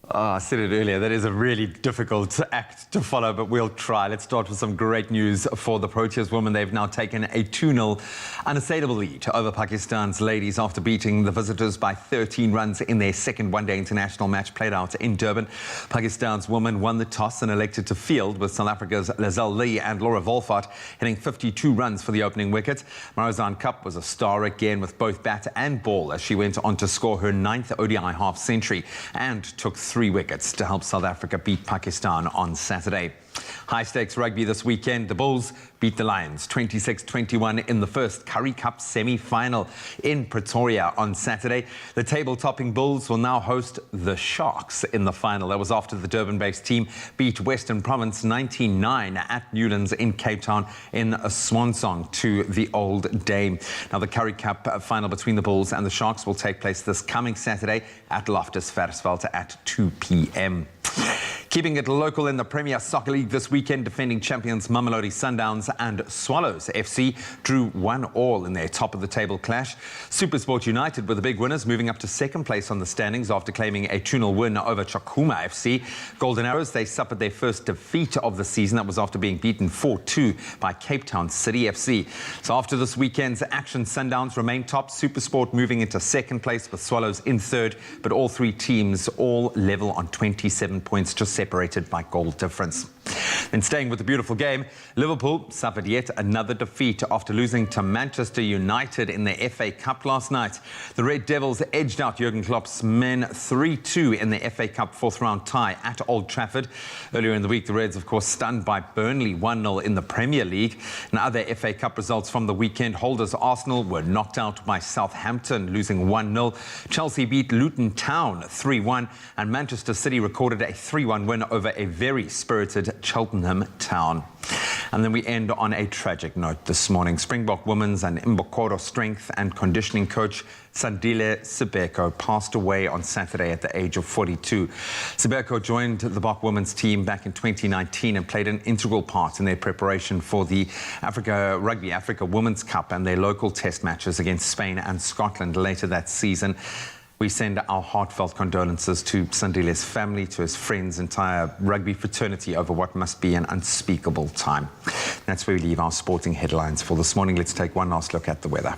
I said it earlier, that is a really difficult act to follow, but we'll try. Let's start with some great news for the Proteas women. They've now taken a 2-0 unassailable lead over Pakistan's ladies after beating the visitors by 13 runs in their second one-day international match played out in Durban. Pakistan's women won the toss and elected to field, with South Africa's Lizelle Lee and Laura Wolfart hitting 52 runs for the opening wicket. Marizanne Kapp was a star again with both bat and ball as she went on to score her 9th ODI half-century and took 3 wickets to help South Africa beat Pakistan on Saturday. High-stakes rugby this weekend. The Bulls beat the Lions 26-21 in the first Currie Cup semi-final in Pretoria on Saturday. The table-topping Bulls will now host the Sharks in the final. That was after the Durban-based team beat Western Province 19-9 at Newlands in Cape Town in a swan song to the Old Dame. Now, the Currie Cup final between the Bulls and the Sharks will take place this coming Saturday at Loftus Versfeld at 2 p.m. Keeping it local in the Premier Soccer League this weekend, defending champions Mamelodi Sundowns and Swallows FC drew 1-1 in their top-of-the-table clash. SuperSport United were the big winners, moving up to second place on the standings after claiming a 2-0 win over Chakuma FC. Golden Arrows, they suffered their first defeat of the season. That was after being beaten 4-2 by Cape Town City FC. So after this weekend's action, Sundowns remain top, SuperSport moving into second place with Swallows in third, but all 3 teams all level on 27 points, just separated by goal difference. Then staying with the beautiful game, Liverpool suffered yet another defeat after losing to Manchester United in the FA Cup last night. The Red Devils edged out Jurgen Klopp's men 3-2 in the FA Cup 4th round tie at Old Trafford. Earlier in the week, the Reds, of course, stunned by Burnley 1-0 in the Premier League. And other FA Cup results from the weekend, holders Arsenal were knocked out by Southampton, losing 1-0. Chelsea beat Luton Town 3-1, and Manchester City recorded a 3-1 win over a very spirited Cheltenham Town. And then we end on a tragic note this morning. Springbok women's and Mbokoro strength and conditioning coach Standili Sibeko passed away on Saturday at the age of 42. Sibeko joined the Bok women's team back in 2019 and played an integral part in their preparation for the Rugby Africa Women's Cup and their local test matches against Spain and Scotland later that season. We send our heartfelt condolences to Standili's family, to his friends, entire rugby fraternity over what must be an unspeakable time. That's where we leave our sporting headlines for this morning. Let's take one last look at the weather.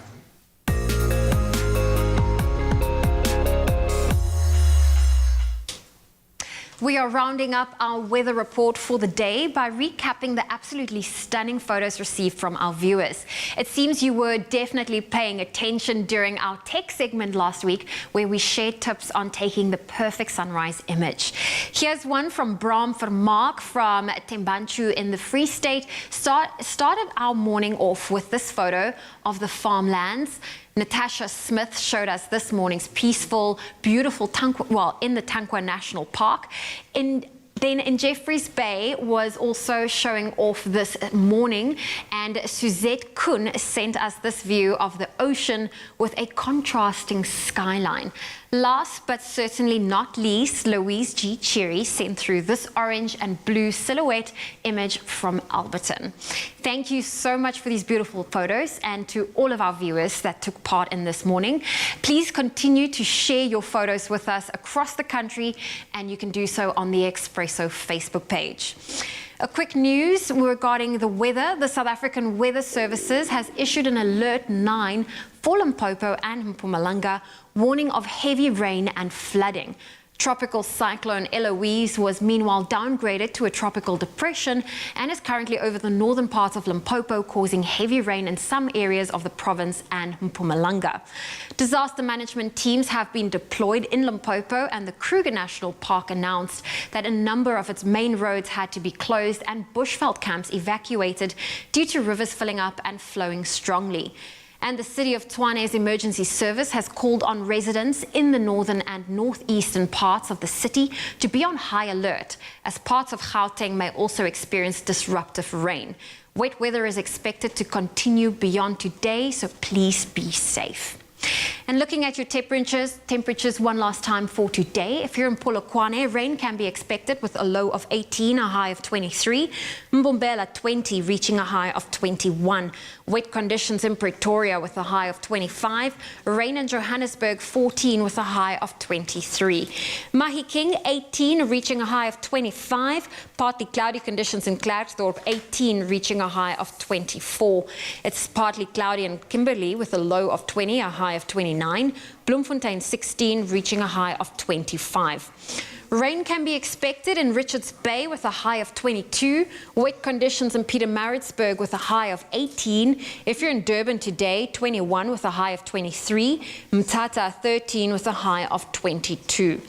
We are rounding up our weather report for the day by recapping the absolutely stunning photos received from our viewers. It seems you were definitely paying attention during our tech segment last week, where we shared tips on taking the perfect sunrise image. Here's one from Bram Vermaak from Tembanchu in the Free State. Started our morning off with this photo of the farmlands. Natasha Smith showed us this morning's peaceful, beautiful in the Tankwa National Park. In Then in Jeffreys Bay was also showing off this morning, and Suzette Kuhn sent us this view of the ocean with a contrasting skyline. Last but certainly not least, Louise G. Cherry sent through this orange and blue silhouette image from Alberton. Thank you so much for these beautiful photos, and to all of our viewers that took part in this morning. Please continue to share your photos with us across the country, and you can do so on the Expresso Facebook page. A quick news regarding the weather. The South African Weather Services has issued an Alert 9 for Limpopo and Mpumalanga, warning of heavy rain and flooding. Tropical cyclone Eloise was meanwhile downgraded to a tropical depression and is currently over the northern parts of Limpopo, causing heavy rain in some areas of the province and Mpumalanga. Disaster management teams have been deployed in Limpopo, and the Kruger National Park announced that a number of its main roads had to be closed and bushveld camps evacuated due to rivers filling up and flowing strongly. And the City of Tshwane's emergency service has called on residents in the northern and northeastern parts of the city to be on high alert, as parts of Gauteng may also experience disruptive rain. Wet weather is expected to continue beyond today, so please be safe. And looking at your temperatures one last time for today. If you're in Polokwane, rain can be expected with a low of 18, a high of 23. Mbombela 20, reaching a high of 21. Wet conditions in Pretoria with a high of 25. Rain in Johannesburg 14 with a high of 23. Mahikeng 18, reaching a high of 25. Partly cloudy conditions in Klerksdorp 18, reaching a high of 24. It's partly cloudy in Kimberley with a low of 20, a high of 29. Bloemfontein 16, reaching a high of 25. Rain can be expected in Richards Bay with a high of 22. Wet conditions in Pietermaritzburg with a high of 18. If you're in Durban today, 21 with a high of 23. Mthatha 13 with a high of 22.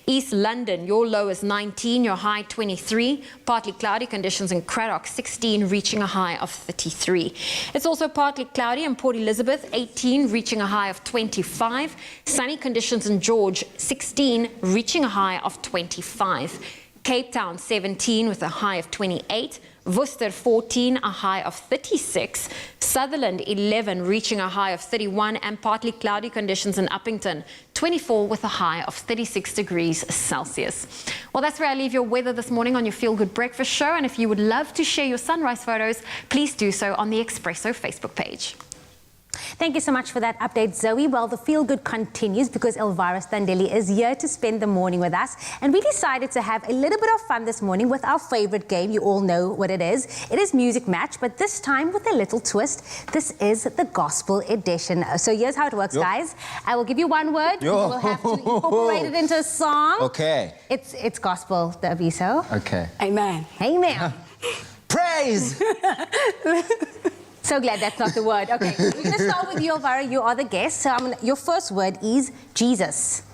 East London, your low is 19, your high 23. Partly cloudy conditions in Cradock 16, reaching a high of 33. It's also partly cloudy in Port Elizabeth 18, reaching a high of 25. Sunny conditions in George 16, reaching a high of 25. Cape Town 17 with a high of 28. Worcester 14, a high of 36. Sutherland 11, reaching a high of 31, and partly cloudy conditions in Uppington 24 with a high of 36 degrees Celsius. Well, that's where I leave your weather this morning on your Feel Good Breakfast show, and if you would love to share your sunrise photos, please do so on the Expresso Facebook page. Thank you so much for that update, Zoe. Well, the Feel Good continues because Elvira Standelly is here to spend the morning with us. And we decided to have a little bit of fun this morning with our favorite game. You all know what it is. It is Music Match, but this time with a little twist. This is the Gospel edition. So here's how it works, guys. I will give you one word. You will have to incorporate it into a song. Okay. It's Gospel, the Aviso. Okay. Amen. Amen. Praise! So glad that's not the word. Okay, we're going to start with you, Elvira. You are the guest. So your first word is Jesus.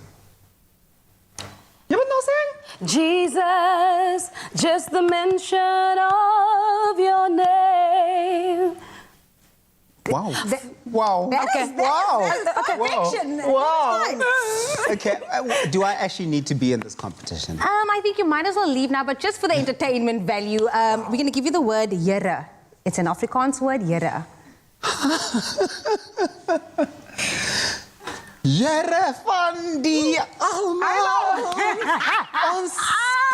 You would know saying? Jesus, just the mention of your name. Wow. Wow. That is perfection. Wow. Okay. Do I actually need to be in this competition? I think you might as well leave now, but just for the entertainment value, we're going to give you the word Here. It's an Afrikaans word, Here. Here van die almal. Ons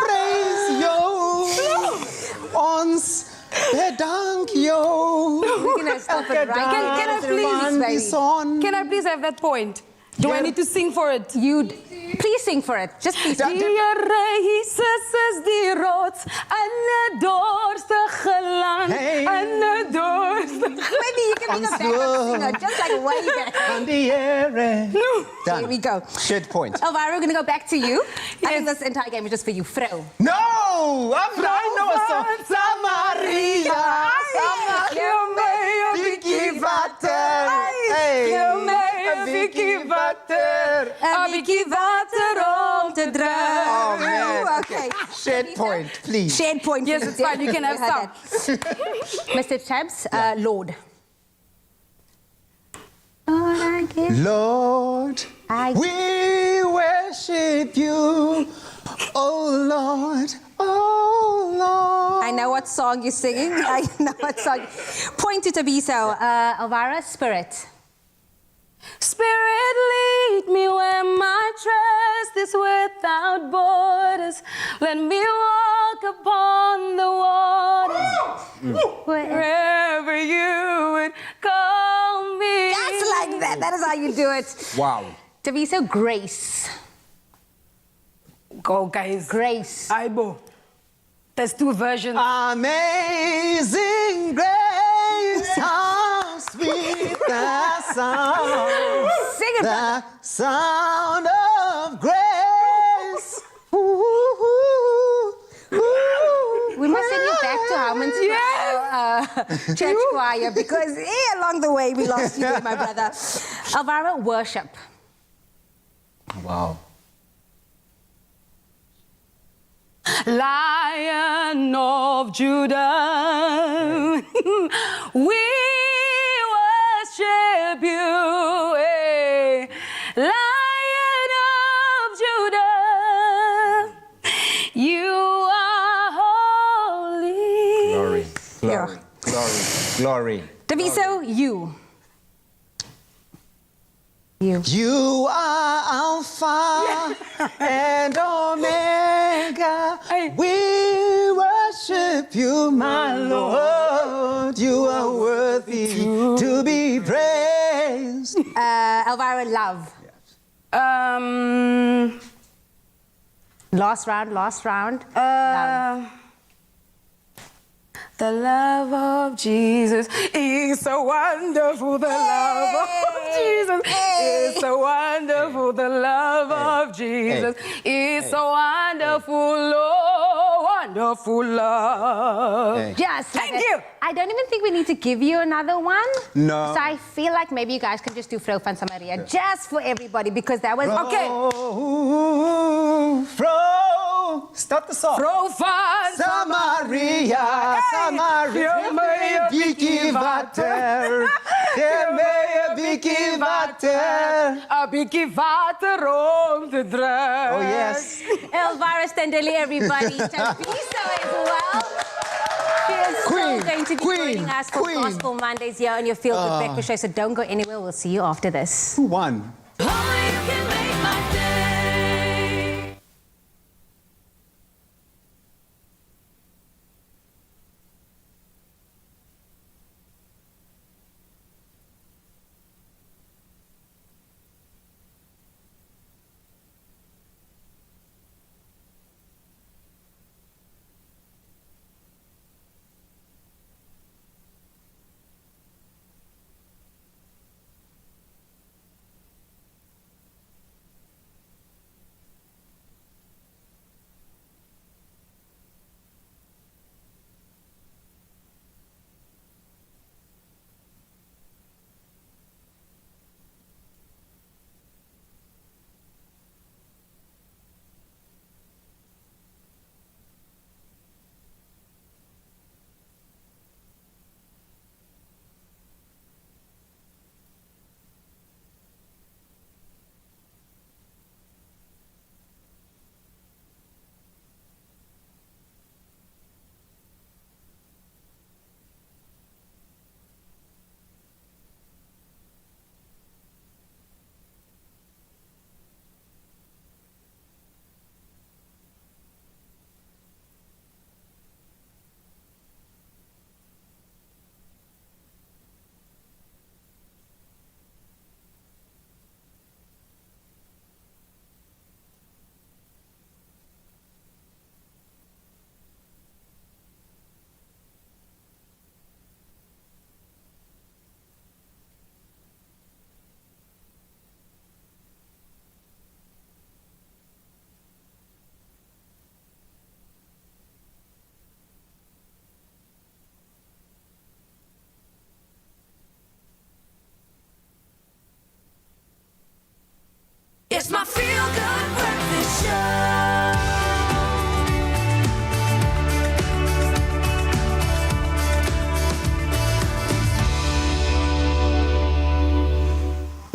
praise jou. Ons bedank jou. We're gonna stop it right. Can I please have that point? Do I need to sing for it? Please sing for it. Just please. Die Here Jesus is die rots en 'n dorstige land. En 'n dorstige. Maybe you can be the backup singer, just like way back. Van die Here. Done. Here we go. Shared point. Elvira, we're going to go back to you. I think this entire game is just for you, Vrou. No! I know a song. Samaria. Samaria. Vicky Vater. Vicky Vater. Vicky Vater om te draaien. Oh, man. Okay. Shared point, please. Shared point. Yes, it's fine. You can have some. Mr. Chabs, Lord. Lord, we worship you. Oh, Lord, Oh, Lord. I know what song you're singing. I know what song. Point to Tabiso. Elvira, Spirit. Spirit, lead me where my trust is without borders. Let me walk upon the waters. Wherever you would call me. Just like that. That is how you do it. Wow. Tabiso, Grace. Go, guys. Grace. Aibo. There's two versions. Amazing grace, how sweet the sound. Sing it. The sound of grace. Ooh, ooh, ooh. We must send you back to Harmon's church choir because along the way we lost you there, my brother. Elvira, Worship. Wow. Lion of Judah, we worship you. eh. Lion of Judah, you are holy. Glory, glory, glory, glory. Tabiso, you. You are Alpha and Omega. We worship you, my Lord. You are worthy to be praised. Elvira, Love. Last round. Love. The love of Jesus is so wonderful. The love of Jesus is so wonderful. The love of Jesus is so wonderful. Oh, wonderful love. Just like Thank you. I don't even think we need to give you another one. No. So I feel like maybe you guys can just do Fro Van Samaria just for everybody because that was okay. Start the song. Fro Van Samaria, Samaria, Biki Vater, Biki Vater. A bikkie water om te drinken. Oh yes. Elvira Standelly, everybody. Tabiso as well. She is still going to be joining us for Gospel Mondays here on your Feel Good Breakfast Show. So don't go anywhere. We'll see you after this. Who won?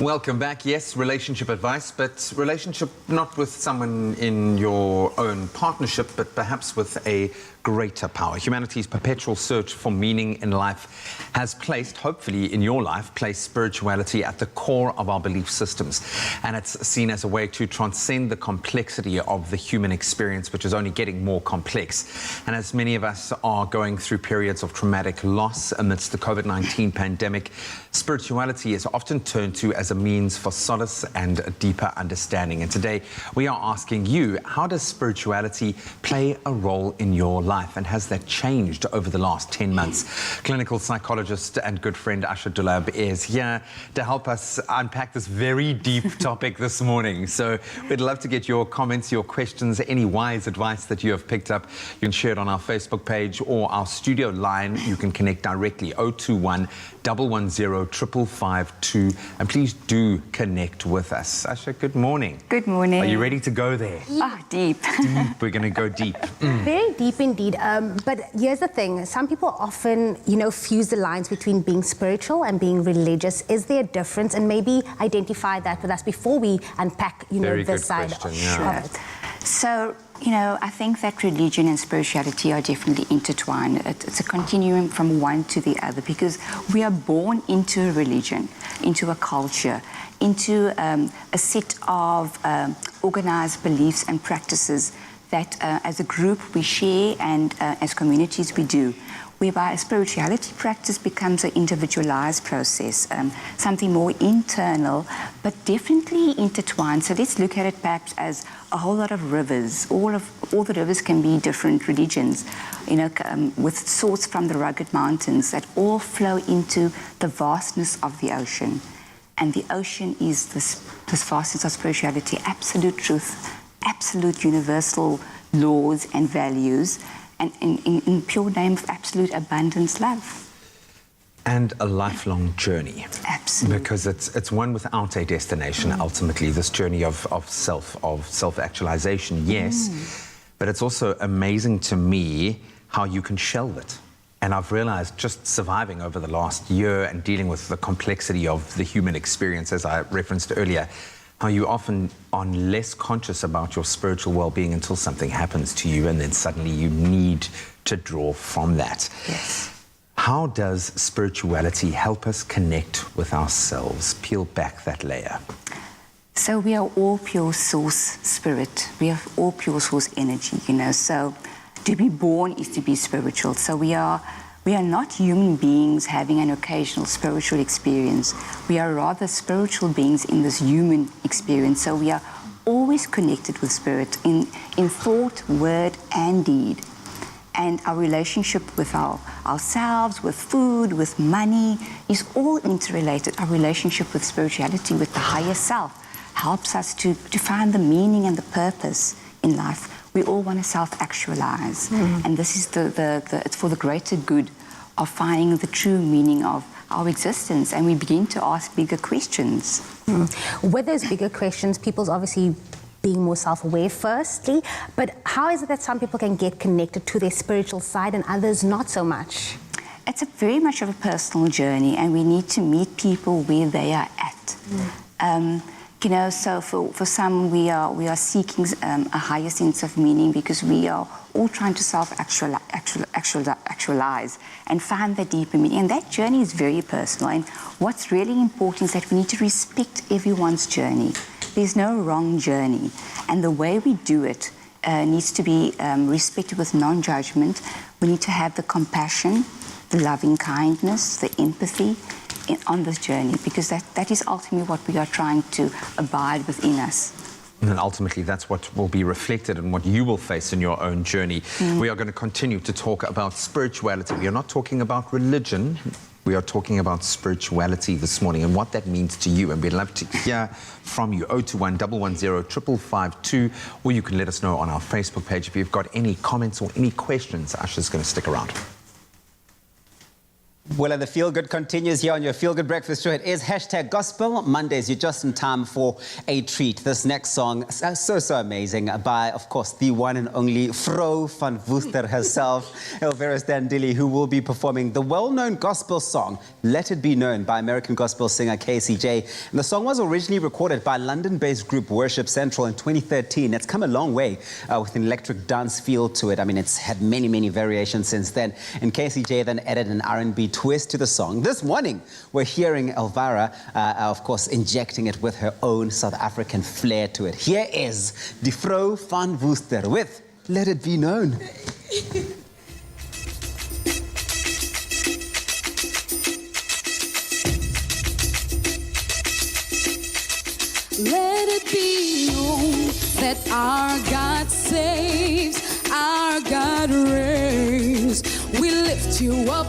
Welcome back. Yes, relationship advice, but relationship not with someone in your own partnership, but perhaps with a greater power. Humanity's perpetual search for meaning in life has placed, hopefully in your life, placed spirituality at the core of our belief systems. And it's seen as a way to transcend the complexity of the human experience, which is only getting more complex. And as many of us are going through periods of traumatic loss amidst the COVID-19 pandemic, spirituality is often turned to as a means for solace and a deeper understanding. And today we are asking you, how does spirituality play a role in your life, and has that changed over the last 10 months? Clinical psychologist and good friend Asha Dulab is here to help us unpack this very deep topic this morning. So we'd love to get your comments, your questions, any wise advice that you have picked up. You can share it on our Facebook page or our studio line. You can connect directly 021 110 552, and please do connect with us. Asha, good morning. Good morning. Are you ready to go there? Deep. Deep. We're going to go deep. Very deep indeed. But here's the thing. Some people often, fuse the lines between being spiritual and being religious. Is there a difference? And maybe identify that with us before we unpack, this side of it. So, I think that religion and spirituality are definitely intertwined. It's a continuum from one to the other, because we are born into a religion, into a culture, into a set of organized beliefs and practices that as a group we share, and as communities we do, whereby a spirituality practice becomes an individualized process, something more internal, but definitely intertwined. So let's look at it perhaps as a whole lot of rivers. All the rivers can be different religions, with source from the rugged mountains that all flow into the vastness of the ocean. And the ocean is this vastness of spirituality, absolute truth, absolute universal laws and values, and in pure name of absolute abundance love. And a lifelong journey. Absolutely. Because it's one without a destination, ultimately, this journey of self-actualization, yes. But it's also amazing to me how you can shelve it. And I've realized, just surviving over the last year and dealing with the complexity of the human experience, as I referenced earlier, how you often are less conscious about your spiritual well-being until something happens to you, and then suddenly you need to draw from that. Yes. How does spirituality help us connect with ourselves? Peel back that layer. So we are all pure source spirit. We are all pure source energy, So to be born is to be spiritual. So we are not human beings having an occasional spiritual experience. We are rather spiritual beings in this human experience. So we are always connected with spirit in thought, word, and deed. And our relationship with ourselves, with food, with money, is all interrelated. Our relationship with spirituality, with the higher self, helps us to find the meaning and the purpose in life. We all want to self-actualize. And this is it's for the greater good of finding the true meaning of our existence. And we begin to ask bigger questions. With those bigger questions, people's obviously being more self-aware firstly, but how is it that some people can get connected to their spiritual side and others not so much? It's very much of a personal journey, and we need to meet people where they are at. So for some, we are seeking a higher sense of meaning, because we are all trying to self-actualize and find that deeper meaning. And that journey is very personal. And what's really important is that we need to respect everyone's journey. There's no wrong journey. And the way we do it needs to be respected with non-judgment. We need to have the compassion, the loving kindness, the empathy on this journey, because that is ultimately what we are trying to abide within us. And ultimately, that's what will be reflected in what you will face in your own journey. We are going to continue to talk about spirituality. We are not talking about religion. We are talking about spirituality this morning and what that means to you. And we'd love to hear from you. 021 110 552, or you can let us know on our Facebook page if you've got any comments or any questions. Asha's going to stick around. Well, and the Feel Good continues here on your Feel Good Breakfast Show. It is hashtag Gospel Mondays. You're just in time for a treat. This next song, so amazing, by, of course, the one and only Vrou van Woester herself, Elvira Standelly, who will be performing the well-known gospel song, Let It Be Known, by American gospel singer KCJ. And the song was originally recorded by London-based group Worship Central in 2013. It's come a long way with an electric dance feel to it. I mean, it's had many variations since then. And KCJ then added an R&B twist to the song. This morning, we're hearing Elvira, of course, injecting it with her own South African flair to it. Here is die Vrou van Woester with Let It Be Known. Let it be known that our God saves, our God reigns. We lift you up.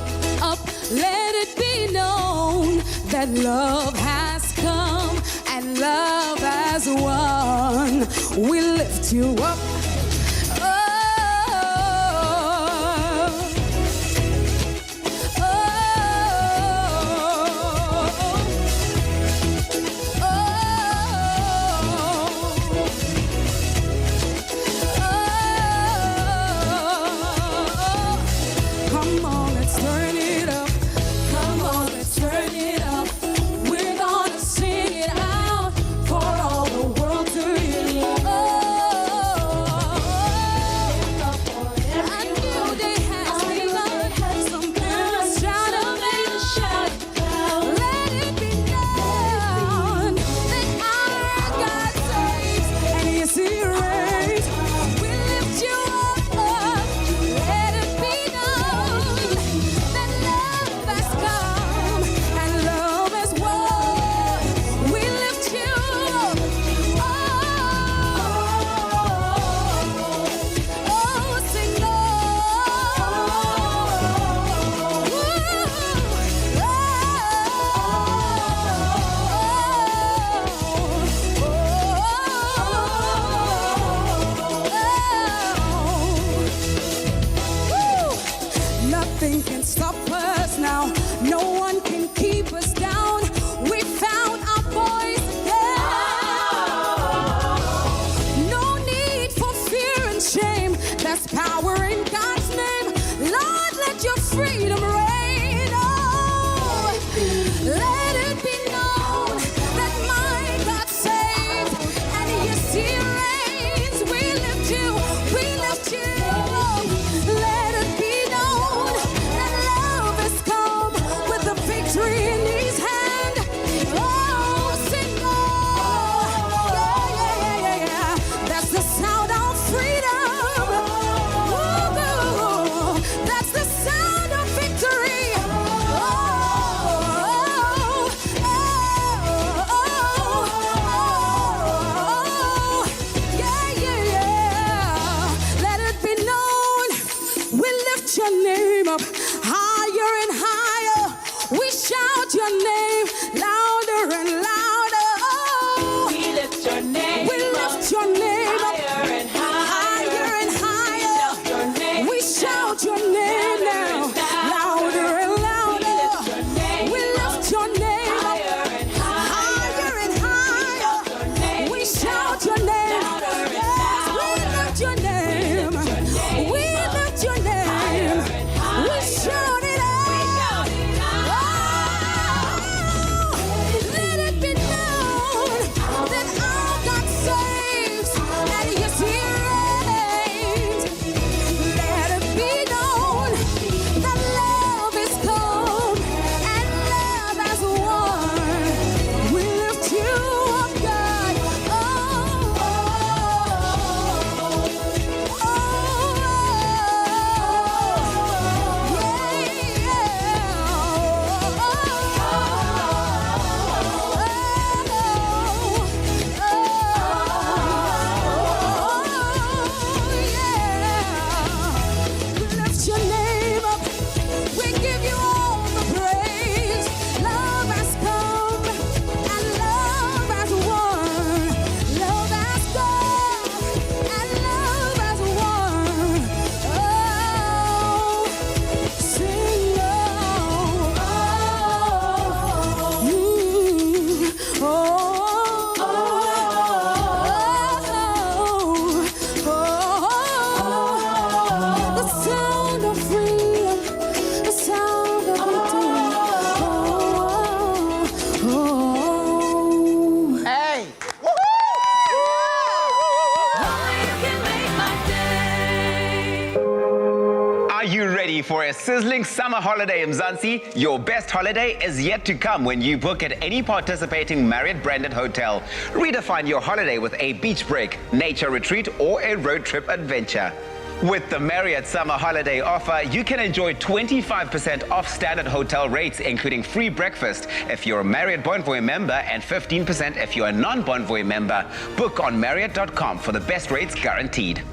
Let it be known that love has come and love has won. We lift you up. Come on, let's turn it up. Come on, let's turn it up. We're gonna sing it out for all the world to hear. I knew they had something to shout about. Let it be known that our God saves and yes, He reigns. We lift you up. Let it be known that love has come and love has won. We lift you up. Oh, sing Nothing can stop us now. No one can keep us down. We found our voice again. No need for fear and shame. There's power in God's name. Lord, let your freedom reign. Oh, let it be known that my God saves and yes, He reigns. We lift you up. Let it be known that love has sizzling summer holiday, Mzansi. Your best holiday is yet to come when you book at any participating Marriott branded hotel. Redefine your holiday with a beach break, nature retreat, or a road trip adventure. With the Marriott Summer Holiday offer, you can enjoy 25% off standard hotel rates, including free breakfast if you're a Marriott Bonvoy member and 15% if you're a non-Bonvoy member. Book on Marriott.com for the best rates guaranteed.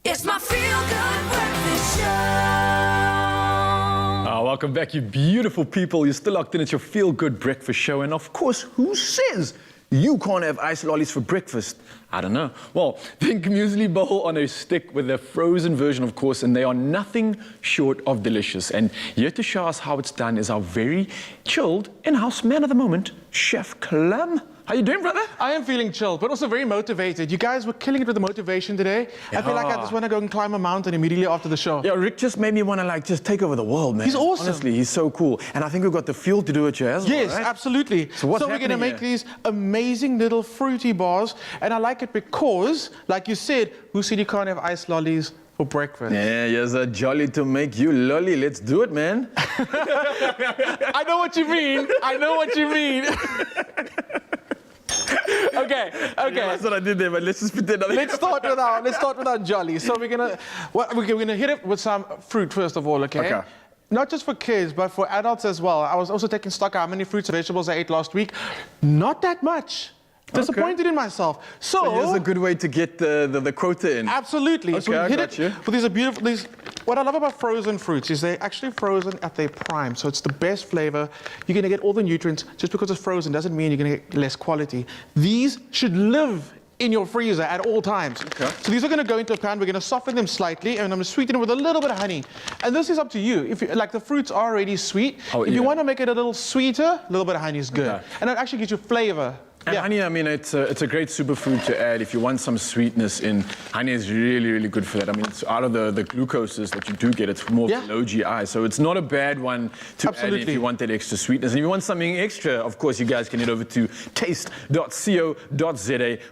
It's my feel-good breakfast show. Welcome back, you beautiful people. You're still locked in. It's your feel-good breakfast show. And of course, who says you can't have iced lollies for breakfast? I don't know. Well, think muesli bowl on a stick with a frozen version, of course, and they are nothing short of delicious. And here to show us how it's done is our very chilled in-house man of the moment, Chef Clem. How you doing, brother? I am feeling chilled, but also very motivated. You guys were killing it with the motivation today. I feel like I just want to go and climb a mountain immediately after the show. Yeah, Rick just made me want to just take over the world, man. He's awesome. Honestly, he's so cool. And I think we've got the fuel to do it here as well, Yes, right? absolutely. So what's we're going to happening make these amazing little fruity bars. And I like it because, like you said, who said you can't have iced lollies for breakfast? Yeah, here's a jolly to make you lolly. Let's do it, man. I know what you mean. I know what you mean. Okay. That's what I did there, but let's just pretend. Let's start with our jolly. So we're gonna hit it with some fruit first of all, okay? Not just for kids, but for adults as well. I was also taking stock of how many fruits and vegetables I ate last week. Not that much. Disappointed in myself. So here's a good way to get the quota in. Absolutely. Okay, so we I hit got it. you. But these are beautiful. What I love about frozen fruits is they're actually frozen at their prime. So it's the best flavor. You're going to get all the nutrients. Just because it's frozen doesn't mean you're going to get less quality. These should live in your freezer at all times. Okay. So these are going to go into a pan. We're going to soften them slightly, and I'm going to sweeten them with a little bit of honey. And this is up to you. If you, like the fruits are already sweet, if you want to make it a little sweeter, a little bit of honey is good. Okay. And it actually gives you flavor. And honey, I mean, it's a great superfood to add if you want some sweetness in. Honey is really, really good for that. I mean, it's out of the glucoses that you do get, it's more low GI. So it's not a bad one to add if you want that extra sweetness. And if you want something extra, of course, you guys can head over to taste.co.za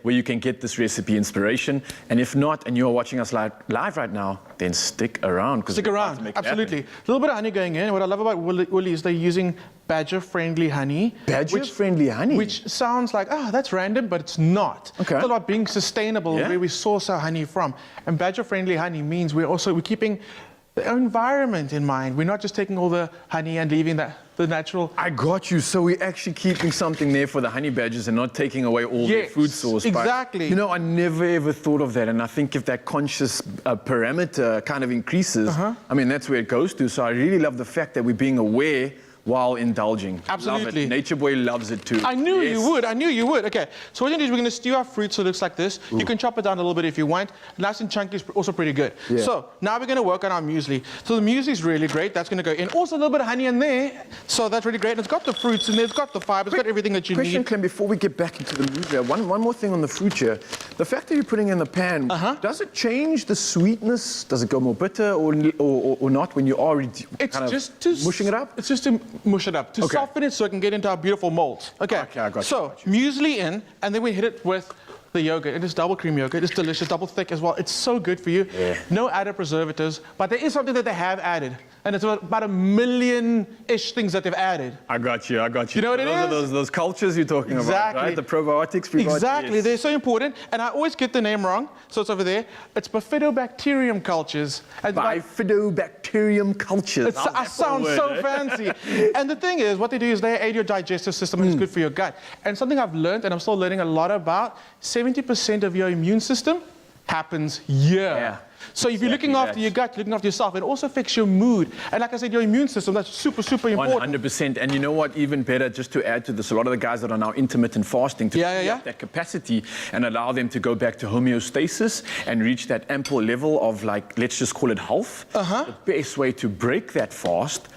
where you can get this recipe inspiration. And if not, and you're watching us live right now, then stick around. Stick around, absolutely. A little bit of honey going in. What I love about Woolies is they're using badger-friendly honey. Badger-friendly honey? Which sounds like, that's random, but it's not. Okay. It's about being sustainable, where we source our honey from. And badger-friendly honey means we're keeping the environment in mind. We're not just taking all the honey and leaving the natural. I got you. So we're actually keeping something there for the honey badgers and not taking away all their food source. Exactly. But, I never ever thought of that. And I think if that conscious parameter kind of increases, I mean, that's where it goes to. So I really love the fact that we're being aware while indulging. Absolutely. Love it. Nature Boy loves it too. I knew Yes. you would. I knew you would. Okay. So what we're going to do is we're going to stew our fruit so it looks like this. You can chop it down a little bit if you want. Nice and chunky is also pretty good. Yeah. So now we're going to work on our muesli. So the muesli is really great. That's going to go in. Also a little bit of honey in there. So that's really great. And it's got the fruits in there. It's got the fiber. It's got everything that you Question, need. Clem, before we get back into the muesli, one more thing on the fruit here. The fact that you're putting it in the pan, does it change the sweetness? Does it go more bitter or not when you are mushing it up? It's just to mush it up, to soften it so it can get into our beautiful molds. Okay, I got you. So muesli in, and then we hit it with the yogurt. It is double cream yogurt. It's delicious, double thick as well. It's so good for you. Yeah. No added preservatives, but there is something that they have added. And it's about 1 million-ish things that they've added. I got you. You know what it is? Those cultures you're talking about, right? The probiotics, prebiotics. Exactly, they're so important. And I always get the name wrong, so it's over there. It's bifidobacterium cultures. Bifidobacterium cultures. I sound so fancy. And the thing is, what they do is they aid your digestive system and it's good for your gut. And something I've learned, and I'm still learning a lot about, 70% of your immune system happens here. Yeah. So if you're looking after your gut, you're looking after yourself, it also affects your mood. And like I said, your immune system, that's super, super important. 100%. And you know what, even better, just to add to this, a lot of the guys that are now intermittent fasting to free up that capacity and allow them to go back to homeostasis and reach that ample level of, like, let's just call it health. The best way to break that fast,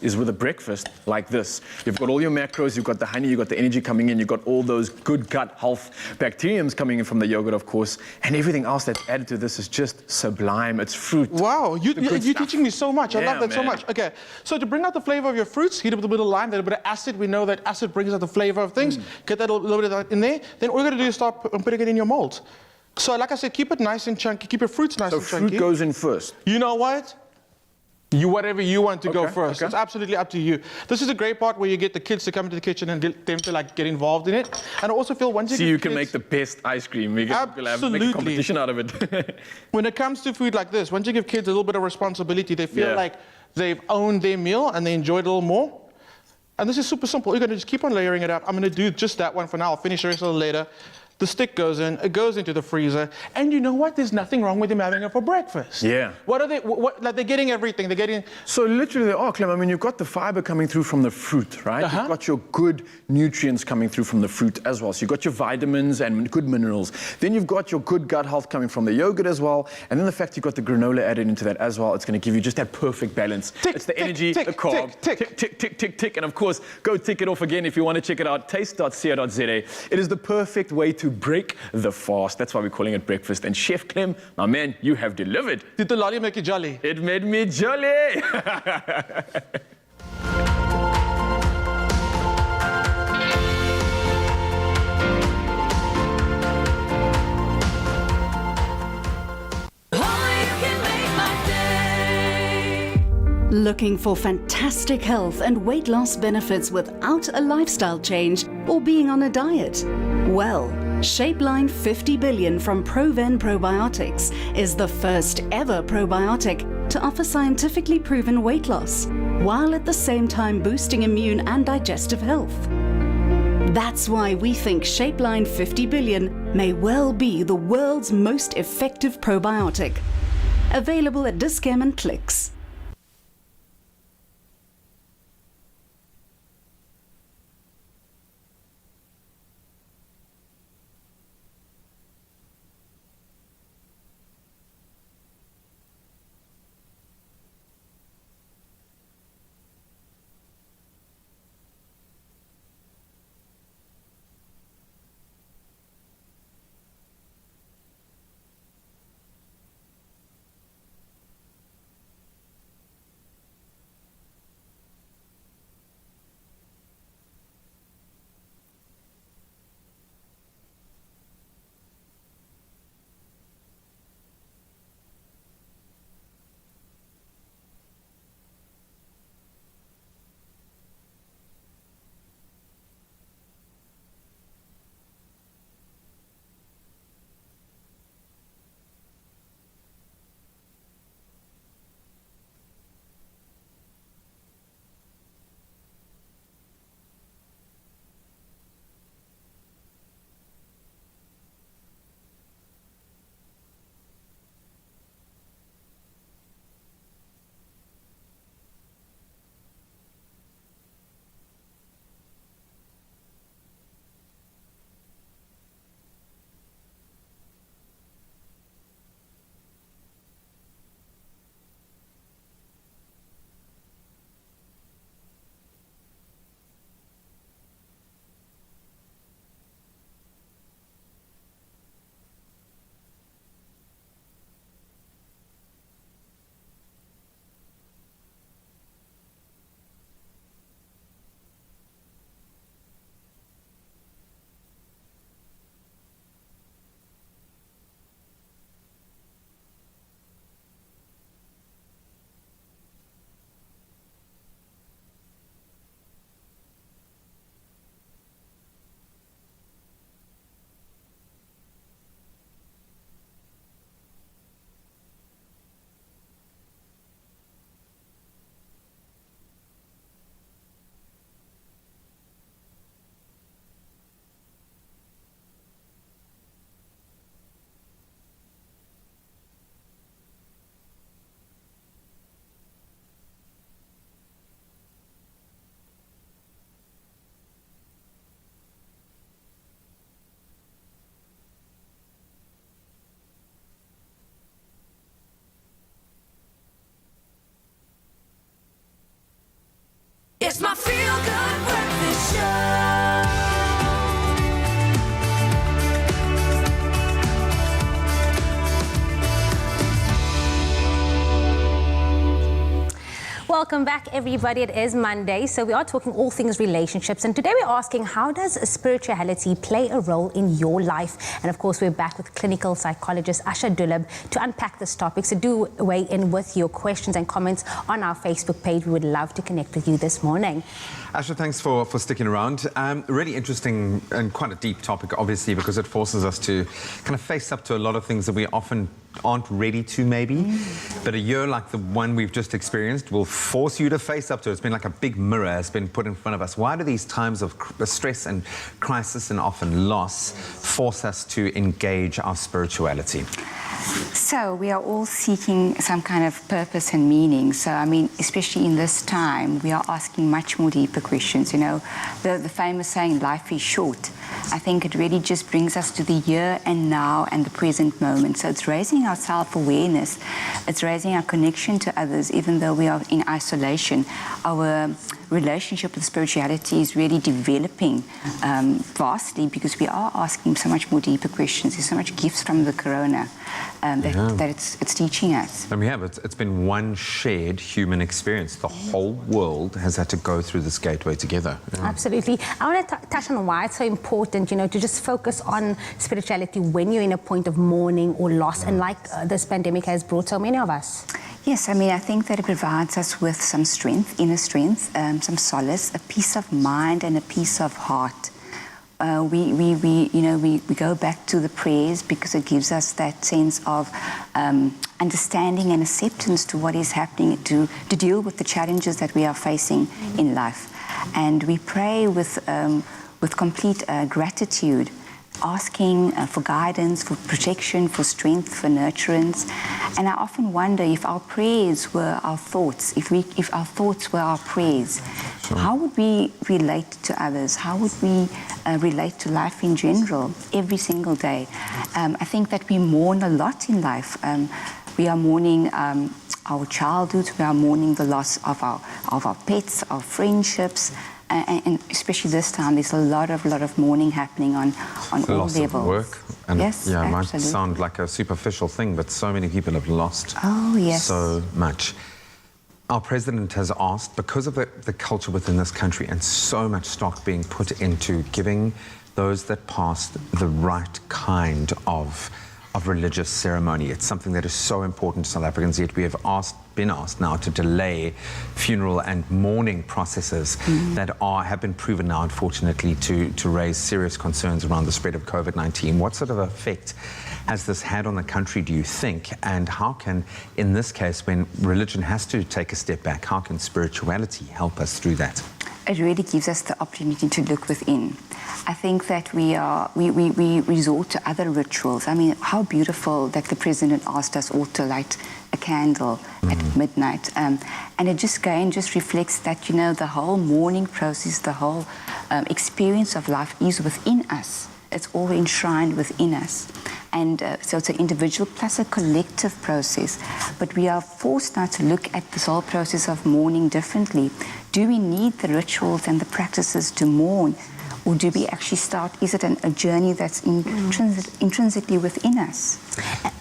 is with a breakfast like this. You've got all your macros, you've got the honey, you've got the energy coming in, you've got all those good gut health bacteriums coming in from the yogurt, of course, and everything else that's added to this is just sublime. It's fruit. Wow, you're teaching me so much. I love that so much. Okay, so to bring out the flavor of your fruits, heat up with a bit of lime, a bit of acid. We know that acid brings out the flavor of things. Get that a little bit of that in there. Then all you're going to do is start putting it in your molds. So like I said, keep it nice and chunky. Keep your fruits nice and chunky. So fruit goes in first. You know what? Whatever you want to go first. It's absolutely up to you. This is a great part where you get the kids to come into the kitchen and get them to get involved in it. And I also feel once you you can make the best ice cream. We can make a competition out of it. When it comes to food like this, once you give kids a little bit of responsibility, they feel like they've owned their meal and they enjoy it a little more. And this is super simple. You're going to just keep on layering it up. I'm going to do just that one for now. I'll finish the rest a little later. The stick goes in, it goes into the freezer, and you know what? There's nothing wrong with them having it for breakfast. Yeah. What are they? Like they're getting everything. They're getting. So literally, Clem. I mean, you've got the fiber coming through from the fruit, right? You've got your good nutrients coming through from the fruit as well. So you've got your vitamins and good minerals. Then you've got your good gut health coming from the yogurt as well. And then the fact you've got the granola added into that as well, it's going to give you just that perfect balance. It's the energy, the carb, tick. And of course, go tick it off again if you want to check it out. Taste.co.za. It is the perfect way to break the fast. That's why we're calling it breakfast. And Chef Clem, my man, you have delivered. Did the lolly make you jolly? It made me jolly. Looking for fantastic health and weight loss benefits without a lifestyle change or being on a diet? Well, Shapeline 50 Billion from Proven Probiotics is the first ever probiotic to offer scientifically proven weight loss, while at the same time boosting immune and digestive health. That's why we think Shapeline 50 Billion may well be the world's most effective probiotic. Available at Dis-Chem and Clicks. Welcome back, everybody. It is Monday, so we are talking all things relationships, and today we're asking, how does spirituality play a role in your life? And of course, we're back with clinical psychologist Asha Dulab to unpack this topic. So do weigh in with your questions and comments on our Facebook page. We would love to connect with you this morning. Asha, thanks for sticking around. Really interesting and quite a deep topic, obviously, because it forces us to kind of face up to a lot of things that we often aren't ready to, maybe. But a year like the one we've just experienced will force you to face up to it. It's been like a big mirror has been put in front of us. Why do these times of stress and crisis and often loss force us to engage our spirituality? So we are all seeking some kind of purpose and meaning. So, I mean, especially in this time, we are asking much more deeper questions. You know, the famous saying, life is short. I think it really just brings us to the here and now and the present moment. So it's raising our self-awareness. It's raising our connection to others, even though we are in isolation. Our relationship with spirituality is really developing vastly, because we are asking so much more deeper questions. There's so much gifts from the corona that it's teaching us. And we have. It's been one shared human experience. The whole world has had to go through this gateway together. Absolutely. I want to touch on why it's so important, you know, to just focus on spirituality when you're in a point of mourning or loss, and like this pandemic has brought so many of us. Yes, I mean, I think that it provides us with some strength, inner strength, some solace, a peace of mind and a peace of heart. We go back to the prayers because it gives us that sense of understanding and acceptance to what is happening, to deal with the challenges that we are facing in life. And we pray with complete gratitude, asking for guidance, for protection, for strength, for nurturance. And I often wonder if our prayers were our thoughts, if our thoughts were our prayers, how would we relate to others? How would we relate to life in general every single day? I think that we mourn a lot in life. We are mourning our childhood, we are mourning the loss of our pets, our friendships, and especially this time, there's a lot of mourning happening on all levels. Loss of work. And yes, yeah, it might absolutely. sound like a superficial thing, but so many people have lost so much. Our president has asked, because of the culture within this country and so much stock being put into giving those that passed the right kind of religious ceremony. It's something that is so important to South Africans, yet we have been asked now to delay funeral and mourning processes that have been proven now, unfortunately, to raise serious concerns around the spread of COVID-19. What sort of effect has this had on the country, do you think? And how can, in this case, when religion has to take a step back, how can spirituality help us through that? It really gives us the opportunity to look within. I think that we resort to other rituals. I mean, how beautiful that the president asked us all to light a candle at midnight. And it just reflects that, you know, the whole mourning process, the whole experience of life is within us. It's all enshrined within us. And so it's an individual plus a collective process. But we are forced now to look at this whole process of mourning differently. Do we need the rituals and the practices to mourn? Or do we actually start, is it a journey that's intrinsically within us?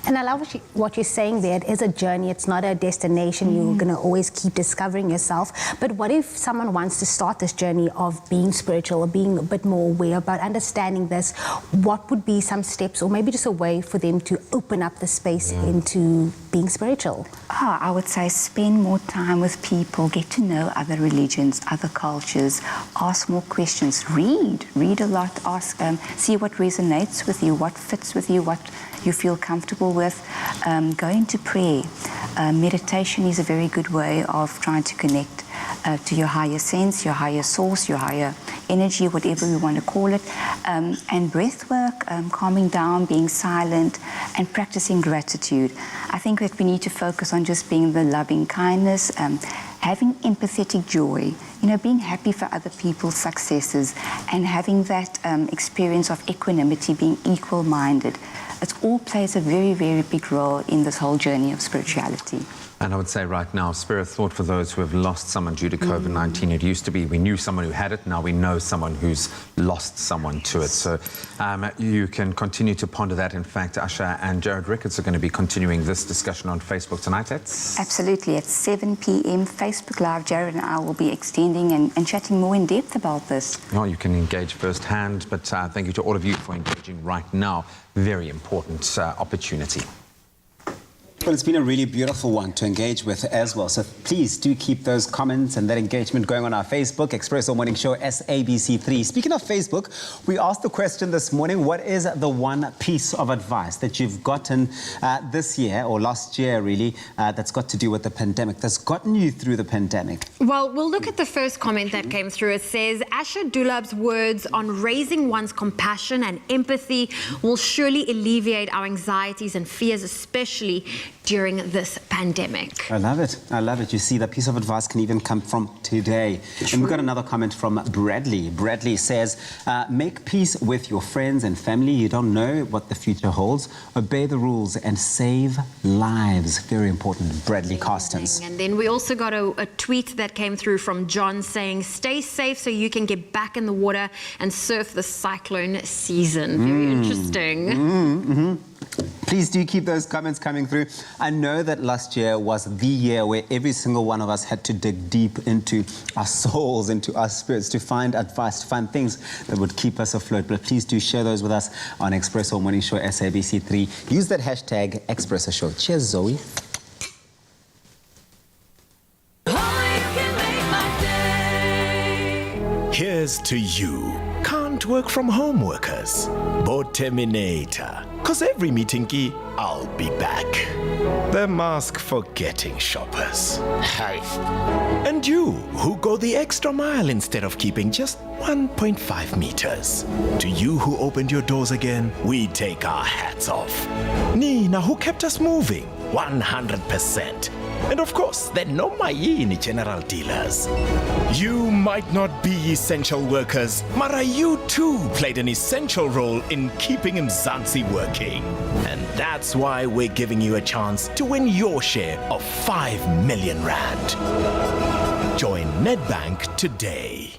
And I love what you're saying there. It is a journey. It's not a destination. You're going to always keep discovering yourself. But what if someone wants to start this journey of being spiritual or being a bit more aware about understanding this? What would be some steps, or maybe just a way for them to open up the space into being spiritual? I would say spend more time with people, get to know other religions, other cultures, ask more questions, read a lot, ask, see what resonates with you, what fits with you, what you feel comfortable with. Go into prayer. Meditation is a very good way of trying to connect to your higher sense, your higher source, your higher energy, whatever you want to call it. And breath work, calming down, being silent, and practicing gratitude. I think that we need to focus on just being the loving kindness, having empathetic joy, you know, being happy for other people's successes, and having that experience of equanimity, being equal-minded. It all plays a very, very big role in this whole journey of spirituality. And I would say right now, spare a thought for those who have lost someone due to COVID-19. It used to be we knew someone who had it. Now we know someone who's lost someone to it. So you can continue to ponder that. In fact, Asha and Jared Ricketts are going to be continuing this discussion on Facebook tonight. Absolutely. At 7 p.m. Facebook Live, Jared and I will be extending and chatting more in depth about this. Well, you can engage firsthand, but thank you to all of you for engaging right now. Very important opportunity. Well, it's been a really beautiful one to engage with as well. So please do keep those comments and that engagement going on our Facebook, Expresso Morning Show, SABC3. Speaking of Facebook, we asked the question this morning, what is the one piece of advice that you've gotten this year, or last year really, that's got to do with the pandemic, that's gotten you through the pandemic? Well, we'll look at the first comment that came through. It says, Asha Dulab's words on raising one's compassion and empathy will surely alleviate our anxieties and fears, especially during this pandemic. I love it. I love it. You see, that piece of advice can even come from today. True. And we've got another comment from Bradley. Bradley says, make peace with your friends and family. You don't know what the future holds. Obey the rules and save lives. Very important. Bradley Carstens. And then we also got a tweet that came through from John saying, stay safe so you can get back in the water and surf the cyclone season. Very interesting. Please do keep those comments coming through. I know that last year was the year where every single one of us had to dig deep into our souls, into our spirits, to find advice, to find things that would keep us afloat. But please do share those with us on Expresso Morning Show SABC3. Use that hashtag Expresso Show. Cheers, Zoe. Here's to you, can't work from home workers. Bo Terminator. Cause every meeting key, I'll be back. The mask forgetting shoppers. Hi. And you, who go the extra mile instead of keeping just 1.5 meters. To you who opened your doors again, we take our hats off. Nina, who kept us moving, 100%. And of course, there no mayini general dealers. You might not be essential workers, Mara, you too played an essential role in keeping Mzansi working. And that's why we're giving you a chance to win your share of 5 million rand. Join Nedbank today.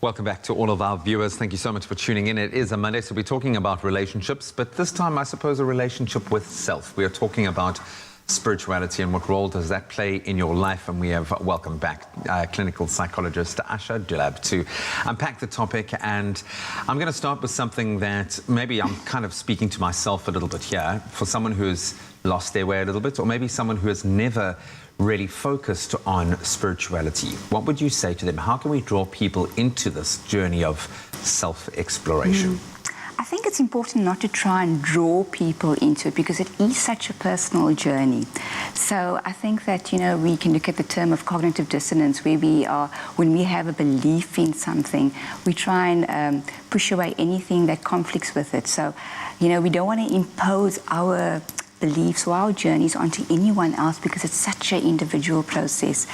Welcome back to all of our viewers. Thank you so much for tuning in. It is a Monday, so we're talking about relationships, but this time, I suppose, a relationship with self. We are talking about spirituality and what role does that play in your life, and we have welcomed back clinical psychologist Asha Dulab to unpack the topic. And I'm going to start with something that maybe I'm kind of speaking to myself a little bit here, for someone who's lost their way a little bit, or maybe someone who has never really focused on spirituality. What would you say to them? How can we draw people into this journey of self-exploration? I think it's important not to try and draw people into it, because it is such a personal journey. So I think that, you know, we can look at the term of cognitive dissonance, where we are, when we have a belief in something, we try and push away anything that conflicts with it. So, you know, we don't want to impose our beliefs or our journeys onto anyone else, because it's such an individual process.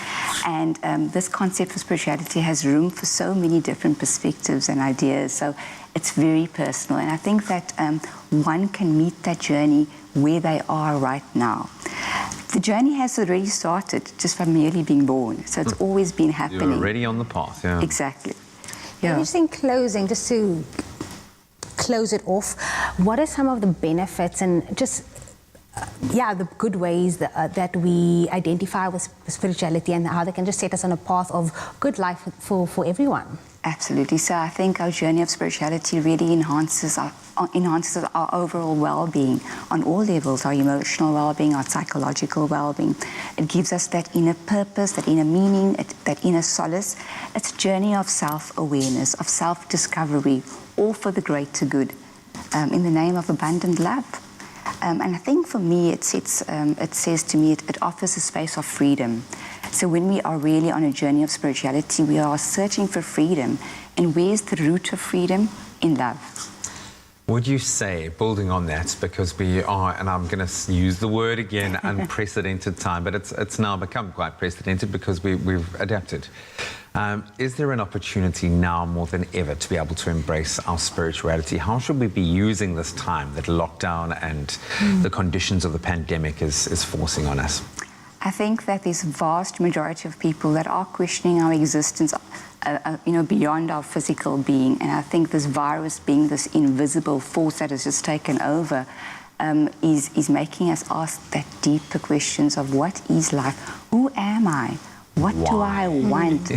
And this concept of spirituality has room for so many different perspectives and ideas. So it's very personal. And I think that one can meet that journey where they are right now. The journey has already started just from merely being born. So it's always been happening. You're already on the path, yeah. Exactly. Yeah. Just in closing, just to close it off, what are some of the benefits and just the good ways that we identify with spirituality, and how they can just set us on a path of good life for everyone? Absolutely. So I think our journey of spirituality really enhances our overall well-being on all levels, our emotional well-being, our psychological well-being. It gives us that inner purpose, that inner meaning, that inner solace. It's a journey of self-awareness, of self-discovery, all for the greater good, in the name of abundant love. And I think for me, it says to me, it offers a space of freedom. So when we are really on a journey of spirituality, we are searching for freedom. And where's the root of freedom? In love. Would you say, building on that, because we are, and I'm going to use the word again, unprecedented time, but it's now become quite precedented because we've adapted. Is there an opportunity now more than ever to be able to embrace our spirituality? How should we be using this time that lockdown and the conditions of the pandemic is forcing on us? I think that there's a vast majority of people that are questioning our existence, beyond our physical being. And I think this virus, being this invisible force that has just taken over, is making us ask that deeper questions of what is life? Who am I? What do I want?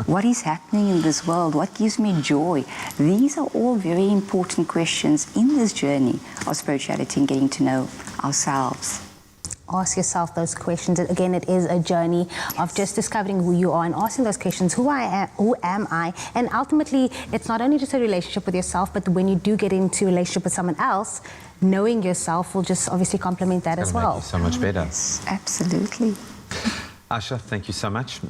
What is happening in this world? What gives me joy? These are all very important questions in this journey of spirituality and getting to know ourselves. Ask yourself those questions. Again, it is a journey of just discovering who you are and asking those questions. Who am I? And ultimately, it's not only just a relationship with yourself, but when you do get into a relationship with someone else, knowing yourself will just obviously complement that as well. Make you so much better. Yes, absolutely. Asha, thank you so much.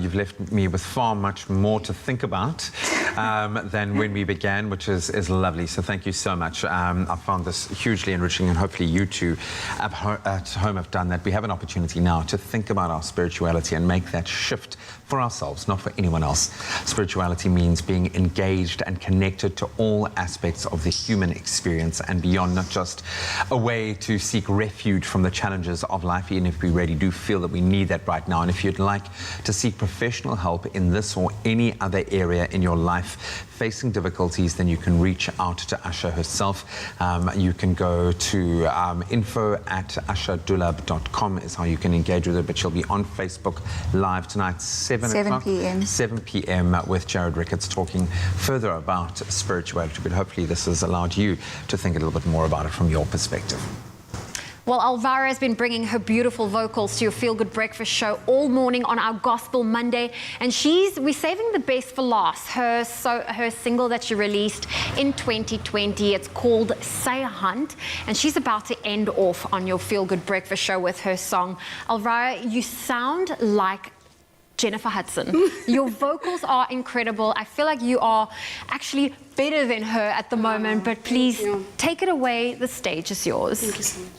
You've left me with far much more to think about than when we began, which is lovely. So thank you so much. I found this hugely enriching, and hopefully you too at home have done that. We have an opportunity now to think about our spirituality and make that shift for ourselves, not for anyone else. Spirituality means being engaged and connected to all aspects of the human experience and beyond, not just a way to seek refuge from the challenges of life, even if we really do feel that we need that right now. And if you'd like to seek professional help in this or any other area in your life facing difficulties, then you can reach out to Asha herself. You can go to info@ashadulab.com is how you can engage with her, but she'll be on Facebook Live tonight, 7 p.m. 7 p.m. with Jared Ricketts, talking further about spirituality. But hopefully this has allowed you to think a little bit more about it from your perspective. Well, Elvira has been bringing her beautiful vocals to your Feel Good Breakfast show all morning on our Gospel Monday, and we're saving the best for last. Her single that she released in 2020, it's called Say Hunt, and she's about to end off on your Feel Good Breakfast show with her song. Elvira, you sound like Jennifer Hudson. Your vocals are incredible. I feel like you are actually better than her at the moment, but please take it away. The stage is yours. Thank you so much.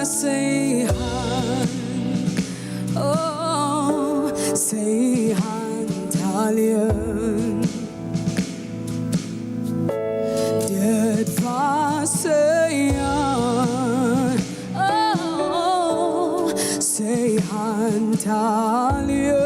say han, oh, say han talien. Dit was say han, oh, say han talien.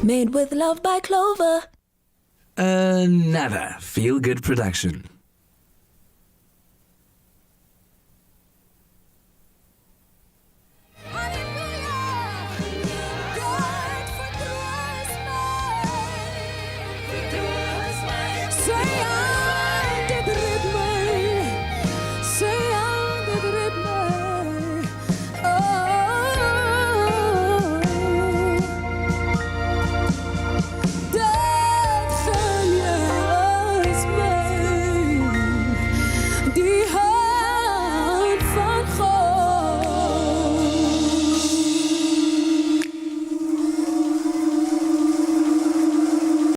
Made with love by Clover. Another feel-good production.